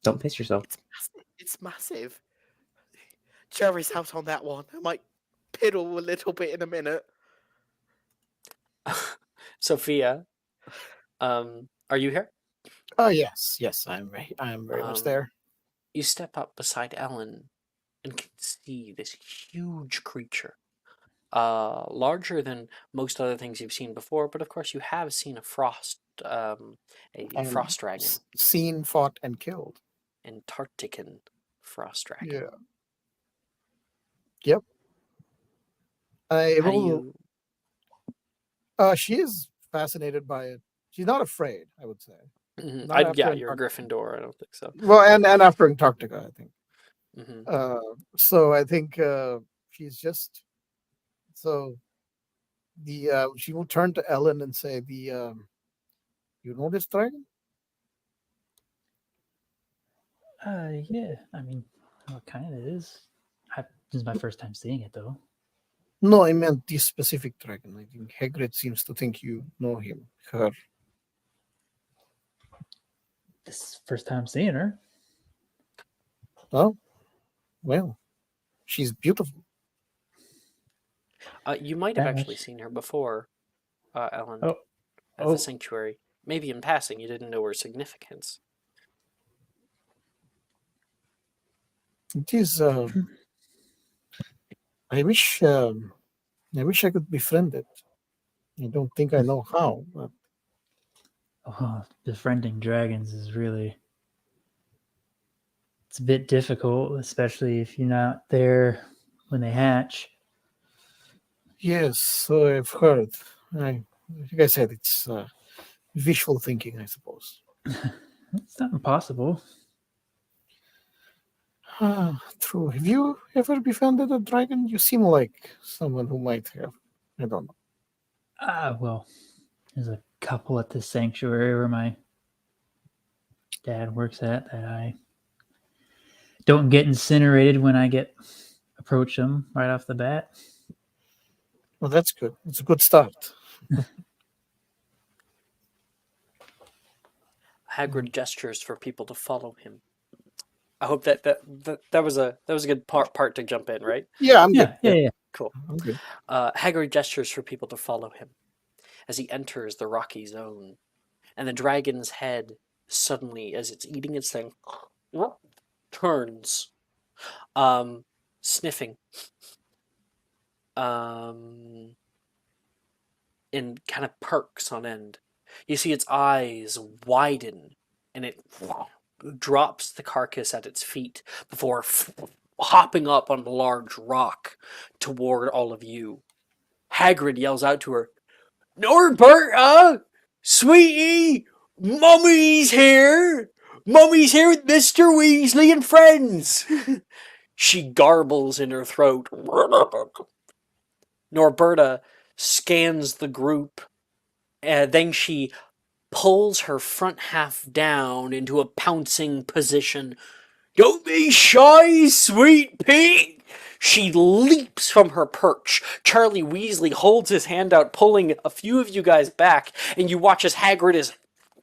Don't piss yourself. It's massive. It's massive. Jerry's out on that one. I might piddle a little bit in a minute. Sophia, are you here? Oh yes, yes, I'm very much there. You step up beside Ellen and can see this huge creature. Larger than most other things you've seen before, but of course you have seen a frost And frost dragon. Seen, fought, and killed. Antarctican frost dragon. Yeah. Yep. I How do will. you She is fascinated by it. She's not afraid, I would say. Mhm. Not after Yeah, you're a Antarctica. Gryffindor, I don't think so. Well, and after Antarctica, I think. Hmm. So I think she's just so she will turn to Ellen and say, you know this dragon? Yeah. I mean, what kind it is? This is my first time seeing it, though. No, I meant this specific dragon. I think Hagrid seems to think you know him. Her. This is first time seeing her. Oh, well, she's beautiful. You might have That actually much. seen her before, Ellen, Oh. at the sanctuary. Maybe in passing, you didn't know her significance. It is. I wish I could befriend it. I don't think I know how, but Befriending dragons is really, it's a bit difficult, especially if you're not there when they hatch. yes, so I've heard. Like I said, it's visual thinking, I suppose. It's not impossible. True. Have you ever befriended a dragon? You seem like someone who might have. I don't know. Well, there's a couple at this sanctuary where my dad works at that I don't get incinerated when I approach them right off the bat. Well, that's good. It's a good start. Hagrid gestures for people to follow him. I hope that was a good part to jump in, right? Yeah, I'm good. Yeah. Cool. I'm good. Hagrid gestures for people to follow him as he enters the rocky zone, and the dragon's head suddenly, as it's eating its thing, turns, sniffing, and kind of perks on end. You see its eyes widen, and it drops the carcass at its feet before hopping up on a large rock toward all of you. Hagrid yells out to her, "Norberta! Sweetie! Mummy's here! Mummy's here with Mr. Weasley and friends!" She garbles in her throat. Norberta scans the group, and then she pulls her front half down into a pouncing position. Don't be shy, sweet pea! She leaps from her perch. Charlie Weasley holds his hand out, pulling a few of you guys back, and you watch as Hagrid is,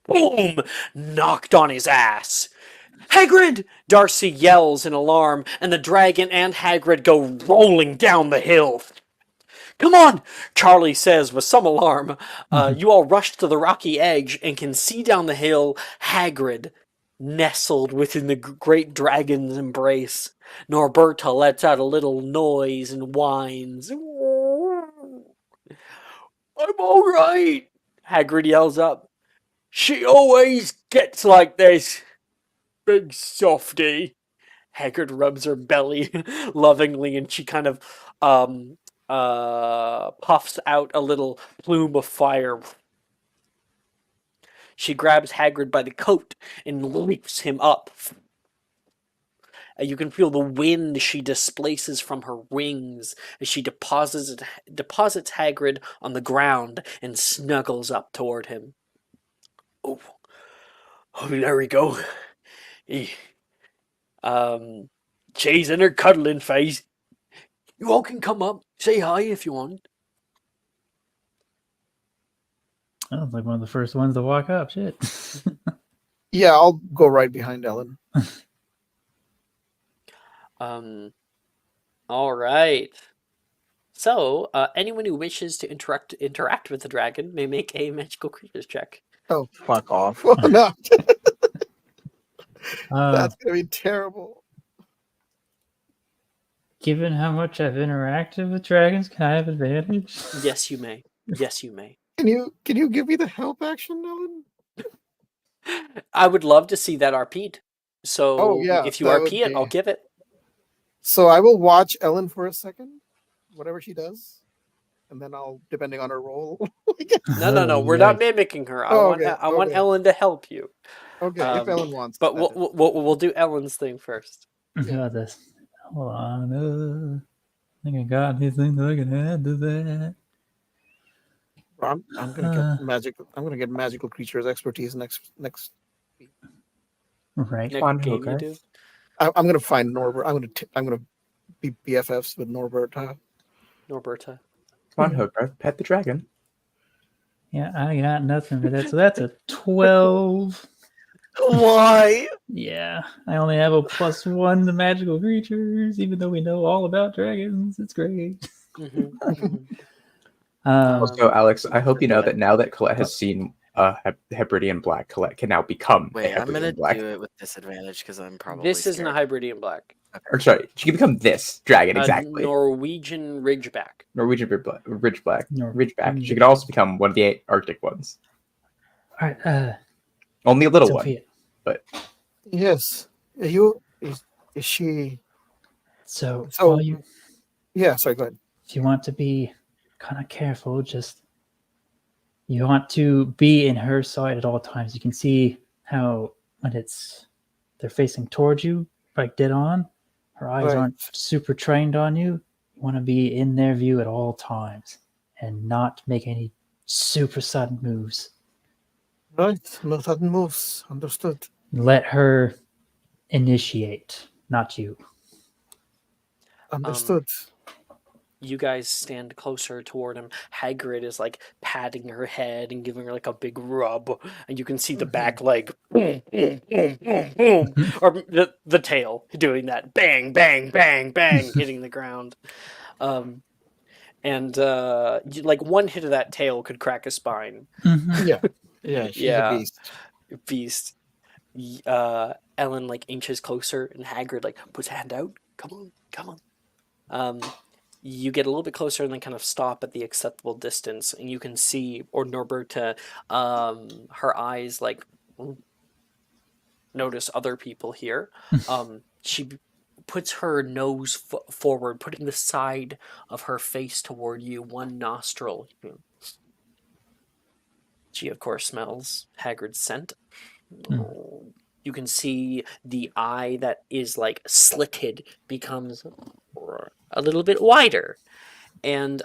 boom, knocked on his ass. Hagrid! Darcy yells in alarm, and the dragon and Hagrid go rolling down the hill. Come on, Charlie says with some alarm. You all rush to the rocky edge and can see down the hill Hagrid nestled within the great dragon's embrace. Norberta lets out a little noise and whines. I'm all right, Hagrid yells up. She always gets like this, big softy. Hagrid rubs her belly lovingly, and she kind of puffs out a little plume of fire. She grabs Hagrid by the coat and lifts him up. You can feel the wind she displaces from her wings as she deposits Hagrid on the ground and snuggles up toward him. Oh, there we go. She's in her cuddling phase. You all can come up, say hi if you want. I was like one of the first ones to walk up. Shit. Yeah, I'll go right behind Ellen. All right. So, anyone who wishes to interact with the dragon may make a magical creatures check. Oh, fuck off. Oh, no. Uh, That's going to be terrible. Given how much I've interacted with dragons, can I have advantage? Yes, you may. Yes, you may. Can you give me the help action, Ellen? I would love to see that RP'd. So, Oh, yeah, if you that would RP it, be- I'll give it. So I will watch Ellen for a second, whatever she does, and then I'll, depending on her role. No. We're not mimicking her. I want okay. Ellen to help you. Okay, if Ellen wants. But that is. we'll do Ellen's thing first. Got this. Hold on. I think I got these things I can add to that. I'm gonna get magical. I'm gonna get magical creatures expertise next. Right. Next game you do. I'm gonna find Norbert. I'm gonna be BFFs with Norbert. Norberta. Come on, Hogarth, pet the dragon. Yeah, I got nothing for that. So that's a 12. Why? Yeah, I only have a +1 to magical creatures, even though we know all about dragons. It's great. Also, Alex, I hope you know that now that Colette has seen Hebridean Black, Colette can now become Wait, a I'm gonna Hebridean Black. do it with disadvantage because I'm probably This isn't a scared. Hybridian Black. Or sorry, she can become this dragon, exactly. Norwegian Ridgeback. Norwegian Ridgeback. No, Ridgeback. She could also become one of the 8 Arctic ones. All right, Only a little Sophia. one. But Yes. Is she? So, So- while you, Yeah. Sorry. Go ahead. if you want to be kind of careful, you want to be in her side at all times. You can see how when they're facing towards you, like dead on, her eyes Right. aren't super trained on you. You want to be in their view at all times and not make any super sudden moves. Right. No sudden moves. Understood. Let her initiate, not you. Understood. You guys stand closer toward him. Hagrid is like patting her head and giving her like a big rub, and you can see the back leg, boom, boom, boom, boom, boom, or the tail doing that, bang, bang, bang, bang, hitting the ground. Like one hit of that tail could crack a spine. Yeah. Yeah. She's Yeah. a beast. Beast. Ellen like inches closer, and Hagrid like puts a hand out. Come on. You get a little bit closer and then kind of stop at the acceptable distance, and you can see, or Norberta, her eyes like notice other people here. She puts her nose forward, putting the side of her face toward you, one nostril. She, of course, smells Hagrid's scent. You can see the eye that is like slitted becomes a little bit wider, and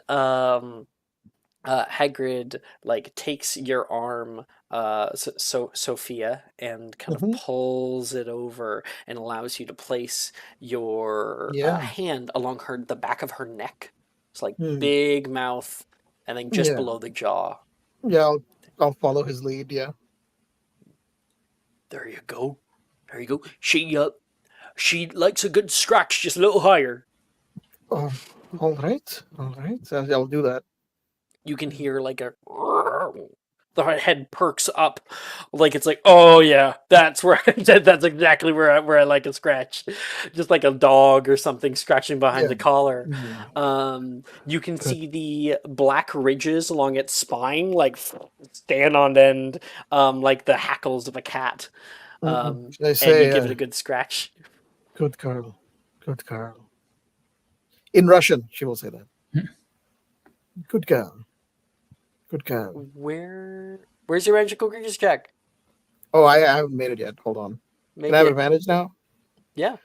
Hagrid like takes your arm, Sophia, and kind of Mhm. pulls it over and allows you to place your Yeah. hand along the back of her neck. It's like Hmm. big mouth, and then just Yeah. below the jaw. Yeah. I'll follow his lead. Yeah. There you go. There you go. She likes a good scratch, just a little higher. Oh, all right. All right. I'll do that. You can hear like a the head perks up, like it's like, oh yeah, that's where that's exactly where I like a scratch, just like a dog or something scratching behind Yeah. the collar. Yeah. You can Good. see the black ridges along its spine, like stand on end, like the hackles of a cat. Should I And you say, give it a good scratch. good Carl? Good Carl. In Russian, she will say that. Good girl. Good girl. Where's your magical creatures check? Oh, I haven't made it yet. Hold on. Can I Make have it. advantage now? Yeah.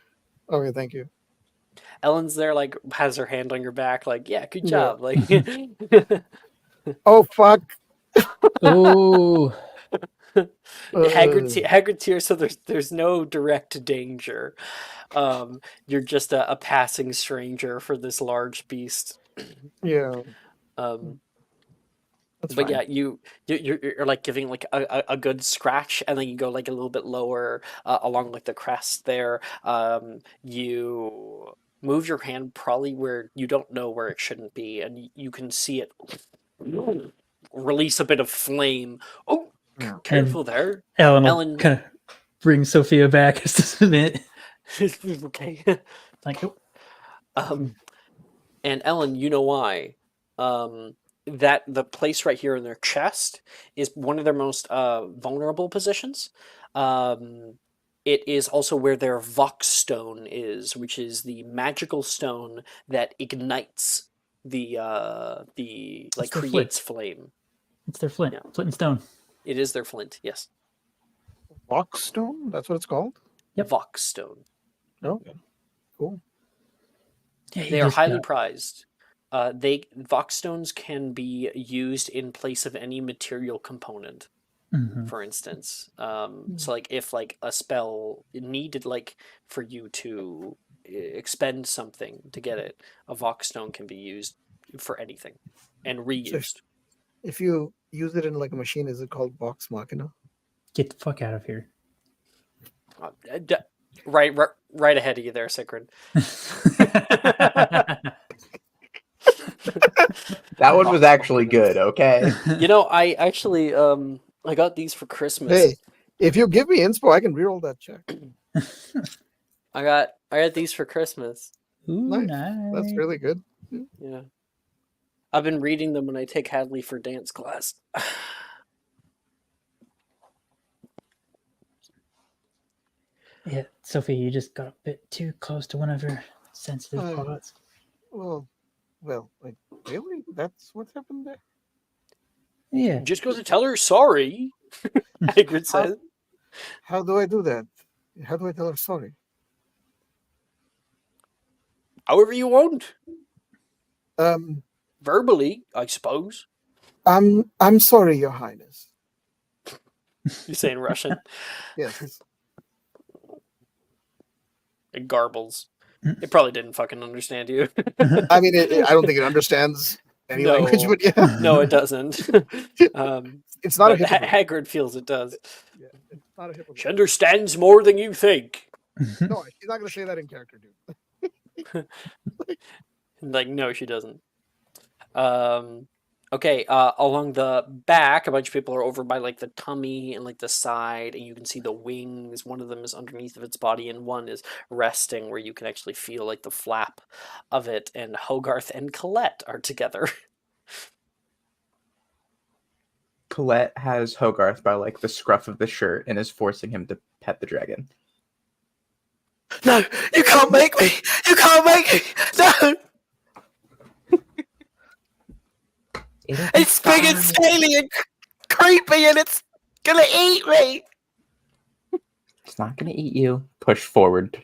Okay, thank you. Ellen's there, like, has her hand on your back, like, yeah, good Yeah. job. Like, Oh, fuck. Oh, Hagrid's here, so there's no direct danger. You're just a passing stranger for this large beast. Yeah, Um, that's but yeah, fine. you're like giving like a good scratch, and then you go like a little bit lower along like the crest there. You move your hand probably where you don't know where it shouldn't be, and you can see it release a bit of flame. Oh, Yeah. careful there, Ellen will Ellen. kind of bring Sophia back just a minute. Okay. Like, oh, And Ellen, you know why? That the place right here in their chest is one of their most vulnerable positions. Um, it is also where their Vox stone is, which is the magical stone that ignites the like their flint. creates flame. It's their flint. Yeah. Flint and stone. It is their flint. Yes, Box stone? That's what it's called? Yep. Vox stone. Okay. Cool. Yeah, he They are just highly got- prized. Vox stones can be used in place of any material component. Mhm. For instance, so like if like a spell needed like for you to expend something to get it, a Vox stone can be used for anything and So reused. if you use it in like a machine, is it called Vox Machina? Get the fuck out of here. Right ahead of you there, Sigrid. That one was actually good. Okay. You know, I actually I got these for Christmas. Hey, if you give me inspo, I can reroll that check. I got these for Christmas. Ooh, Nice. nice. That's really good. Yeah. I've been reading them when I take Hadley for dance class. Yeah, Sophie, you just got a bit too close to one of her sensitive Uh, spots. Well, like, really? That's what happened there? Yeah. Just go to tell her sorry, Hagrid says. How do I do that? How do I tell her sorry? However you want. Um, Verbally, I suppose. I'm sorry, Your Highness. You say in Russian. Yes. It garbles. It probably didn't fucking understand you. I mean, I don't think it understands any No. language, but yeah. No, it doesn't. It's not a but hypocrite. Hagrid feels it does. Yeah, it's not a hypocrite. She understands more than you think. No, she's not going to say that in character, dude. Like, no, she doesn't. Okay, along the back, a bunch of people are over by like the tummy and like the side, and you can see the wings. One of them is underneath of its body, and one is resting, where you can actually feel like the flap of it. And Hogarth and Colette are together. Colette has Hogarth by like the scruff of the shirt and is forcing him to pet the dragon. No, you can't make me! You can't make me! No! It's big and scaly and creepy and it's gonna eat me! It's not gonna eat you. Push forward.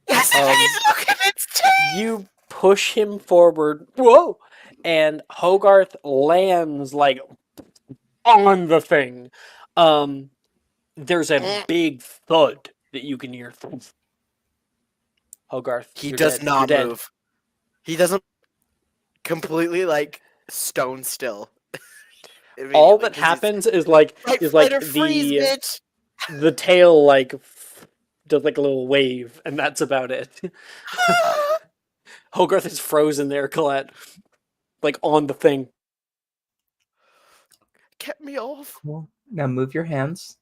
Yes, it is! Look at its teeth! You push him forward. Whoa! and Hogarth lands like on the thing. There's a big thud that you can hear. Hogarth, He you're does dead. You're not dead. move. He doesn't completely like stone still. All Immediately, that 'cause he's happens is fight or freeze, bitch. the tail does like a little wave, and that's about it. Hogarth is frozen there, Colette, like on the thing. Get me off. Cool. Now move your hands.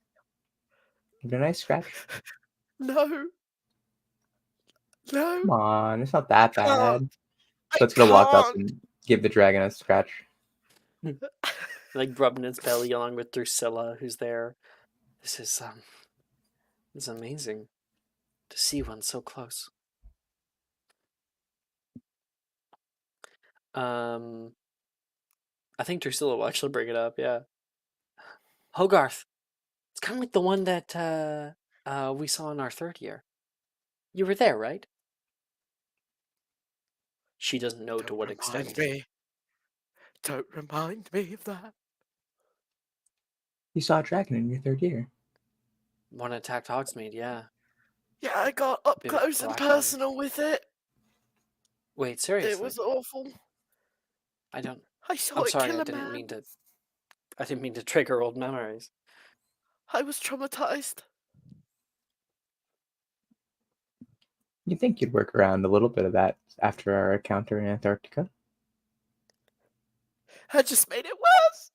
Give it a nice scratch. No. No. Come on, it's not that Can't. bad. I So it's gonna walk up can't. and give the dragon a scratch. Like rubbing its belly along with Drusilla, who's there. This is amazing to see one so close. I think Drusilla will actually bring it up. Yeah, Hogarth. It's kind of like the one that we saw in our third year. You were there, right? She doesn't know to what extent. Don't remind me of that. You saw a dragon in your third year. One attacked Hogsmeade, yeah. Yeah, I got up Big close and black one. personal with it. Wait, seriously? It was awful. I don't. I saw I'm it sorry. kill I a didn't man. mean to. I didn't mean to trigger old memories. I was traumatized. You think you'd work around a little bit of that after our encounter in Antarctica? I just made it worse.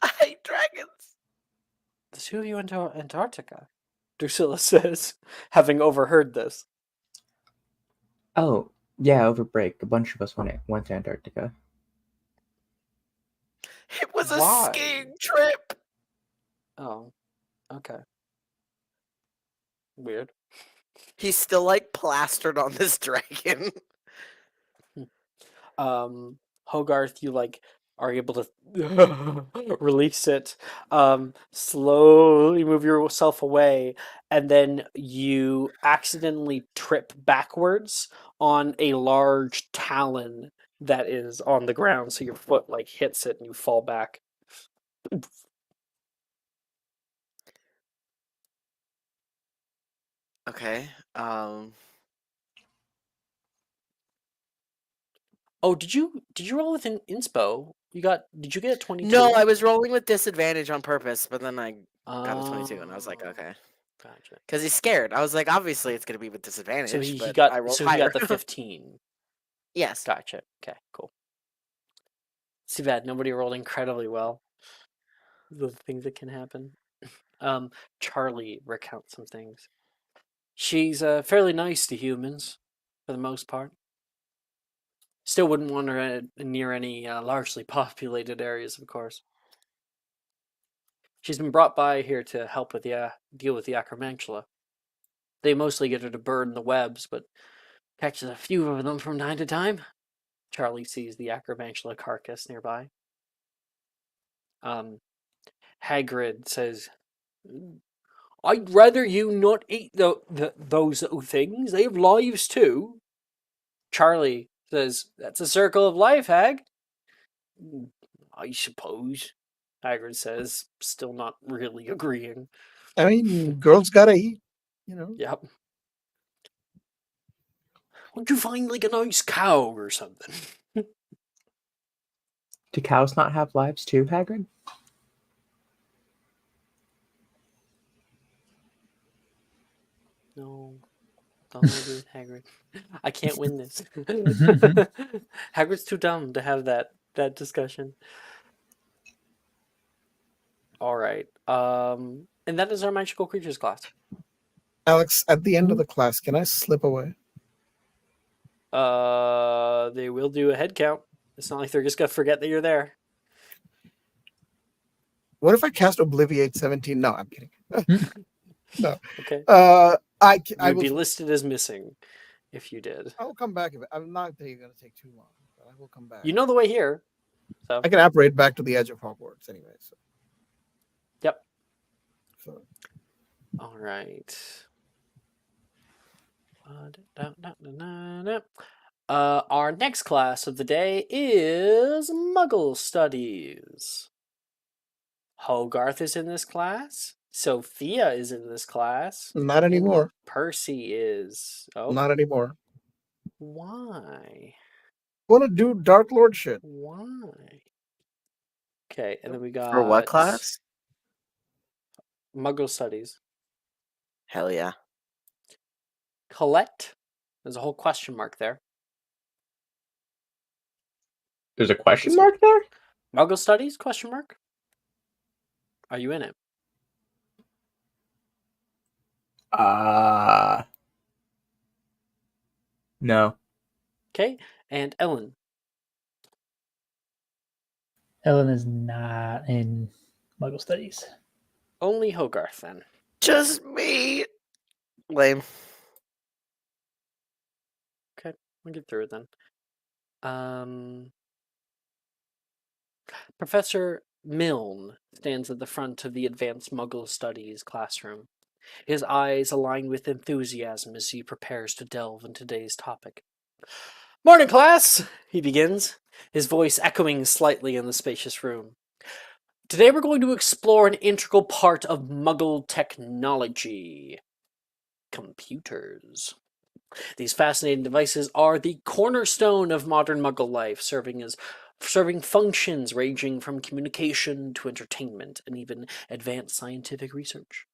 I hate dragons. The two of you went to Antarctica, Drusilla says, having overheard this. Oh, yeah, over break, a bunch of us went to Antarctica. It was a Why? skiing trip. Oh, okay. Weird. He's still like plastered on this dragon. Hogarth, you are able to release it, slowly move yourself away, and then you accidentally trip backwards on a large talon that is on the ground, so your foot hits it and you fall back. Okay. Oh, did you roll with an inspo? Did you get a 22? No, I was rolling with disadvantage on purpose, but then I got a 22, and I was like, Oh, okay. gotcha. Because he's scared. I was like, obviously it's gonna be with disadvantage. So he but got I rolled higher. he got the 15. Yes. Gotcha. Okay, cool. It's too bad nobody rolled incredibly well. The things that can happen. Charlie recounts some things. She's fairly nice to humans, for the most part. Still wouldn't want her near any largely populated areas, of course. She's been brought by here to help with the deal with the acromantula. They mostly get her to burn the webs, but catches a few of them from time to time. Charlie sees the acromantula carcass nearby. Hagrid says, I'd rather you not eat those little things. They have lives too. Charlie says, that's a circle of life, Hag. I suppose, Hagrid says, still not really agreeing. I mean, girls gotta eat, Yep. Would you find a nice cow or something? Do cows not have lives too, Hagrid? No. Don't argue with Hagrid. I can't win this. Hagrid's too dumb to have that discussion. All right. And that is our magical creatures class. Alex, at the end of the class, can I slip away? They will do a head count. It's not like they're just gonna forget that you're there. What if I cast Obliviate 17? No, I'm kidding. No. Okay. I You'd be will. listed as missing if you did. I will come back. I'm not going to take too long, but I will come back. You know the way here, so I can apparate back to the edge of Hogwarts anyway. So. Yep. So. All right. Our next class of the day is Muggle Studies. Hogarth is in this class. Sophia is in this class. Not and anymore. Percy is. Oh, Not anymore. why? Want to do Dark Lord shit? Why? Okay, and then we got For what class? Muggle Studies. Hell yeah. Colette. There's a whole question mark there. There's a question mark there? Muggle Studies? Question mark. Are you in it? No. Okay, and Ellen. Ellen is not in Muggle Studies. Only Hogarth then. Just me. Lame. Okay, we'll get through it then. Professor Milne stands at the front of the Advanced Muggle Studies classroom. His eyes align with enthusiasm as he prepares to delve into today's topic. Morning, class! He begins, his voice echoing slightly in the spacious room. Today we're going to explore an integral part of Muggle technology. Computers. These fascinating devices are the cornerstone of modern Muggle life, serving functions ranging from communication to entertainment and even advanced scientific research.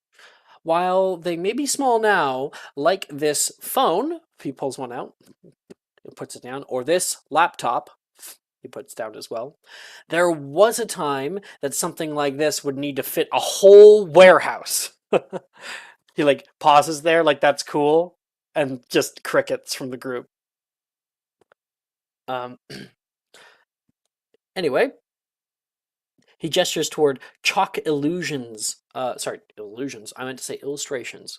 While they may be small now, like this phone, if he pulls one out, he puts it down, or this laptop, he puts down as well, there was a time that something like this would need to fit a whole warehouse. He pauses there, that's cool, and just crickets from the group. Anyway, he gestures toward chalk illusions. Illusions. I meant to say illustrations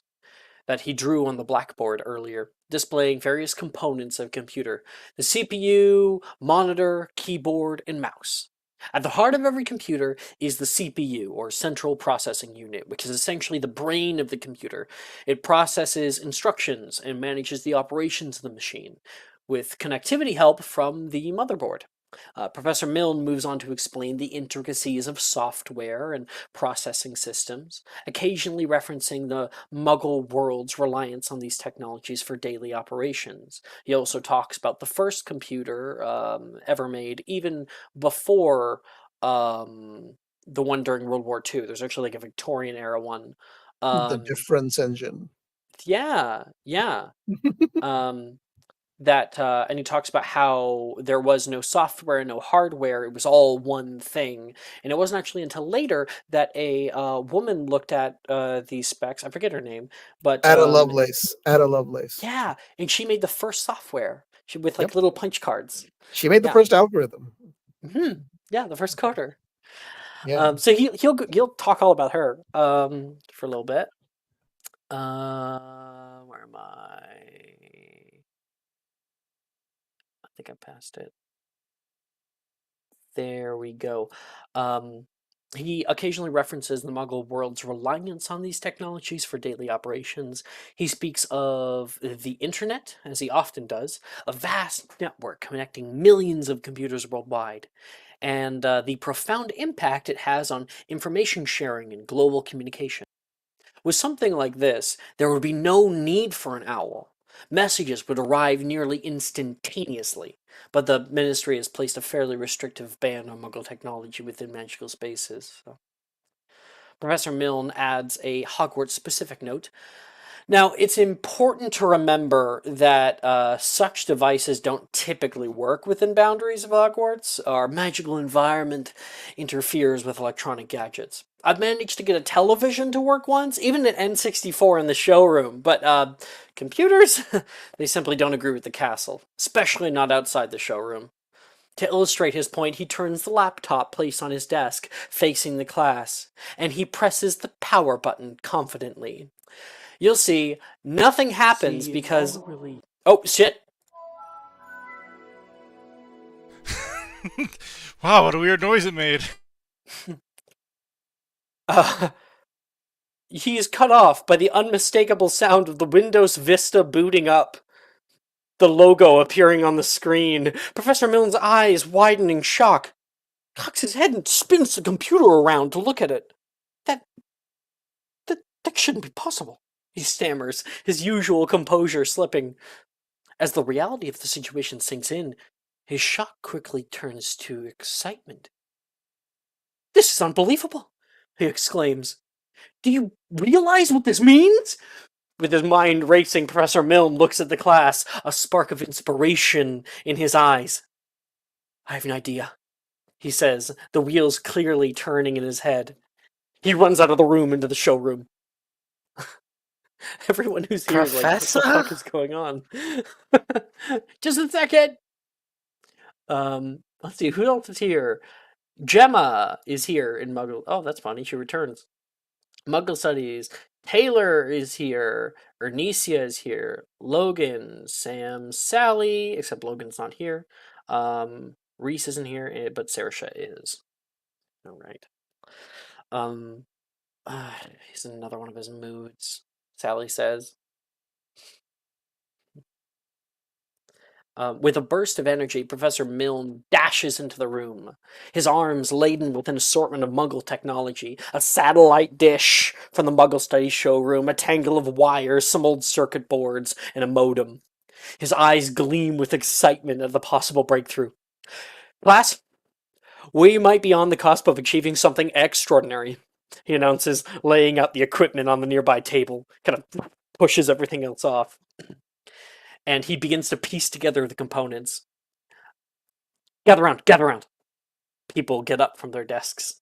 that he drew on the blackboard earlier, displaying various components of a computer: the CPU, monitor, keyboard, and mouse. At the heart of every computer is the CPU, or Central Processing Unit, which is essentially the brain of the computer. It processes instructions and manages the operations of the machine, with connectivity help from the motherboard. Professor Milne moves on to explain the intricacies of software and processing systems, occasionally referencing the Muggle world's reliance on these technologies for daily operations. He also talks about the first computer ever made, even before the one during World War II. There's actually a Victorian era one. The difference engine. Yeah. And he talks about how there was no software, no hardware, it was all one thing. And it wasn't actually until later that a woman looked at these specs. I forget her name, but Ada Lovelace. Yeah, and she made the first software with Yep. little punch cards. She made the first algorithm. Mm-hmm. Yeah, the first coder. Yeah. So he'll talk all about her for a little bit. Where am I? I think I passed it. There we go. He occasionally references the Muggle world's reliance on these technologies for daily operations. He speaks of the internet, as he often does, a vast network connecting millions of computers worldwide, and the profound impact it has on information sharing and global communication. With something like this, there would be no need for an owl. Messages would arrive nearly instantaneously, but the Ministry has placed a fairly restrictive ban on Muggle technology within magical spaces. So. Professor Milne adds a Hogwarts-specific note. Now, it's important to remember that such devices don't typically work within boundaries of Hogwarts. Our magical environment interferes with electronic gadgets. I've managed to get a television to work once, even an N64 in the showroom, but computers, they simply don't agree with the castle, especially not outside the showroom. To illustrate his point, he turns the laptop placed on his desk, facing the class, and he presses the power button confidently. You'll see, nothing happens because... Oh, shit! Wow, what a weird noise it made. He is cut off by the unmistakable sound of the Windows Vista booting up. the logo appearing on the screen. Professor Milne's eyes widen in shock. Cocks his head and spins the computer around to look at it. That that shouldn't be possible, he stammers, his usual composure slipping. As the reality of the situation sinks in, his shock quickly turns to excitement. This is unbelievable, he exclaims. Do you realize what this means? With his mind racing, Professor Milne looks at the class, a spark of inspiration in his eyes. I have an idea, he says, the wheels clearly turning in his head. He runs out of the room into the showroom. Everyone who's here is like, what the Professor? fuck is going on? Just a second. Let's see, who else is here? Gemma is here in Muggle. Oh, that's funny. She returns. Muggle Studies. Taylor is here. Ernesia is here. Logan, Sam, Sally, except Logan's not here. Reese isn't here, but Saoirse is. All right. He's in another one of his moods, Sally says. With a burst of energy, Professor Milne dashes into the room, his arms laden with an assortment of Muggle technology, a satellite dish from the Muggle Studies showroom, a tangle of wires, some old circuit boards, and a modem. His eyes gleam with excitement at the possible breakthrough. Class, we might be on the cusp of achieving something extraordinary, he announces, laying out the equipment on the nearby table, kind of pushes everything else off. And he begins to piece together the components. Gather round, gather round. People get up from their desks.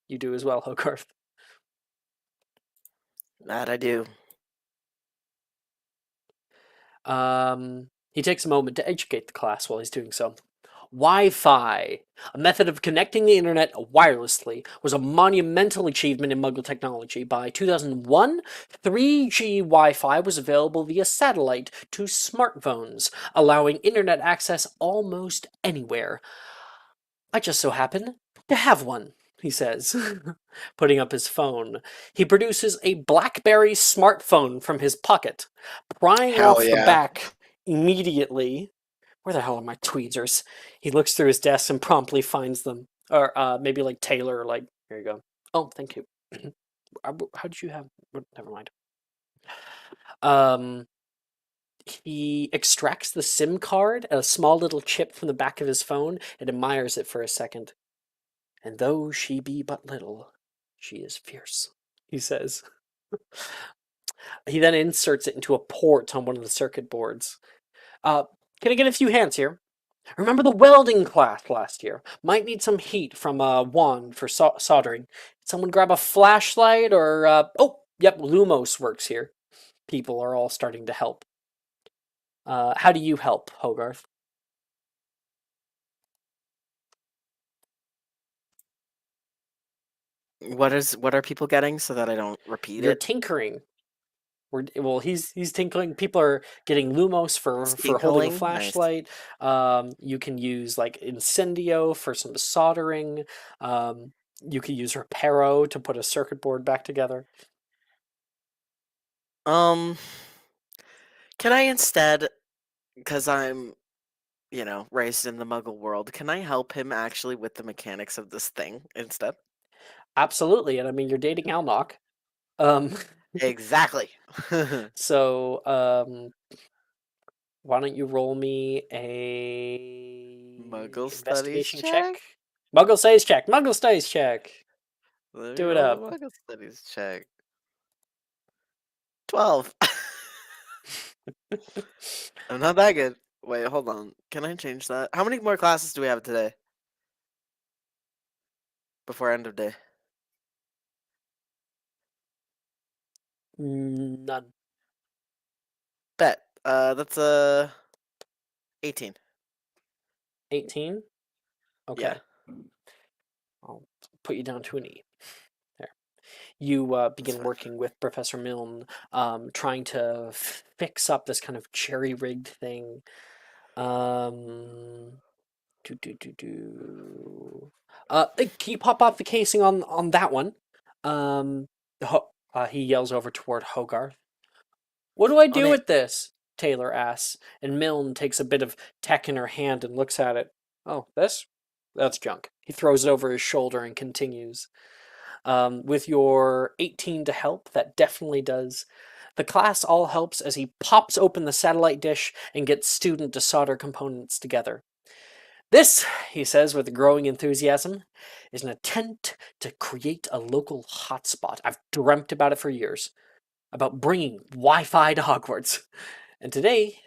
You do as well, Hogarth. That I do. He takes a moment to educate the class while he's doing so. Wi-Fi, a method of connecting the internet wirelessly, was a monumental achievement in Muggle technology. By 2001, 3G Wi-Fi was available via satellite to smartphones, allowing internet access almost anywhere. I just so happen to have one, he says, putting up his phone. He produces a BlackBerry smartphone from his pocket, prying Hell off the yeah. back immediately. Where the hell are my tweezers? He looks through his desk and promptly finds them. Or maybe like Taylor, like, here you go. Oh, thank you. How did you have... Never mind. He extracts the SIM card, a small little chip from the back of his phone, and admires it for a second. And though she be but little, she is fierce, he says. He then inserts it into a port on one of the circuit boards. Can I get a few hands here? Remember the welding class last year? Might need some heat from a wand for soldering. Someone grab a flashlight or... oh, yep, Lumos works here. People are all starting to help. How do you help, Hogarth? What are people getting so that I don't repeat You're it? tinkering. He's tinkling. People are getting Lumos for holding a Tinkling? flashlight. You can use like Incendio for some soldering. You can use Reparo to put a circuit board back together. Can I instead, because I'm, raised in the Muggle world, can I help him actually with the mechanics of this thing instead? Absolutely, and I mean you're dating Alnock. Exactly. So why don't you roll me a Muggle studies investigation check? Muggle studies check. Muggle studies check. Let me Do it roll up. the Muggle studies check. 12. I'm not that good. Wait, hold on. Can I change that? How many more classes do we have today? Before end of day. None. Bet. That's 18. 18? Okay. Yeah. I'll put you down to an E. There. You begin fine. working with Professor Milne, trying to fix up this kind of jerry-rigged thing. Can you pop off the casing on that one? He yells over toward Hogarth. What do I do On it. with this? Taylor asks, and Milne takes a bit of tech in her hand and looks at it. Oh, this? That's junk. He throws it over his shoulder and continues. With your 18 to help, that definitely does. The class all helps as he pops open the satellite dish and gets student to solder components together. This, he says with growing enthusiasm, is an attempt to create a local hotspot. I've dreamt about it for years. About bringing Wi-Fi to Hogwarts. And today,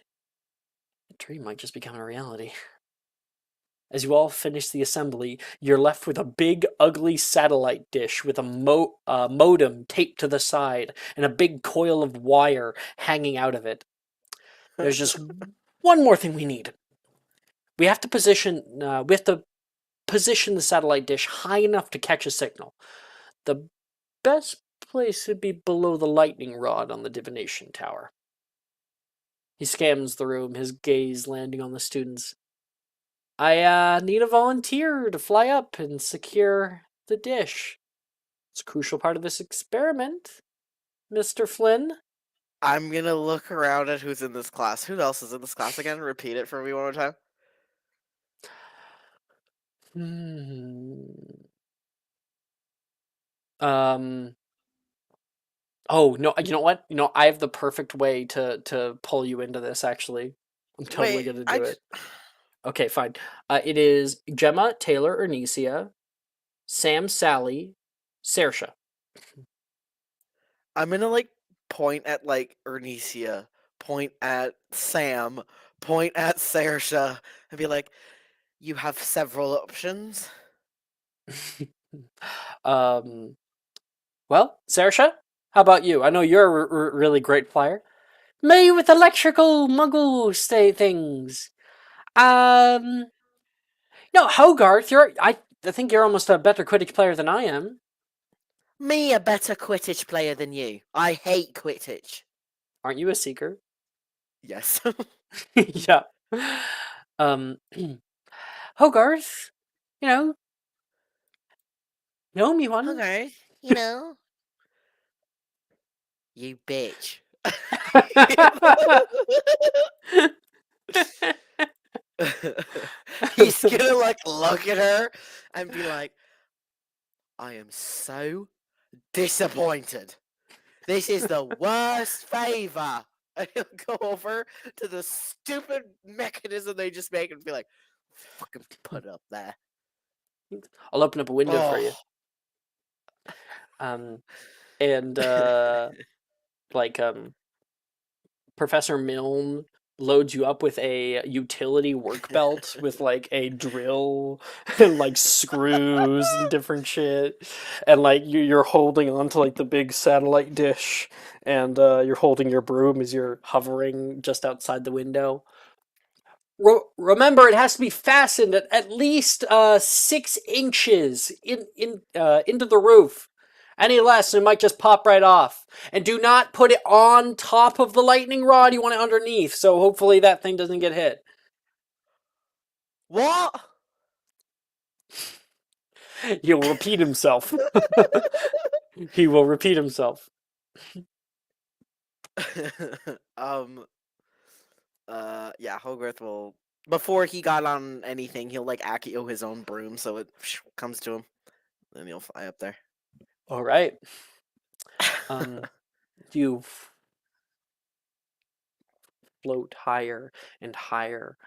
the dream might just become a reality. As you all finish the assembly, you're left with a big, ugly satellite dish with a modem taped to the side and a big coil of wire hanging out of it. There's just one more thing we need. We have to position the satellite dish high enough to catch a signal. The best place would be below the lightning rod on the divination tower. He scans the room, his gaze landing on the students. I need a volunteer to fly up and secure the dish. It's a crucial part of this experiment, Mr. Flynn. I'm gonna look around at who's in this class. Who else is in this class again? Repeat it for me one more time. Oh no! You know what? I have the perfect way to pull you into this. Actually, I'm totally gonna do it. Okay, fine. It is Gemma, Taylor, Ernisia, Sam, Sally, Saoirse. I'm gonna point at Ernisia, point at Sam, point at Saoirse, and be like, "You have several options." Well, Saoirse, how about you? I know you're a really great flyer. Me with electrical muggle things. No, Hogarth, I think you're almost a better Quidditch player than I am. Me a better Quidditch player than you. I hate Quidditch. Aren't you a seeker? Yes. Yeah. Hogarth, know me one. Okay, you bitch. He's gonna look at her and be like, I am so disappointed. This is the worst favor. And he'll go over to the stupid mechanism they just make and be like, fucking put it up there. I'll open up a window for you. Professor Milne loads you up with a utility work belt with a drill and screws and different shit, and you're holding onto the big satellite dish, and you're holding your broom as you're hovering just outside the window. Remember, it has to be fastened at least 6 inches into the roof. Any less, it might just pop right off. And do not put it on top of the lightning rod. You want it underneath, so hopefully that thing doesn't get hit. What? He'll repeat himself. He will repeat himself. Yeah, Hogarth will. Before he got on anything, he'll Accio his own broom so it comes to him. Then he'll fly up there. All right. You float higher and higher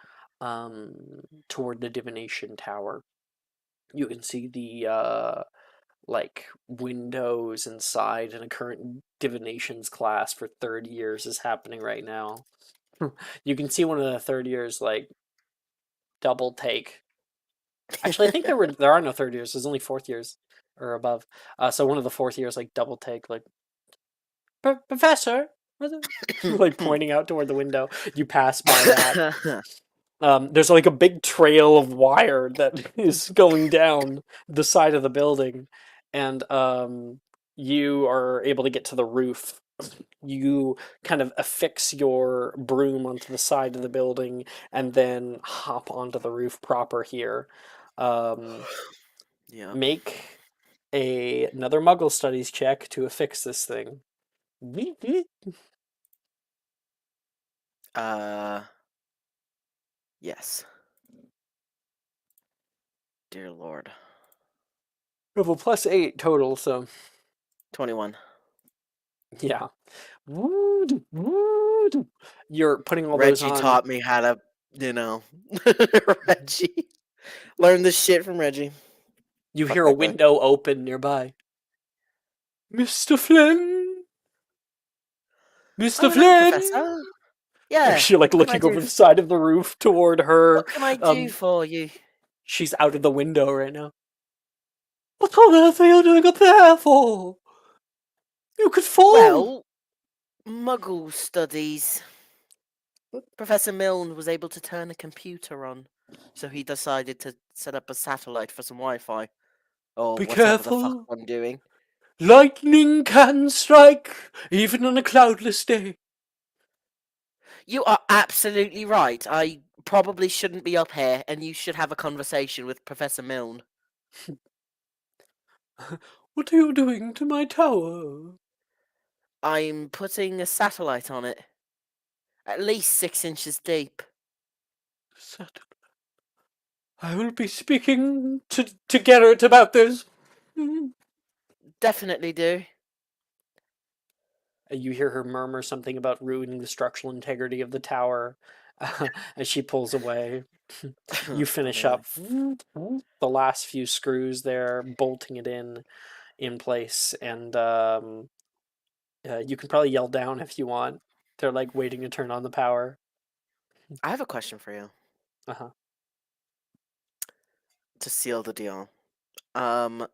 toward the divination tower. You can see the windows inside, and a current divinations class for third years is happening right now. You can see one of the third years double take. Actually, I think there are no third years. There's only fourth years or above. So one of the fourth years double take Professor, pointing out toward the window. You pass by that. There's a big trail of wire that is going down the side of the building, and you are able to get to the roof. You kind of affix your broom onto the side of the building and then hop onto the roof proper here. Yeah. Make another Muggle Studies check to affix this thing. Yes. Dear Lord. You have a +8 total, so 21. yeah. Woo-doo, woo-doo. You're putting all those Reggie on. taught me how to, Reggie. Learn this shit from Reggie. You Fuck hear a that guy. window open nearby. Mr. Flynn? Mr. Oh, hello, Flynn? Professor. Yeah. You're like What can I looking do? over the side of the roof toward her. What can I do for you? She's out of the window right now. What on earth are you doing up there for? You could fall. Well, Muggle studies. Professor Milne was able to turn a computer on, so he decided to set up a satellite for some Wi-Fi. Or Be whatever the fuck careful. I'm doing. Lightning can strike, even on a cloudless day. You are absolutely right. I probably shouldn't be up here, and you should have a conversation with Professor Milne. What are you doing to my tower? I'm putting a satellite on it. At least 6 inches deep. I will be speaking to Garrett about this. Definitely do. You hear her murmur something about ruining the structural integrity of the tower as she pulls away. You finish up the last few screws there, bolting it in place, and you can probably yell down if you want. They're like waiting to turn on the power. I have a question for you. Uh-huh. To seal the deal. The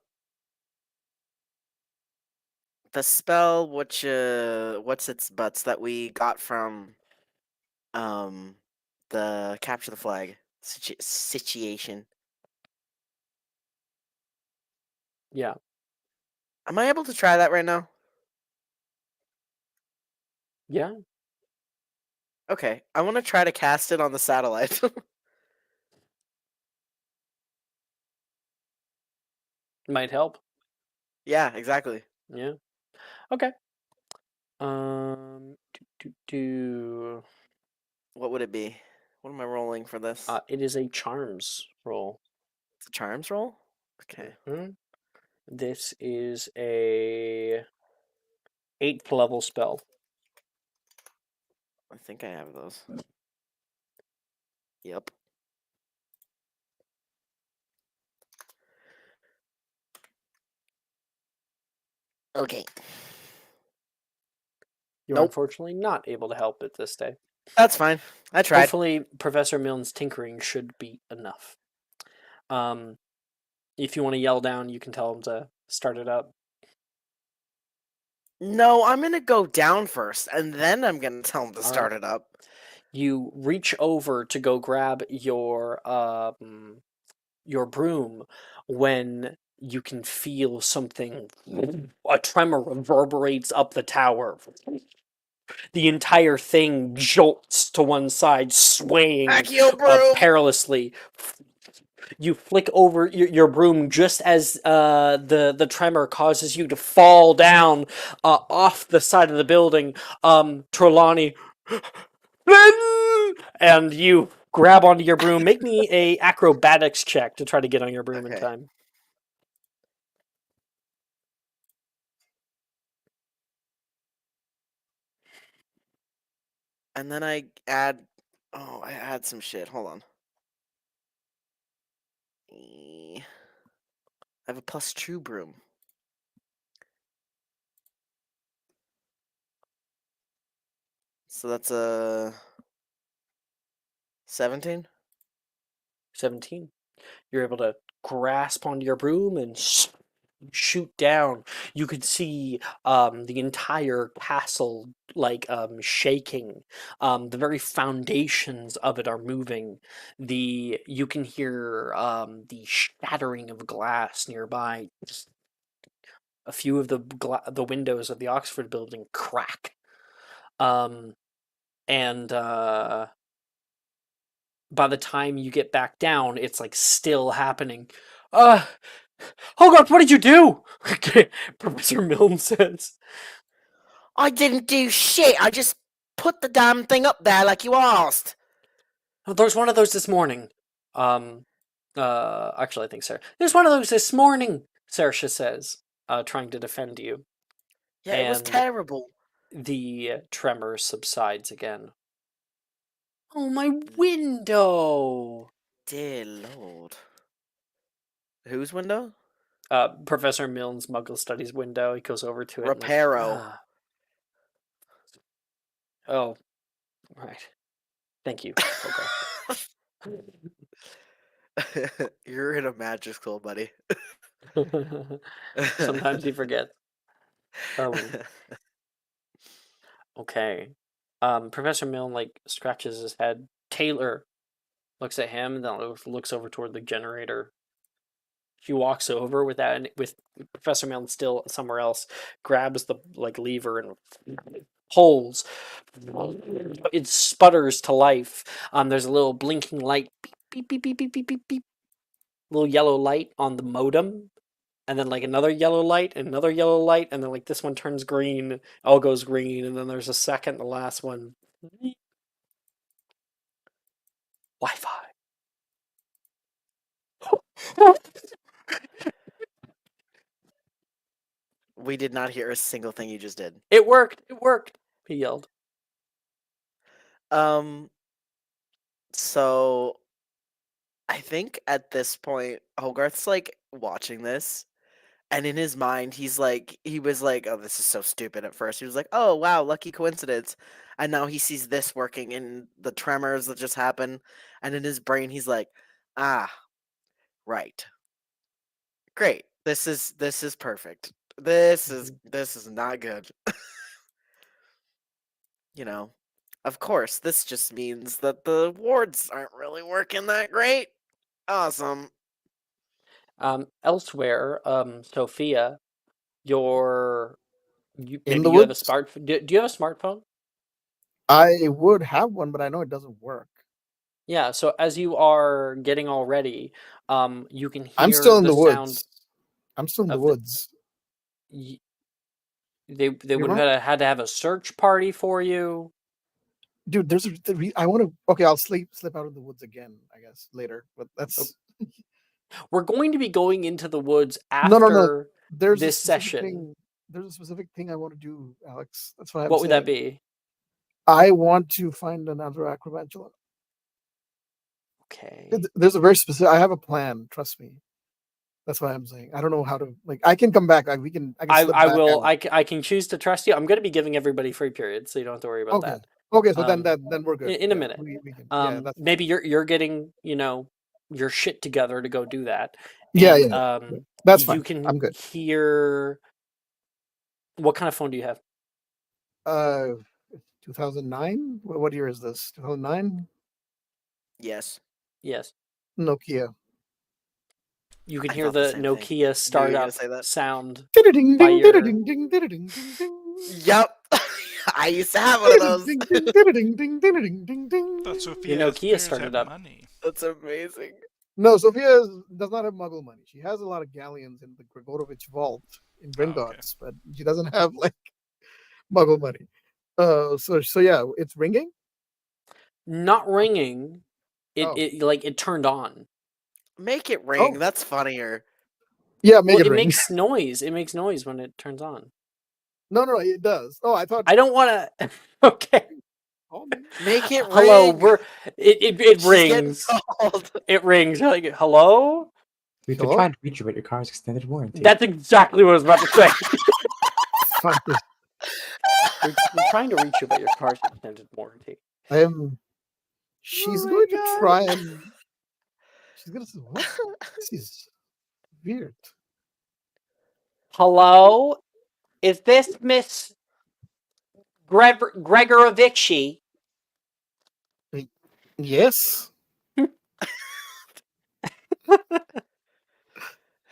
spell what's its butts that we got from the capture the flag situation. Yeah. Am I able to try that right now? Yeah. Okay, I want to try to cast it on the satellite. Might help. Yeah, exactly. Yeah. Okay. Do. What would it be? What am I rolling for this? It is a charms roll. It's a charms roll? Okay. Mhm. This is a 8th level spell. I think I have those. Yep. Okay. You're Nope. unfortunately not able to help it this day. That's fine. I tried. Hopefully, Professor Milne's tinkering should be enough. If you want to yell down, you can tell him to start it up. No, I'm gonna go down first, and then I'm gonna tell him to All start right. it up. You reach over to go grab your broom when you can feel something. A tremor reverberates up the tower. The entire thing jolts to one side, swaying Accio broom! perilously. You flick over your broom just as the tremor causes you to fall down off the side of the building. Trelawney, and you grab onto your broom. Make me a acrobatics check to try to get on your broom in Okay. time. And then I add... Oh, I add some shit. Hold on. I have a +2 broom. So that's a 17? 17. You're able to grasp onto your broom and shoot down. You could see the entire castle shaking. The very foundations of it are moving. You can hear the shattering of glass nearby. A few of the windows of the Oxford building crack. And by the time you get back down, it's like still happening. Oh God, what did you do? Professor Milne says. I didn't do shit. I just put the damn thing up there like you asked. Oh, there's one of those this morning. Actually, I think Sarah. There's one of those this morning. Saoirse says, trying to defend you, Yeah, it was and terrible. the tremor subsides again. Oh, my window! Dear Lord. Whose window? Professor Milne's Muggle Studies window. He goes over to it. Reparo. Oh, right. Thank you. Okay. You're in a magic school, buddy. Sometimes you forget. Okay. Professor Milne scratches his head. Taylor looks at him, and then looks over toward the generator. She walks over with Professor Milne still somewhere else, grabs the lever and pulls. It sputters to life. There's a little blinking light, beep beep beep beep beep beep beep. Little yellow light on the modem, and then another yellow light, and another yellow light, and then this one turns green. All goes green, and then there's a second, the last one. Wi-Fi. We did not hear a single thing you just did. It worked. It worked. He yelled. So I think at this point, Hogarth's watching this, and in his mind, he was like, oh, this is so stupid at first. He was like, oh, wow, lucky coincidence. And now he sees this working in the tremors that just happened. And in his brain, he's like, ah, right. Great. This is perfect. This is not good. Of course, this just means that the wards aren't really working that great. Awesome. Elsewhere, Sophia, you In maybe the you have a woods? smartphone. Do you have a smartphone? I would have one, but I know it doesn't work. Yeah. So as you are getting all ready, you can I'm hear still in the the sound woods. I'm still in the of woods. they You would know? have had to have a search party for you. Dude, I want to. Okay, I'll slip out of the woods again, I guess, later. But that's We're going to be going into the woods no. after There's a this specific session. thing. There's a specific thing I want to do, Alex. That's why I'm What would that saying. be? I want to find another acrobantula. Okay. There's a very specific. I have a plan. Trust me. That's why I'm saying. I don't know how to. I can come back. I can. Slip I back will. out. I can choose to trust you. I'm going to be giving everybody free periods, so you don't have to worry about Okay. that. Okay. So then we're good. In a minute. We can. Yeah. That's maybe you're getting your shit together to go do that. yeah. And, Yeah. That's fine. You can I'm good. hear. What kind of phone do you have? 2009. What year is this? 2009. Yes. Yes. Nokia. You can I hear thought the the same thing. Nokia gonna startup say that. sound. Ding, By ding, your- ding, ding, ding, ding, ding, ding. Yep. I used to have one of those. Ding, ding, ding, ding, ding, ding, ding, ding. That's Your Sophia's Nokia parents started have up. money. That's amazing. No, Sophia does not have Muggle money. She has a lot of galleons in the Grigorovich vault in Gringotts, but she doesn't have Muggle money. So yeah, it's ringing. Not ringing. Oh. It turned on. Make it ring. Oh. That's funnier. Yeah, make Well, it ring. makes noise. It makes noise when it turns on. No, it does. Oh, I thought. I don't want to. Okay. Make it ring. Hello, it She's rings. getting called. It rings. You're like, hello? We've Hello? been trying to reach you about your car's extended warranty. That's exactly what I was about to say. Fuck this. We're trying to reach you about your car's extended warranty. She's Oh my going to God. try and. She's gonna say, "What? This is weird." Hello? Is this Miss Gregorovici? Yes.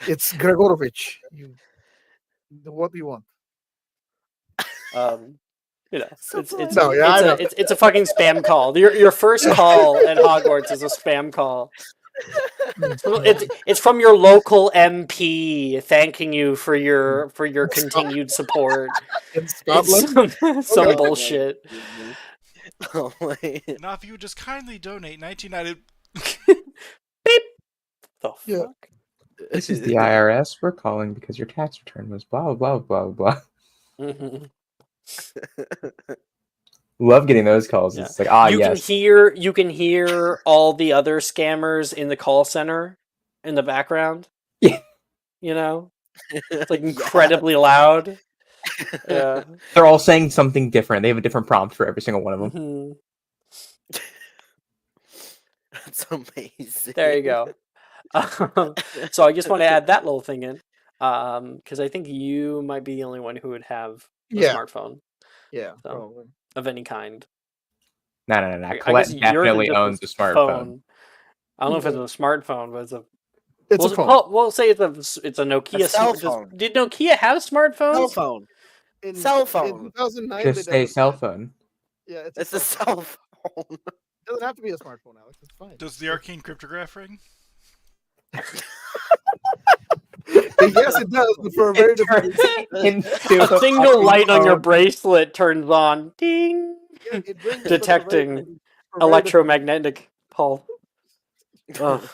It's Gregorovich. What do you want? It's a fucking spam call. Your first call at Hogwarts is a spam call. It's from your local MP thanking you for your continued support. In Scotland? It's some bullshit. Oh, wait. Now, if you would just kindly donate 1990. Beep. The Yeah. fuck? This is the IRS. We're calling because your tax return was blah blah blah blah. Mhm. Love getting those calls. Yeah. It's like, You yes. can hear all the other scammers in the call center in the background. Yeah. You know, it's like Yeah. incredibly loud. Yeah. They're all saying something different. They have a different prompt for every single one of them. Mhm. That's amazing. There you go. So I just want to add that little thing in, because I think you might be the only one who would have a Yeah. smartphone Yeah, So- probably. of any kind. No. I Colette guess yours is definitely just owns a smartphone. phone. I don't know if it's Yeah. a smartphone, but it's a. It's a phone. We'll say it's a Nokia. cell phone. Did Nokia have smartphones? Cell phone. In, Cell In phone. 2009, Just they say definitely cell had- phone. Yeah, It's a cell phone. It doesn't have to be a smartphone, Alex. It's fine. Does the arcane cryptograph ring? Yes, it does, but for a very different reason. A single light on your bracelet turns on. Ding. Yeah, it rings for Detecting for very different- electromagnetic pulse. Ugh.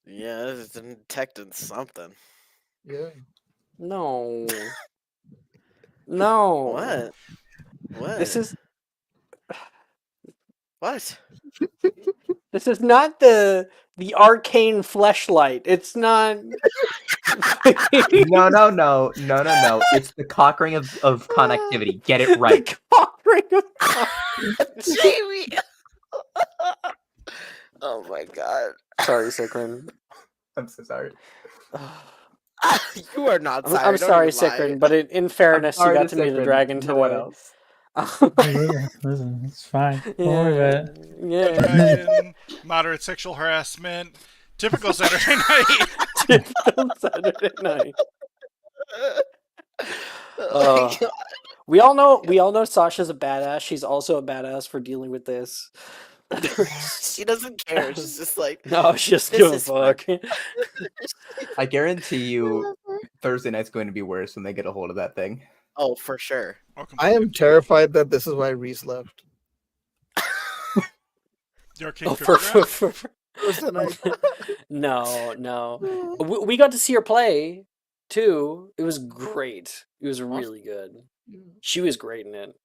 Yeah, it's detecting something. Yeah. No. No. What? What? This is What? not the arcane fleshlight. It's not. No. It's the cock ring of connectivity. Get it right. The cock ring of Jamie! Oh my god. Sorry, Sikrin. I'm so sorry. You are not sorry. I'm don't sorry, even lie. Sikrin, but in fairness, you sorry got to to meet the Sikrin, dragon no one today. else. Listen, it's fine. Don't worry about it. Yeah. Dragon, moderate sexual harassment, typical Saturday night. Typical Saturday night. Oh my God. We all know Sasha's a badass. She's also a badass for dealing with this. She doesn't care. She's just like, No, she just This give a is fun. fuck. I guarantee you, Thursday night's going to be worse when they get a hold of that thing. oh, for sure. I am terrified that this is why Reese left. The arcane Oh, cryptograph? Thursday night. No. We got to see her play too. It was great. It was really good. She was great in it.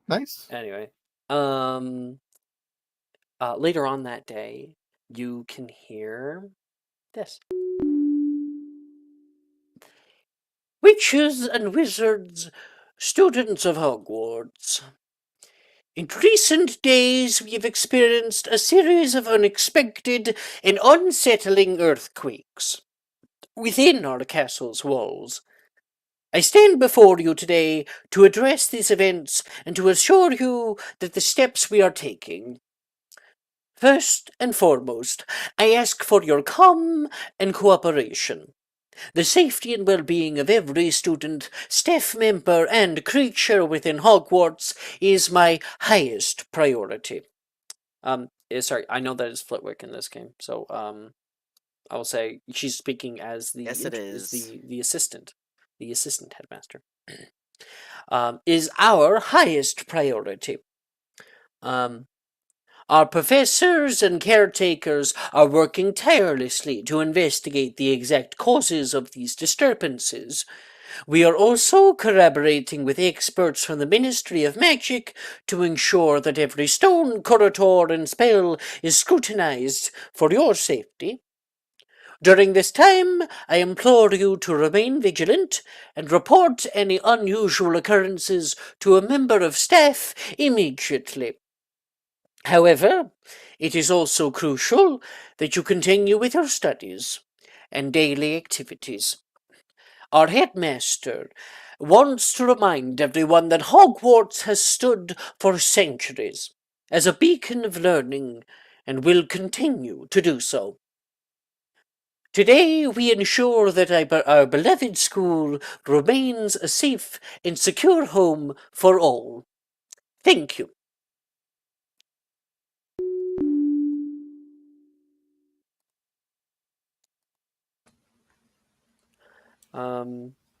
Nice. Anyway, later on that day, you can hear this. Witches and wizards, students of Hogwarts. In recent days, we have experienced a series of unexpected and unsettling earthquakes within our castle's walls. I stand before you today to address these events and to assure you that the steps we are taking. First and foremost, I ask for your calm and cooperation. The safety and well-being of every student, staff member, and creature within Hogwarts is my highest priority. Sorry, I know that it's Flitwick in this game, so I will say she's speaking as the Yes, it is. the assistant headmaster. Is our highest priority. Our professors and caretakers are working tirelessly to investigate the exact causes of these disturbances. We are also collaborating with experts from the Ministry of Magic to ensure that every stone, corridor, and spell is scrutinized for your safety. During this time, I implore you to remain vigilant and report any unusual occurrences to a member of staff immediately. However, it is also crucial that you continue with your studies and daily activities. Our headmaster wants to remind everyone that Hogwarts has stood for centuries as a beacon of learning and will continue to do so. Today, we ensure that our beloved school remains a safe and secure home for all. Thank you.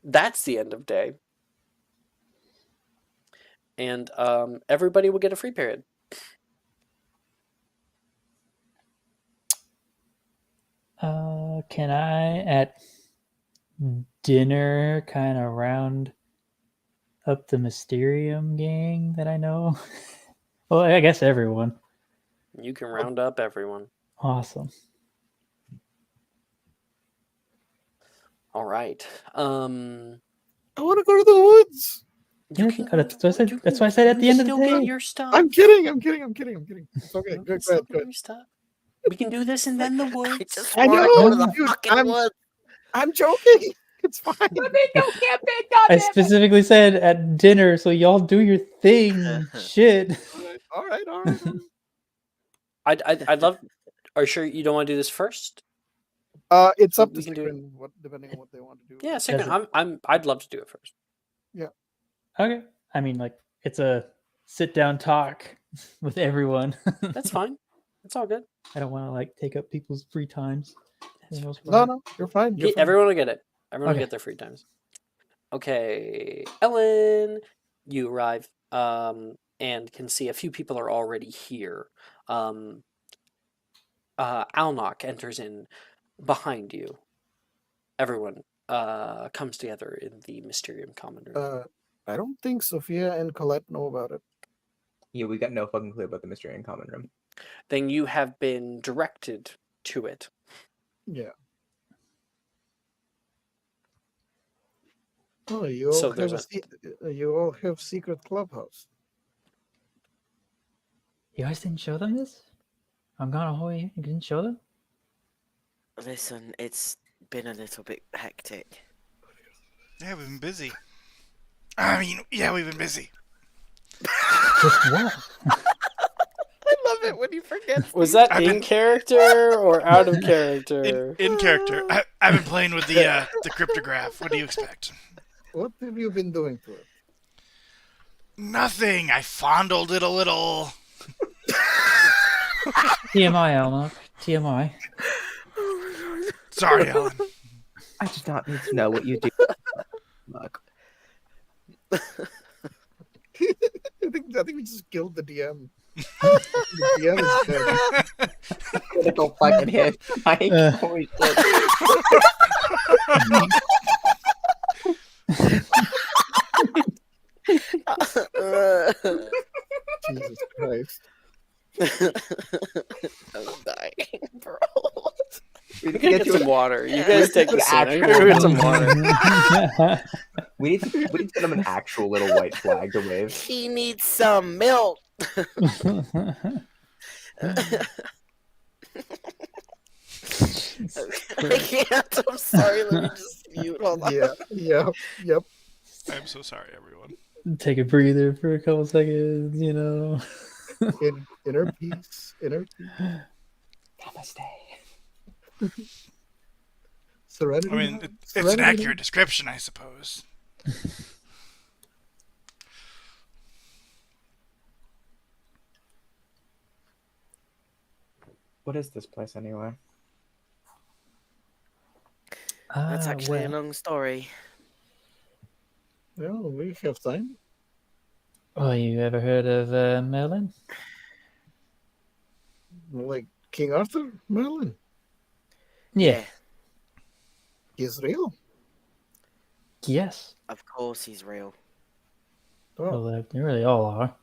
That's the end of day. and everybody will get a free period. Can I at dinner kind of round up the Mysterium gang that I know? Well, I guess everyone. You can round up everyone. Awesome. All right. I want to go to the woods. Yeah, that's why I said at the end of the still get day. your stuff. I'm kidding. It's okay. You can Good, still good, get good. your stuff. We can do this and then the I woods. just I want to know, go to the dude, fucking woods. I'm joking. It's fine. I specifically said at dinner, so y'all do your thing. Shit. All right. I'd love. Are you sure you don't want to do this first? It's up to We can do it. Sigrid, depending on what they want to do. Yeah, second. I'd love to do it first. Okay. I mean, like, it's a sit down talk with everyone. That's fine. It's all good. I don't want to like take up people's free times. No, you're fine. You're fine. Everyone will get it. Everyone will Okay. get their free times. Okay, Ellen, you arrive and can see a few people are already here. Alnock enters in behind you. Everyone comes together in the Mysterium common room. I don't think Sophia and Colette know about it. Yeah, we got no fucking clue about the mystery in common room. Then you have been directed to it. Yeah. Oh, you So all there's you all have secret clubhouse. You guys didn't show them this? I'm gone a whole year. You didn't show them? Listen, it's been a little bit hectic. Yeah, we've been busy. I mean, yeah, we've been busy. Just what? I love it when you forget. Was that I've in been- character or out of character? In character. I've been playing with the cryptograph. What do you expect? What have you been doing to it? Nothing. I fondled it a little. TMI, Alnock. TMI. Sorry, Ellen. I just not need to know what you do. Look. I think we just killed the DM. The DM is dead. Critical fucking hit. Mike. Holy shit. Jesus Christ. I'm dying, bro. We can get some water. You guys take the scene. I'm gonna go get some water. We need to get him an actual little white flag to wave. He needs some milk. I can't. I'm sorry. Let me just mute. Hold on. Yep. I'm so sorry, everyone. Take a breather for a couple seconds, you know. Inner peace. Namaste. Serenity. I mean, it's an Serenity. accurate description, I suppose. What is this place anyway? That's actually a long story. Well, we have time. Oh, you ever heard of Merlin? Like King Arthur, Merlin. Yeah. He's real. Yes. Of course he's real. Oh. Well, they really all are.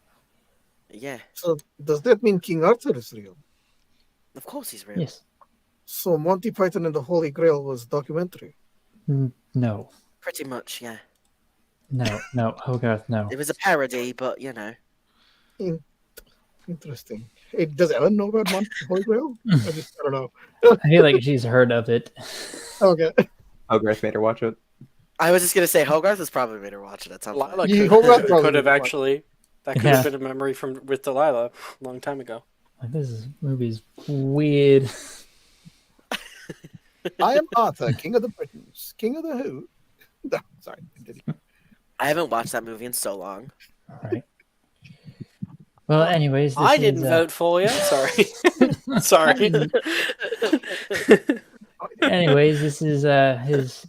Yeah. So does that mean King Arthur is real? Of course he's real. Yes. So Monty Python and the Holy Grail was documentary. No. Pretty much, yeah. No. Hogarth, no. It was a parody, but you know. Interesting. Hey, does Ellen know about Monty Holy Grail? I don't know. I feel like she's heard of it. Okay. Hogarth made her watch it. I was just gonna say Hogarth has probably made her watch it at some point. Lila Yeah, Hogarth probably could have would watch. actually. That could have been a memory with Delilah a long time ago. Like, this movie's weird. I am Arthur, King of the Britons, King of the Who. No, sorry. I haven't watched that movie in so long. All right. Well, anyways, I didn't vote for you. Sorry. Sorry. Anyways, this is his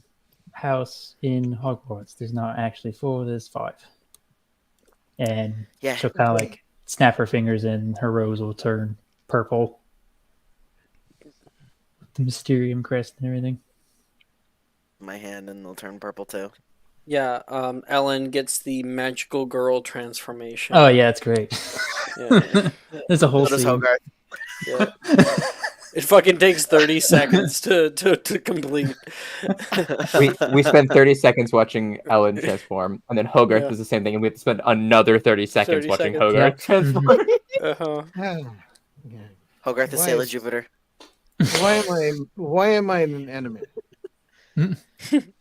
house in Hogwarts. There's not actually 4, there's 5. and Yeah. she'll kind of like snap her fingers and her rose will turn purple. The Mysterium crest and everything. My hand and they'll turn purple too. Yeah, Ellen gets the magical girl transformation. Oh yeah, it's great. Yeah. There's a whole So does scene. Hogarth. Yeah. It fucking takes 30 seconds to complete. We spend 30 seconds watching Ellen transform, and then Hogarth Yeah. does the same thing, and we have to spend another 30 seconds 30 watching seconds. Hogarth transform. Uh-huh. Yeah. Hogarth the Why Sailor is- Jupiter. Why am I in an anime?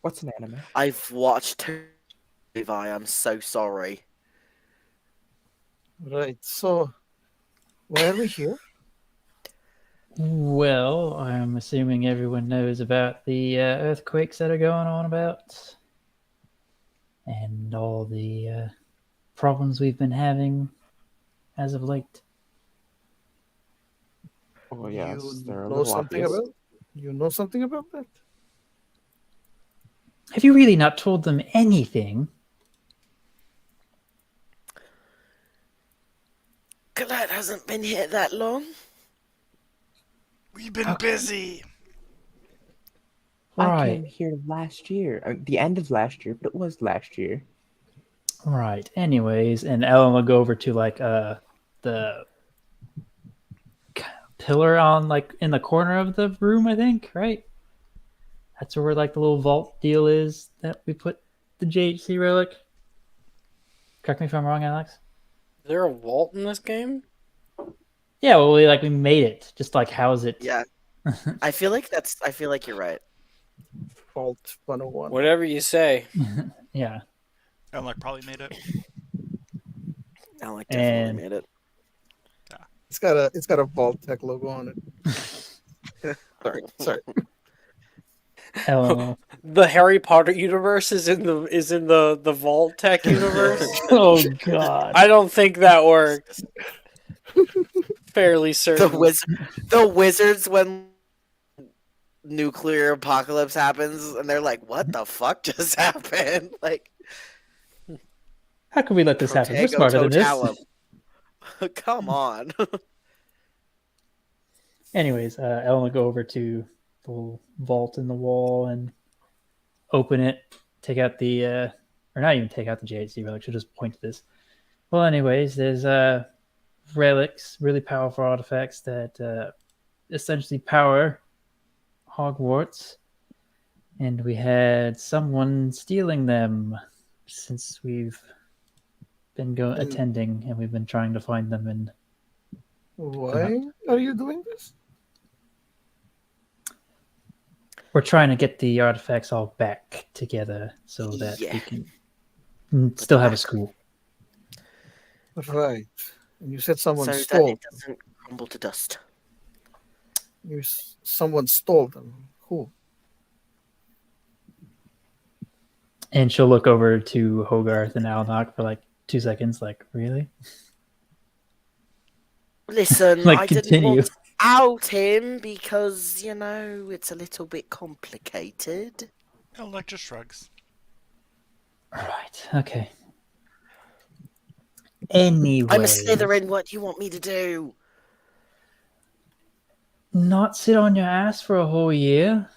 What's an anime? I've watched Levi, I'm so sorry. Right. So, why are we here? Well, I'm assuming everyone knows about the earthquakes that are going on about, and all the problems we've been having as of late. Oh yes, they're a know little something obvious. about? You know something about that? Have you really not told them anything? Colette hasn't been here that long. We've been busy. I Right, came here last year, the end of last year, but it was last year. right. Anyways, and Ellen will go over to like the pillar on like in the corner of the room, I think, right? That's where like the little vault deal is that we put the JHC relic. Correct me if I'm wrong, Alex. Is there a vault in this game? Yeah, well, we made it. Just like house it. Yeah. I feel like you're right. Fault 101. Whatever you say. Yeah. Elnor probably made it. Alec definitely And- made it. It's got a Vault Tech logo on it. Sorry. Eleanor. The Harry Potter universe is in the Vault Tech universe. Oh God. I don't think that worked. Fairly certain. The wizards when nuclear apocalypse happens and they're like, what the fuck just happened? Like, How could we let this happen? We're Protego smarter than this. Totalum. Come on. Anyways, Ellen will go over to the little vault in the wall and open it, take out the, or not even take out the JHC relic, she'll just point to this. Well, anyways, there's relics, really powerful artifacts that essentially power Hogwarts. And we had someone stealing them since we've been attending, and we've been trying to find them. And Why are you doing this? we're trying to get the artifacts all back together so that we can still have a school. Right. And you said someone So that stole. it doesn't crumble to dust. Someone stole them. Who? And she'll look over to Hogarth and Alnock for like 2 seconds, like, really? Listen, Like, I didn't continue. want to out him because, you know, it's a little bit complicated. Elnor just shrugs. Right, okay. Anyway. I'm a Slytherin, what do you want me to do? Not sit on your ass for a whole year?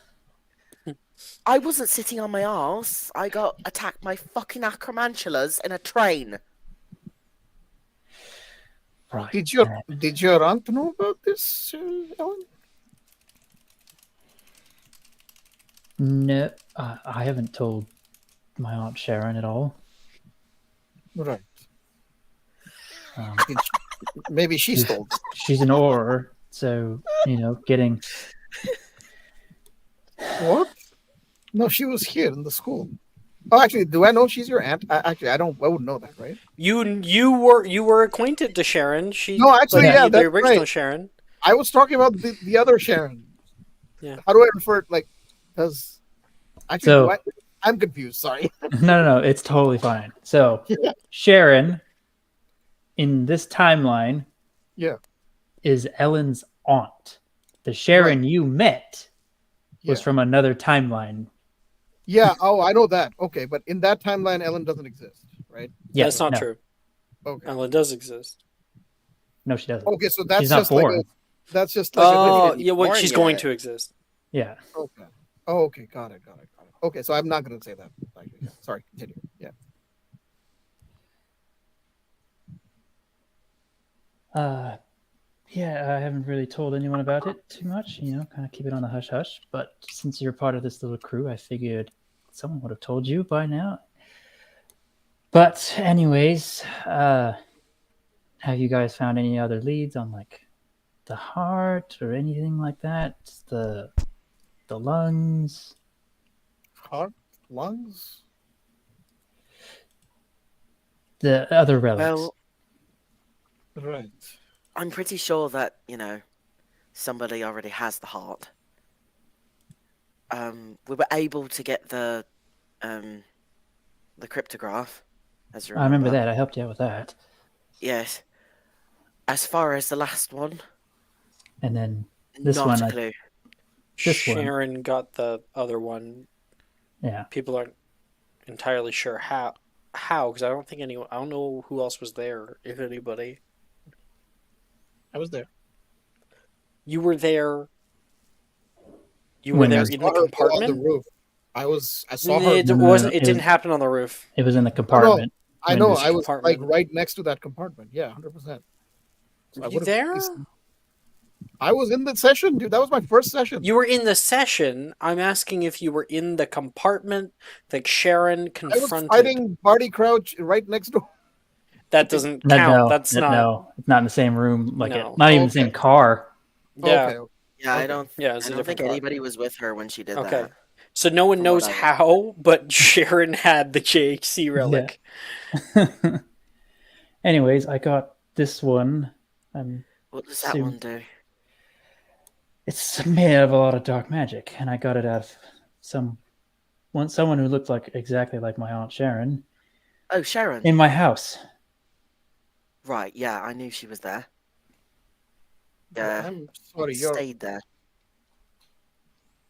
I wasn't sitting on my arse. I got attacked by fucking acromantulas in a train. Right. Did your aunt know about this, Ellen? No, I haven't told my Aunt Sharon at all. Right. Um, Maybe she stole them. she's an Auror, so, getting... What? No, she was here in the school. Oh, actually, do I know she's your aunt? I wouldn't know that, right? You were acquainted to Sharon. No, actually, yeah, the that's original right. Sharon. I was talking about the other Sharon. Yeah. How do I refer? Does actually? So- I'm confused. Sorry. No, it's totally fine. So, Yeah. Sharon, in this timeline, Yeah. is Ellen's aunt. The Sharon you met was Yeah. from another timeline. Yeah. Oh, I know that. Okay, but in that timeline, Ellen doesn't exist, right? Yeah, That's not no. true. Okay. Ellen does exist. No, she doesn't. Okay, so that's She's not just like born. that's just like Oh, didn't yeah, well, born she's going yet. to exist. Yeah. okay. Oh, okay, got it. Okay, so I'm not gonna say that. Actually, yeah. Sorry, continue. Yeah. Yeah, I haven't really told anyone about it too much, kind of keep it on the hush hush. But since you're part of this little crew, I figured someone would have told you by now. But anyways, have you guys found any other leads on like the heart or anything like that? The lungs? Heart, lungs. The other relics? Well, Right. I'm pretty sure that, somebody already has the heart. We were able to get the cryptograph, as you I remember remember. that. I helped you out with that. Yes. As far as the last one, And then this not one, a clue. This one. Sharon got the other one. Yeah. People aren't entirely sure how, because I don't know who else was there, if anybody. I was there. You were there. You were When there was- in Saw the her go on compartment. the roof. I saw her. It No, wasn't. It it didn't was- happen on the roof. It was in the compartment. I When know. this I was like compartment. right next to that compartment. Yeah, 100%. So Were you there? I was in the session, dude. That was my first session. You were in the session. I'm asking if you were in the compartment that Sharon I was confronted. fighting Barty Crouch right next door. That doesn't No, count. no, That's no, not. no, it's not in the same room. Like No. not even the Okay. same car. Yeah. Okay. Yeah, I Okay. don't. Yeah, it's I a don't think different car. anybody was with her when she did Okay. that. So no one From knows what I how, but Sharon had the JHC relic. Anyways, I got this one. What does that Soon. one do? It's made out of a lot of dark magic, and I got it out of someone who looked like exactly like my Aunt Sharon Oh, Sharon. in my house. Right. Yeah, I knew she was there. Yeah, I'm sorry. stayed there.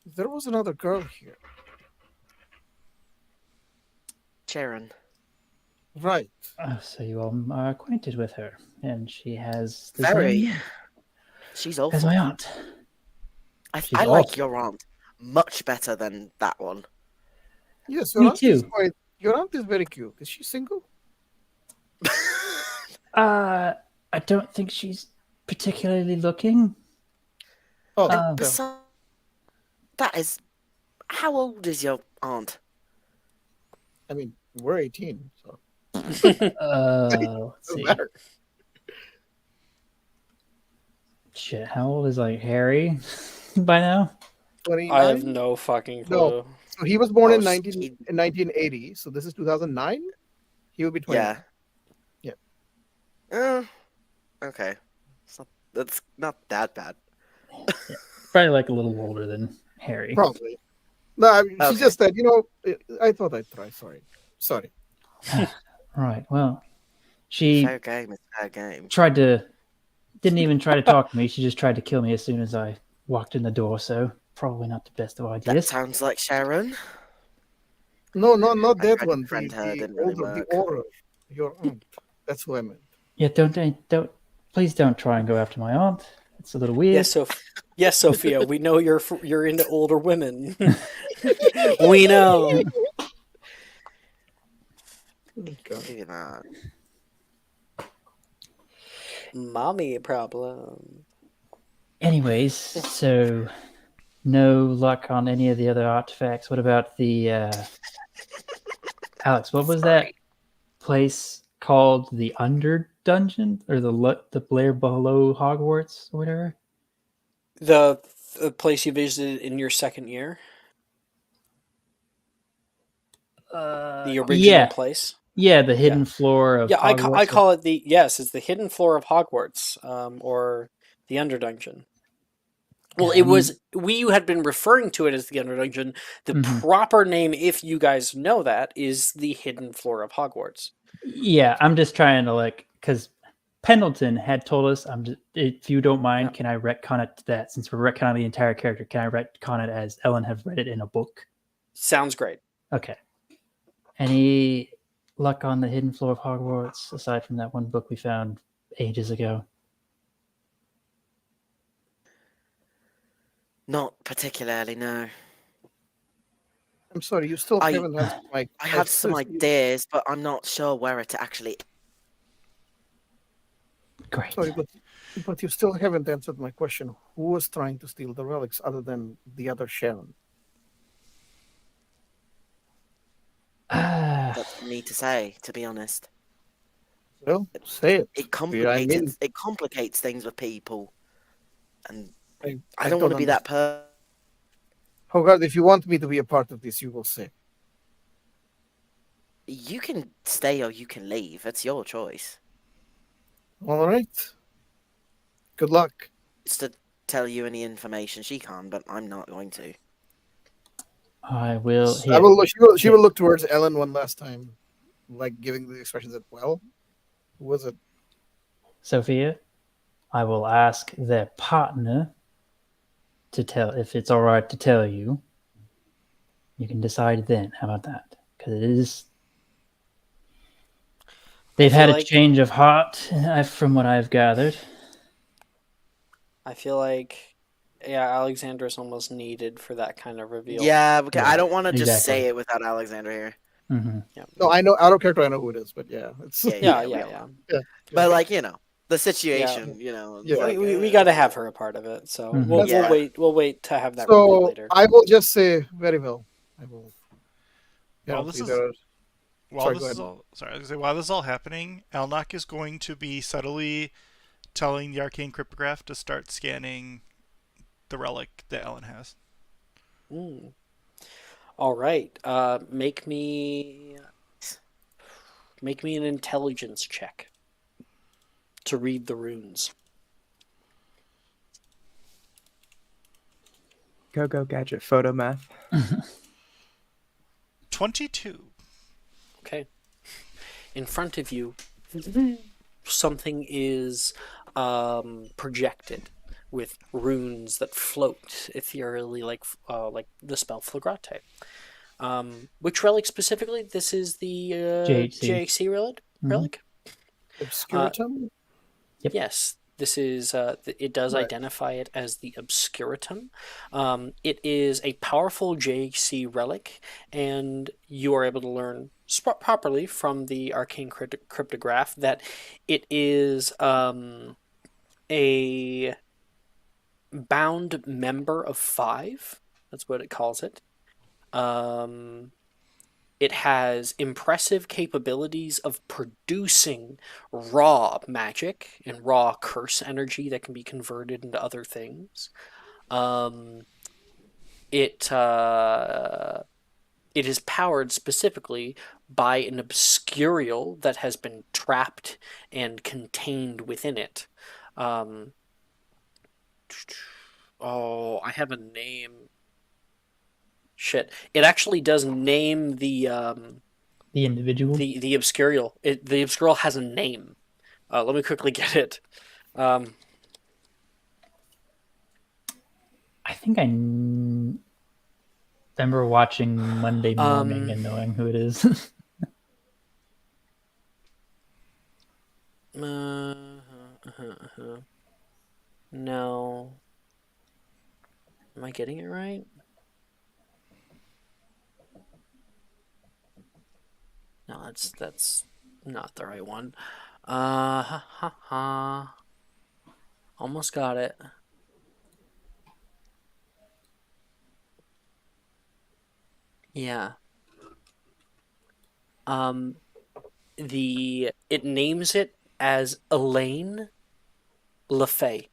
There was another girl here. Sharon. Right. So you all are acquainted with her, and she has the Very. same She's as awful. my aunt. She's I like awesome. your aunt much better than that one. Yes, Me too. Your aunt is very cute. Is she single? I don't think she's particularly looking. Oh, Um, okay. Besides, that is. How old is your aunt? I mean, we're 18, so Let's doesn't see. matter. Shit, how old is like Harry by now? 29. I have no fucking clue. No. So he was born Oh, in he- 1980. So this is 2009. He will be 20. Yeah. Yeah. Okay. That's not that bad. Probably like a little older than Harry. Probably. No, I mean, she Okay. just said, I thought I'd try. Sorry. Right. Well, she Fair game is fair game. didn't even try to talk to me. She just tried to kill me as soon as I walked in the door. So probably not the best of That ideas. sounds like Sharon. No, not I that tried to one. befriend her, The didn't really older, the work. older. Your aunt. That's who I meant. Yeah. Don't. Please don't try and go after my aunt. It's a little weird. Yes, Sophia. We know you're into older women. We know. Maybe not. Mommy problem. Anyways, so no luck on any of the other artifacts. What about the Alex? What was that place called? The Under Dungeon or the Blair below Hogwarts or whatever? The place you visited in your second year. The original place. Yeah, the hidden floor of Yeah, I Hogwarts. call it it's the hidden floor of Hogwarts, or the Underdungeon. Well, Yeah, it was we had been referring to it as the Underdungeon. The Mhm. proper name, if you guys know that, is the hidden floor of Hogwarts. Yeah, I'm just trying to because Pendleton had told us. If you don't mind, Yeah. can I retcon it to that? Since we're retconning the entire character, can I retcon it as Ellen have read it in a book? Sounds great. Okay. Any luck on the hidden floor of Hogwarts, aside from that one book we found ages ago? Not particularly, no. I'm sorry, you still I haven't answered my I have some question. ideas, but I'm not sure where it actually. Great. Sorry, but you still haven't answered my question. Who was trying to steal the relics other than the other Sharon? That's for me to say, to be honest. Well, say it. It Yeah, I mean, complicates things with people, and I, I I don't want don't to be that understand. person. Hogarth, if you want me to be a part of this, you will say. You can stay or you can leave. It's your choice. All right. Good luck. It's to tell you any information she can, but I'm not going to. I will. I Here. will. She will look towards Ellen one last time, like giving the expression that, well, who was it? Sophia, I will ask their partner to tell if it's all right to tell you. You can decide then. How about that? Because it is. They've had a change of heart, from what I've gathered. I feel like, yeah, Alexandra's almost needed for that kind of reveal. Yeah, okay. Yeah, I don't want to just exactly. say it without Alexander here. Mm-hmm. Yeah. No, I know. Out of character, I know who it is, but yeah, it's Yeah. we all know. yeah. But like the situation, Yeah. like, we got to have her a part of it, so Mhm. we'll Yeah. wait. We'll wait to have that reveal So later. I will just say very well. I will. While this is either. while Sorry, this go is ahead. all sorry, I was gonna say, while this is all happening, Elnok is going to be subtly telling the arcane cryptograph to start scanning the relic that Ellen has. Mm. All right. Make me an intelligence check to read the runes. Go gadget photo math. 22. Okay. In front of you, something is projected with runes that float ethereally, like the spell Flagrate. Which relic specifically? This is the JHC relic. Relic. Obscuratum. Yep. Yes, this is. It does Right. identify it as the Obscuratum. It is a powerful JHC relic, and you are able to learn properly from the arcane cryptograph that it is a bound member of 5. That's what it calls it. It has impressive capabilities of producing raw magic and raw curse energy that can be converted into other things. It is powered specifically by an obscurial that has been trapped and contained within it. I have a name. Shit! It actually does name the individual. The obscurial. The obscurial has a name. Let me quickly get it. I think I remember watching Monday Morning and knowing who it is. No. Am I getting it right? No, that's not the right one. Almost got it. Yeah. It names it as Elaine LeFay.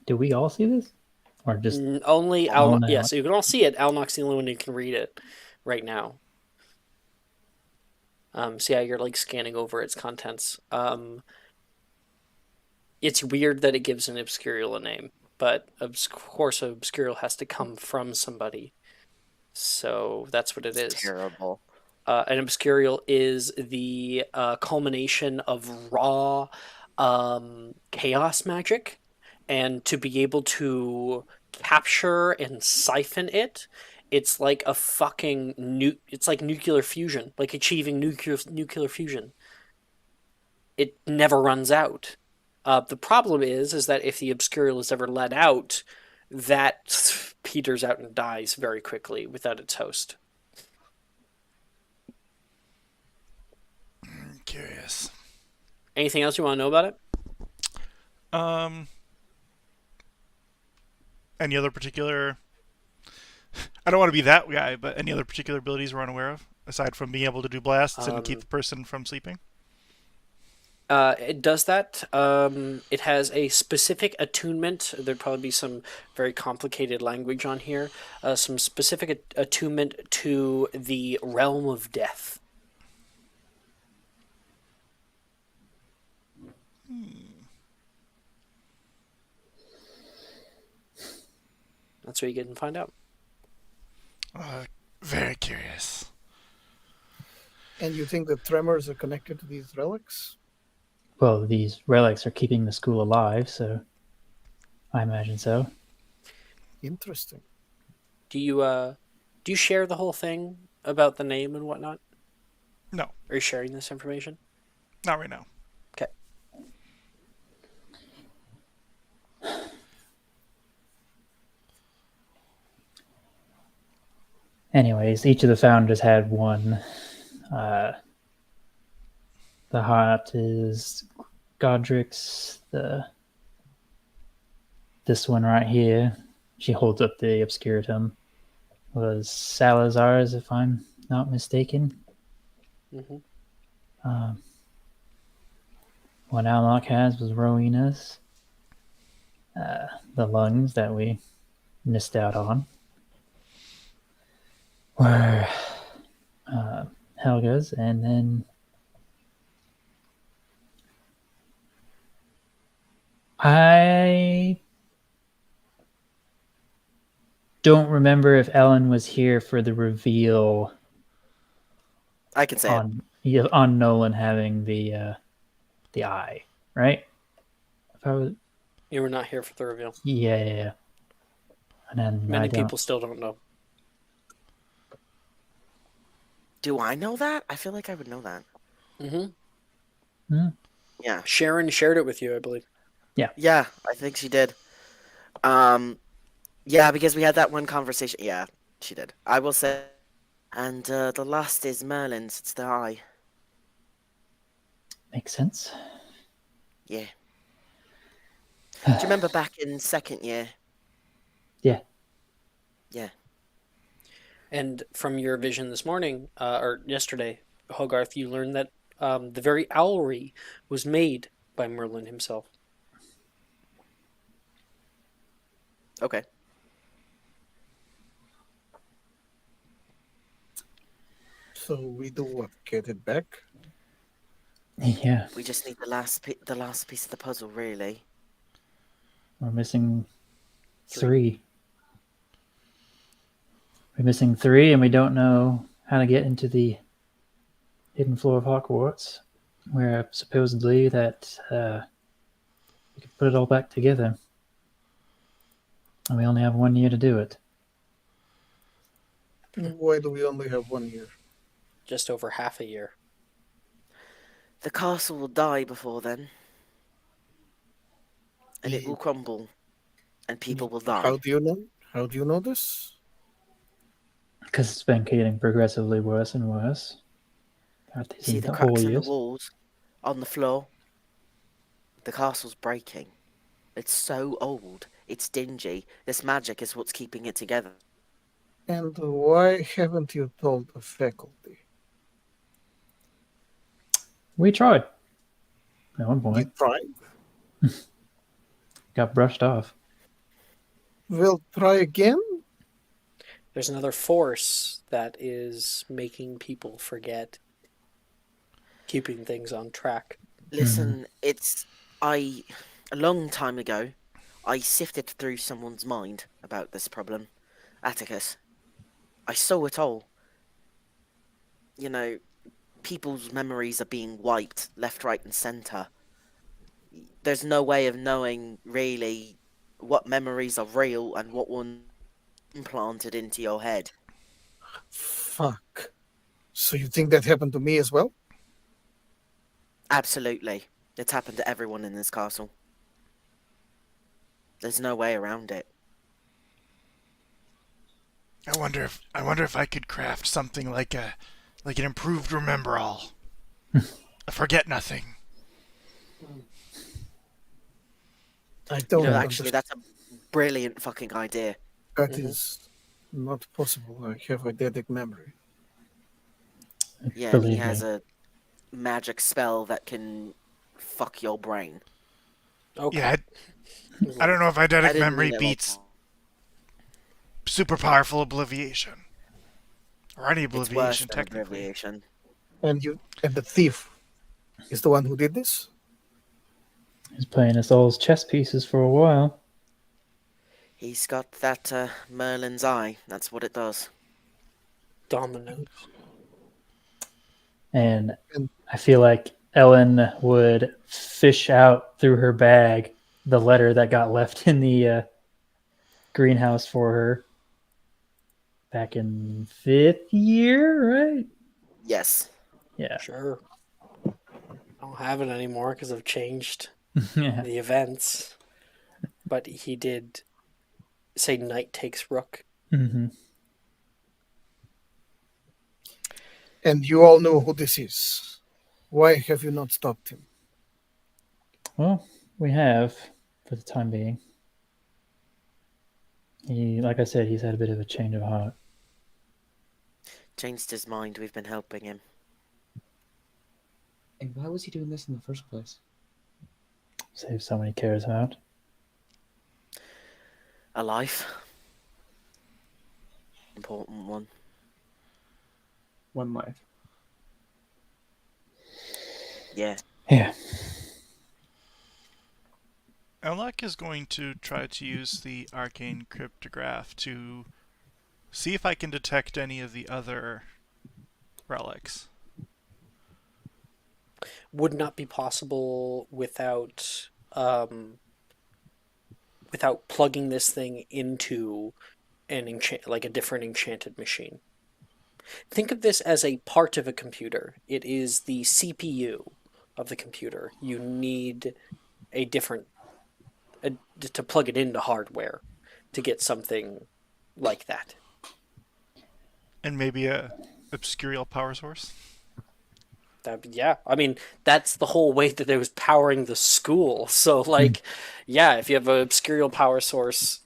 Do we all see this? Or just only Al? Al? Yeah, so you can all see it. Alnok's the only one who can read it right now. So yeah, you're like scanning over its contents. It's weird that it gives an obscurial a name, but of course, an obscurial has to come from somebody. So that's what it is. Terrible. An obscurial is the culmination of raw chaos magic, and to be able to capture and siphon it, it's like a fucking it's like nuclear fusion, like achieving nuclear fusion. It never runs out. The problem is that if the Obscurial is ever let out, that peters out and dies very quickly without its host. I'm curious. Anything else you want to know about it? Any other particular? I don't want to be that guy, but any other particular abilities we're unaware of aside from being able to do blasts and keep the person from sleeping? It does that. It has a specific attunement. There'd probably be some very complicated language on here. Some specific attunement to the realm of death. That's what you get and find out. Very curious. And you think the tremors are connected to these relics? Well, these relics are keeping the school alive, so I imagine so. Interesting. Do you share the whole thing about the name and whatnot? No. Are you sharing this information? Not right now. Okay. Anyways, each of the founders had one. The heart is Godric's. This one right here, she holds up the obscuratum, was Salazar's, if I'm not mistaken. Mm-hmm. One Alnock has was Rowena's. The lungs that we missed out on were Helga's, and then I don't remember if Ellen was here for the reveal. I can say on Nolan having the eye, right? If I was, You were not here for the reveal. yeah. And then Many people still don't know. Do I know that? I feel like I would know that. Mm-hmm. Yeah. Sharon shared it with you, I believe. Yeah. Yeah, I think she did. Yeah, because we had that one conversation. Yeah, she did. I will say. And the last is Merlin's. It's the eye. Makes sense. Yeah. Do you remember back in second year? Yeah. Yeah. And from your vision this morning, or yesterday, Hogarth, you learned that the very owlry was made by Merlin himself. Okay. So we do what? Get it back? Yeah. We just need the last piece of the puzzle, really. We're missing three. We're missing three, and we don't know how to get into the hidden floor of Hogwarts, where supposedly that we could put it all back together. And we only have 1 year to do it. Why do we only have 1 year? Just over half a year. The castle will die before then. And it will crumble. And people will die. How do you know? How do you know this? Because it's been getting progressively worse and worse. See the cracks in the walls, on the floor. The castle's breaking. It's so old. It's dingy. This magic is what's keeping it together. And why haven't you told the faculty? We tried. At one point. You tried? Got brushed off. We'll try again? There's another force that is making people forget. Keeping things on track. Listen, a long time ago, I sifted through someone's mind about this problem. Atticus. I saw it all. You know, people's memories are being wiped left, right, and centre. There's no way of knowing, really, what memories are real and what one implanted into your head. Fuck. So you think that happened to me as well? Absolutely. It's happened to everyone in this castle. There's no way around it. I wonder if I could craft something like an improved remember all. A forget nothing. I don't Actually, understand. that's a brilliant fucking idea. That is not possible. I have eidetic memory. Yeah, and he Believe has me. a magic spell that can fuck your brain. Okay. Yeah, I don't know if I eidetic didn't memory mean it like beats that. super powerful obliviation. Or any It's worse obliviation, than technically. abbreviation. And the thief is the one who did this? He's playing us all as chess pieces for a while. He's got that Merlin's eye. That's what it does. Dominoes. And And I feel like Ellen would fish out through her bag the letter that got left in the greenhouse for her back in 5th year, right? Yes. Yeah. Sure. I don't have it anymore because I've changed Yeah. the events. But he did say knight takes rook. Mm-hmm. And you all know who this is. Why have you not stopped him? Well, we have for the time being. He, like I said, he's had a bit of a change of heart. Changed his mind. We've been helping him. And why was he doing this in the first place? Save someone he cares about. A life. Important one. One life. Yeah. Yeah. Elnok is going to try to use the arcane cryptograph to see if I can detect any of the other relics. Would not be possible without plugging this thing into like a different enchanted machine. Think of this as a part of a computer. It is the CPU of the computer. You need a different to plug it into hardware to get something like that. And maybe a obscurial power source. Yeah, I mean, that's the whole way that it was powering the school. So, like, yeah, if you have an obscurial power source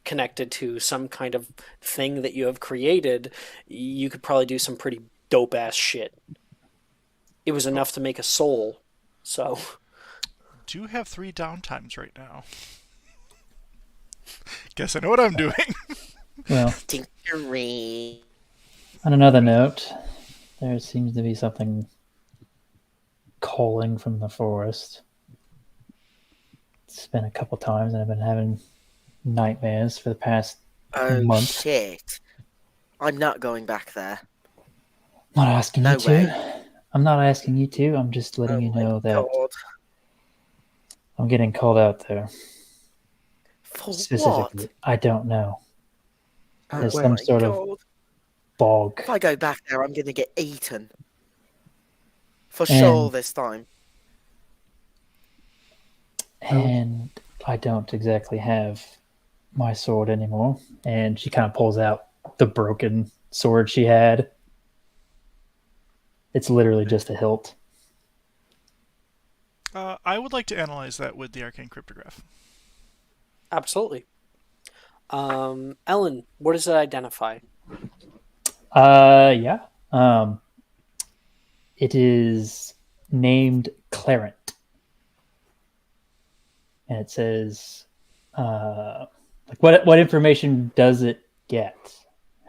connected to some kind of thing that you have created, you could probably do some pretty dope ass shit. It was enough to make a soul, so. Do have 3 downtimes right now. Guess I know what I'm doing. Well, Tinkering. on another note, there seems to be something calling from the forest. It's been a couple times, and I've been having nightmares for the past Oh, month. shit. I'm not going back there. I'm not asking No you to. way. I'm not asking you to. I'm just letting you know that I'm getting called out there. For Specifically, what? I don't know. There's Oh some my sort of God. bog. If I go back there, I'm going to get eaten. For And- sure this time. And I don't exactly have my sword anymore. And she kind of pulls out the broken sword she had. It's literally just a hilt. I would like to analyze that with the arcane cryptograph. Absolutely. Ellen, what does it identify? Yeah. It is named Clarent. And it says, like what information does it get?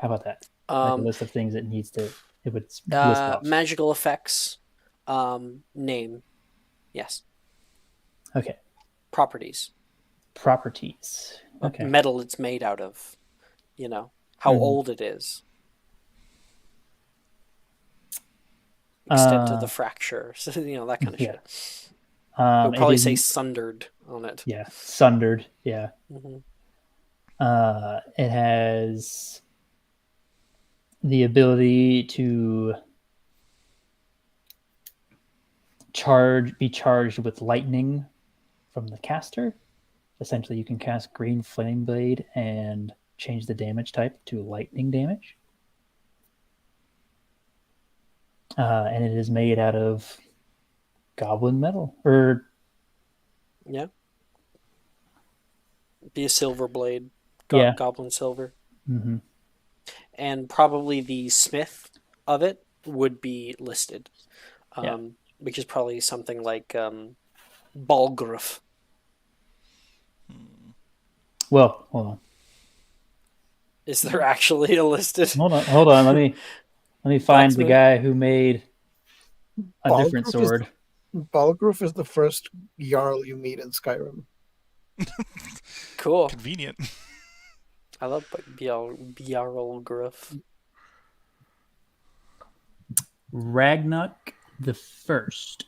How about that? Like a list of things it needs to, it would list off. Magical effects, name, yes. Okay. Properties. Properties. Okay. Metal it's made out of, how old it is. Extent of the fracture, so, that kind of shit. We'll It probably say isn't- sundered on it. yeah, sundered. Yeah. Hmm. It has the ability to be charged with lightning from the caster. Essentially, you can cast Green Flame Blade and change the damage type to lightning damage. And it is made out of goblin metal, or Yeah. Be a silver blade, Yeah. goblin silver, hmm and probably the smith of it would be listed, Yeah. which is probably something like Balgruuf. Well, hold on. Is there actually a listed? Hold on. Let me find the Blacksmith? guy who made a different Balgruuf is sword. Balgruuf is the first Jarl you meet in Skyrim. Cool. Convenient. I love Bjarlgruf. Ragnarok the First.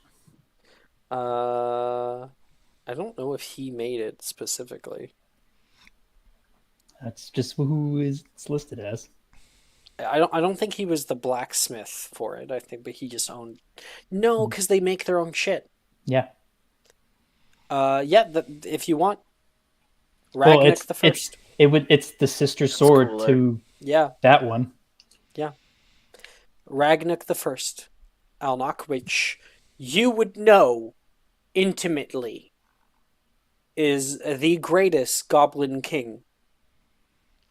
I don't know if he made it specifically. That's just who it's listed as. I don't think he was the blacksmith for it. I think, but he just owned. No, because they make their own shit. Yeah. Yeah. If you want, Well, Ragnar the First. It's the sister sword cooler. to Yeah, that one. Ragnar the First, Alnok, which you would know intimately, is the greatest Goblin King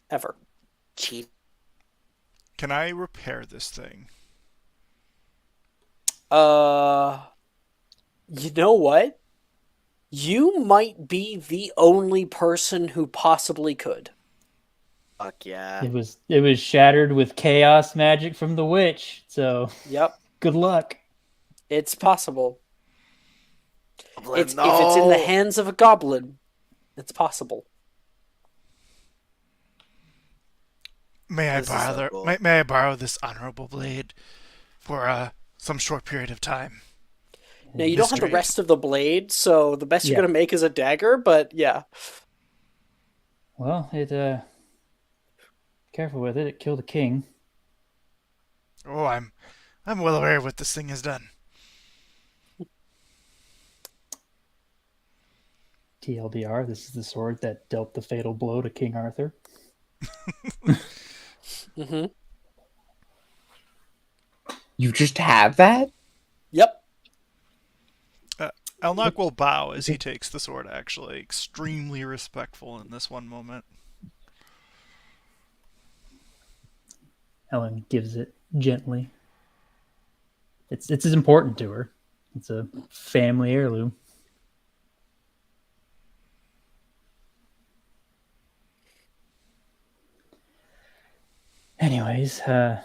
ever. Cheap. Can I repair this thing? You know what? You might be the only person who possibly could. Fuck yeah. It was shattered with chaos magic from the witch. So Yep, good luck. it's possible. Goblin, If it's in the no! hands of a goblin, it's possible. May I This is borrow so cool. may I borrow this honorable blade for some short period of time? Now, you don't have the Mystery. rest of the blade, so the best you're Yeah. going to make is a dagger, but yeah. Well, careful with it. It killed a king. Oh, I'm well aware of what this thing has done. TLDR, this is the sword that dealt the fatal blow to King Arthur. Mm-hmm. You just have that? Yep. Elnok will bow as he takes the sword, actually. Extremely respectful in this one moment. Ellen gives it gently. It's important to her. It's a family heirloom. Anyways, I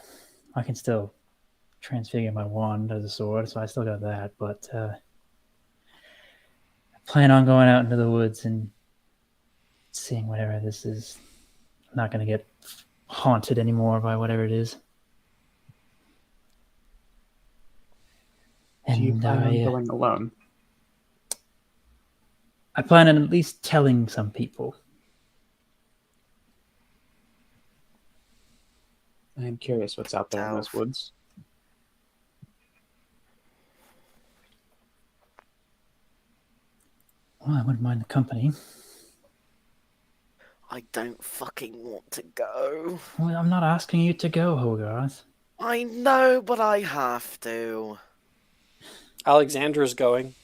can still transfigure my wand as a sword, so I still got that, but I plan on going out into the woods and seeing whatever this is. I'm not going to get haunted anymore by whatever it is. Do you And plan on going alone? I plan on at least telling some people. I'm curious what's out there in those Elf. woods. Well, I wouldn't mind the company. I don't fucking want to go. Well, I'm not asking you to go, Hogarth. I know, but I have to. Alexandra's going.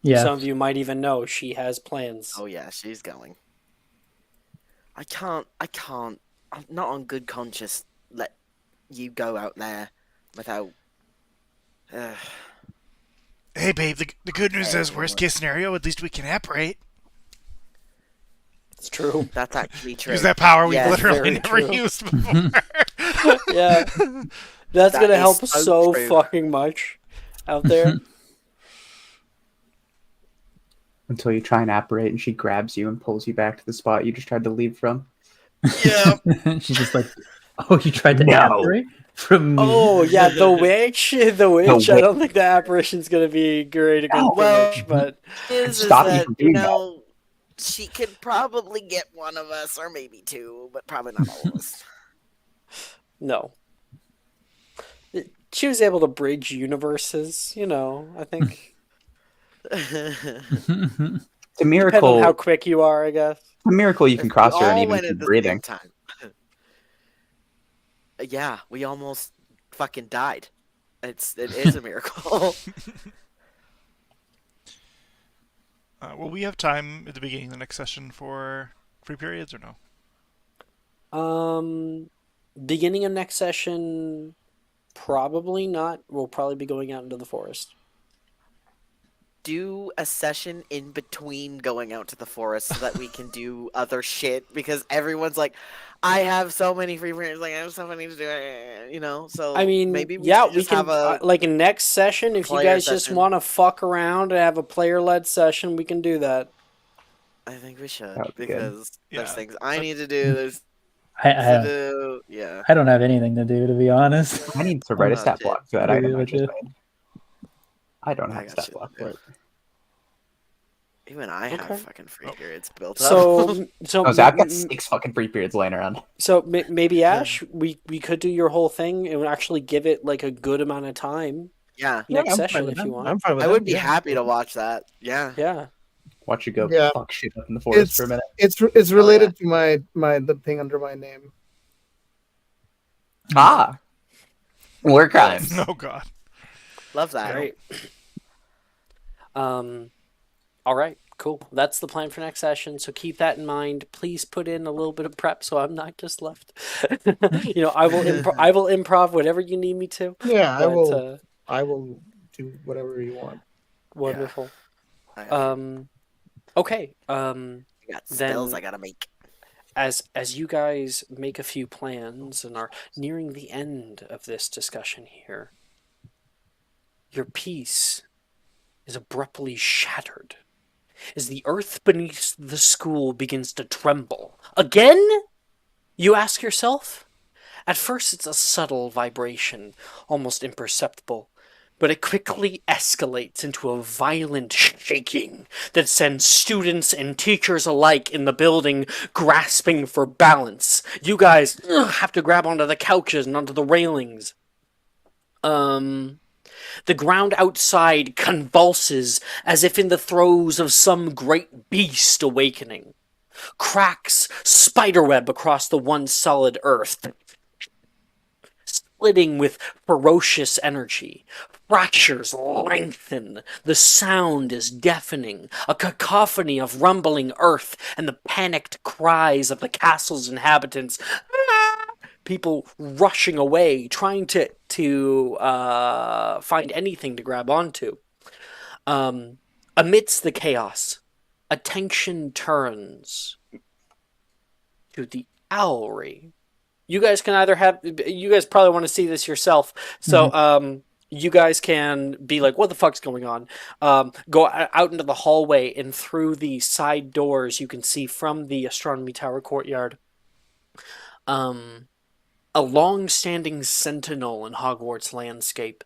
Yeah. Some of you might even know she has plans. Oh yeah, she's going. I can't, I'm not on good conscience let you go out there without... Hey, babe, the good news is, worst case scenario, at least we can apparate. It's true. That's actually true. Use that power we've Yeah, literally very never true. used before. Yeah. That's That going to is help so so true. fucking much out there. Until you try and apparate and she grabs you and pulls you back to the spot you just tried to leave from. Yeah. She's just like, oh, you tried to No. apparate? from me. Oh yeah, the witch. The witch. I witch. don't think the apparition's gonna be great against the Well, witch, but is Stop me that from doing that. she could probably get one of us or maybe two, but probably not all of us. no. She was able to bridge universes. I think It's a depend on how miracle. quick you are, I guess. It's a miracle you If can we cross her and all even went at keep the same breathing. time. Yeah, we almost fucking died. It is a miracle. Will we have time at the beginning of the next session for free periods or no? Beginning of next session, probably not. We'll probably be going out into the forest. Do a session in between going out to the forest so that we can do other shit because everyone's like, I have so many free periods, like I have so many to do, so I mean, maybe we yeah, should we just have can a like in next session. If you player guys just session. want to fuck around and have a player-led session, we can do that. I think we should That would be good. because there's Yeah. things I need to do. There's I things to have, do. Yeah. I don't have anything to do, to be honest. I need to write a Oh, stat shit. block for that I item I really just do. made. I don't I have a got stat shit block to for do. it. Even I have Okay. fucking free Oh. periods built up. So Oh, so I've got 6 fucking free periods laying around. So maybe Ash, we could do your whole thing and actually give it like a good amount of time Yeah. next I'm session fine with if you that. want. I'm fine with I that. would be Yeah. happy to watch that. Yeah. Yeah. Watch you go Yeah. fuck shit up in the forest for a minute. It's related to the thing under my name. Ah! War crimes. Oh god. Love that. Great. All right. Cool. That's the plan for next session. So keep that in mind. Please put in a little bit of prep so I'm not just left. I will improv whatever you need me to. Yeah, I But, will. I will do whatever you want. Wonderful. I have Okay. I got spells then- I gotta make. As you guys make a few plans and are nearing the end of this discussion here, your peace is abruptly shattered as the earth beneath the school begins to tremble. Again? You ask yourself? At first it's a subtle vibration, almost imperceptible, but it quickly escalates into a violent shaking that sends students and teachers alike in the building grasping for balance. You guys have to grab onto the couches and onto the railings. The ground outside convulses as if in the throes of some great beast awakening. Cracks spiderweb across the once solid earth, splitting with ferocious energy. Fractures lengthen. The sound is deafening, a cacophony of rumbling earth and the panicked cries of the castle's inhabitants. People rushing away, trying to find anything to grab onto. Amidst the chaos, attention turns to the owlry. You guys can you guys probably want to see this yourself, so you guys can be like, what the fuck's going on? Go out into the hallway and through the side doors you can see from the astronomy tower courtyard. A long-standing sentinel in Hogwarts landscape.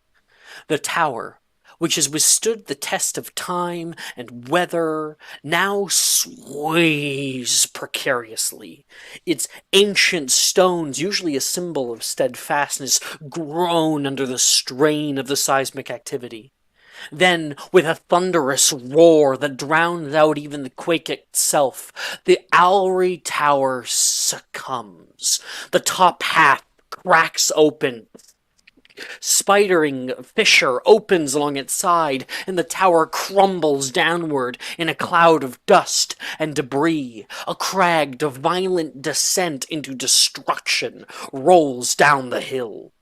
The tower, which has withstood the test of time and weather, now sways precariously. Its ancient stones, usually a symbol of steadfastness, groan under the strain of the seismic activity. Then, with a thunderous roar that drowns out even the quake itself, the Owlry Tower succumbs. The top half cracks open. Spidering fissure opens along its side, and the tower crumbles downward in a cloud of dust and debris. A cragged, violent descent into destruction rolls down the hill.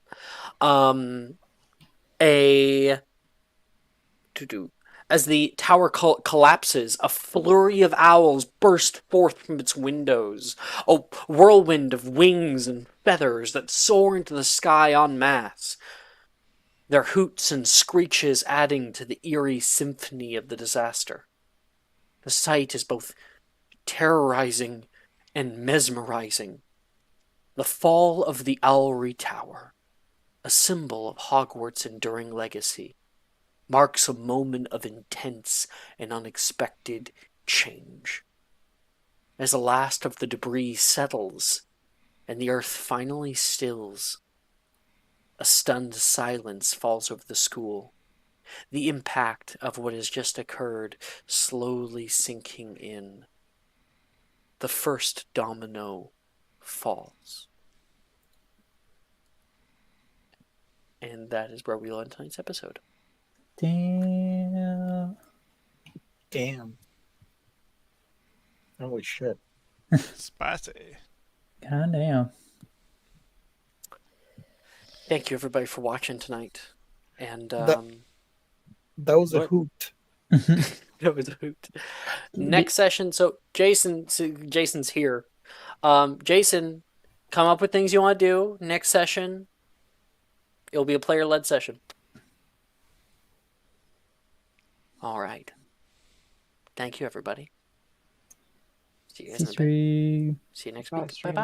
As the tower collapses, a flurry of owls burst forth from its windows, a whirlwind of wings and feathers that soar into the sky en masse, their hoots and screeches adding to the eerie symphony of the disaster. The sight is both terrorizing and mesmerizing. The fall of the Owlry Tower. a symbol of Hogwarts' enduring legacy, marks a moment of intense and unexpected change. As the last of the debris settles and the earth finally stills, a stunned silence falls over the school, the impact of what has just occurred slowly sinking in. The first domino falls. And that is where we'll end tonight's episode. Damn. Damn. Holy shit. Spicy. God damn. Thank you, everybody, for watching tonight. And That was a what? hoot. That was a hoot. Next session. So Jason's here. Jason, come up with things you want to do. Next session, it'll be a player-led session. All right. Thank you, everybody. See you guys in a bit. See you next week. Bye-bye.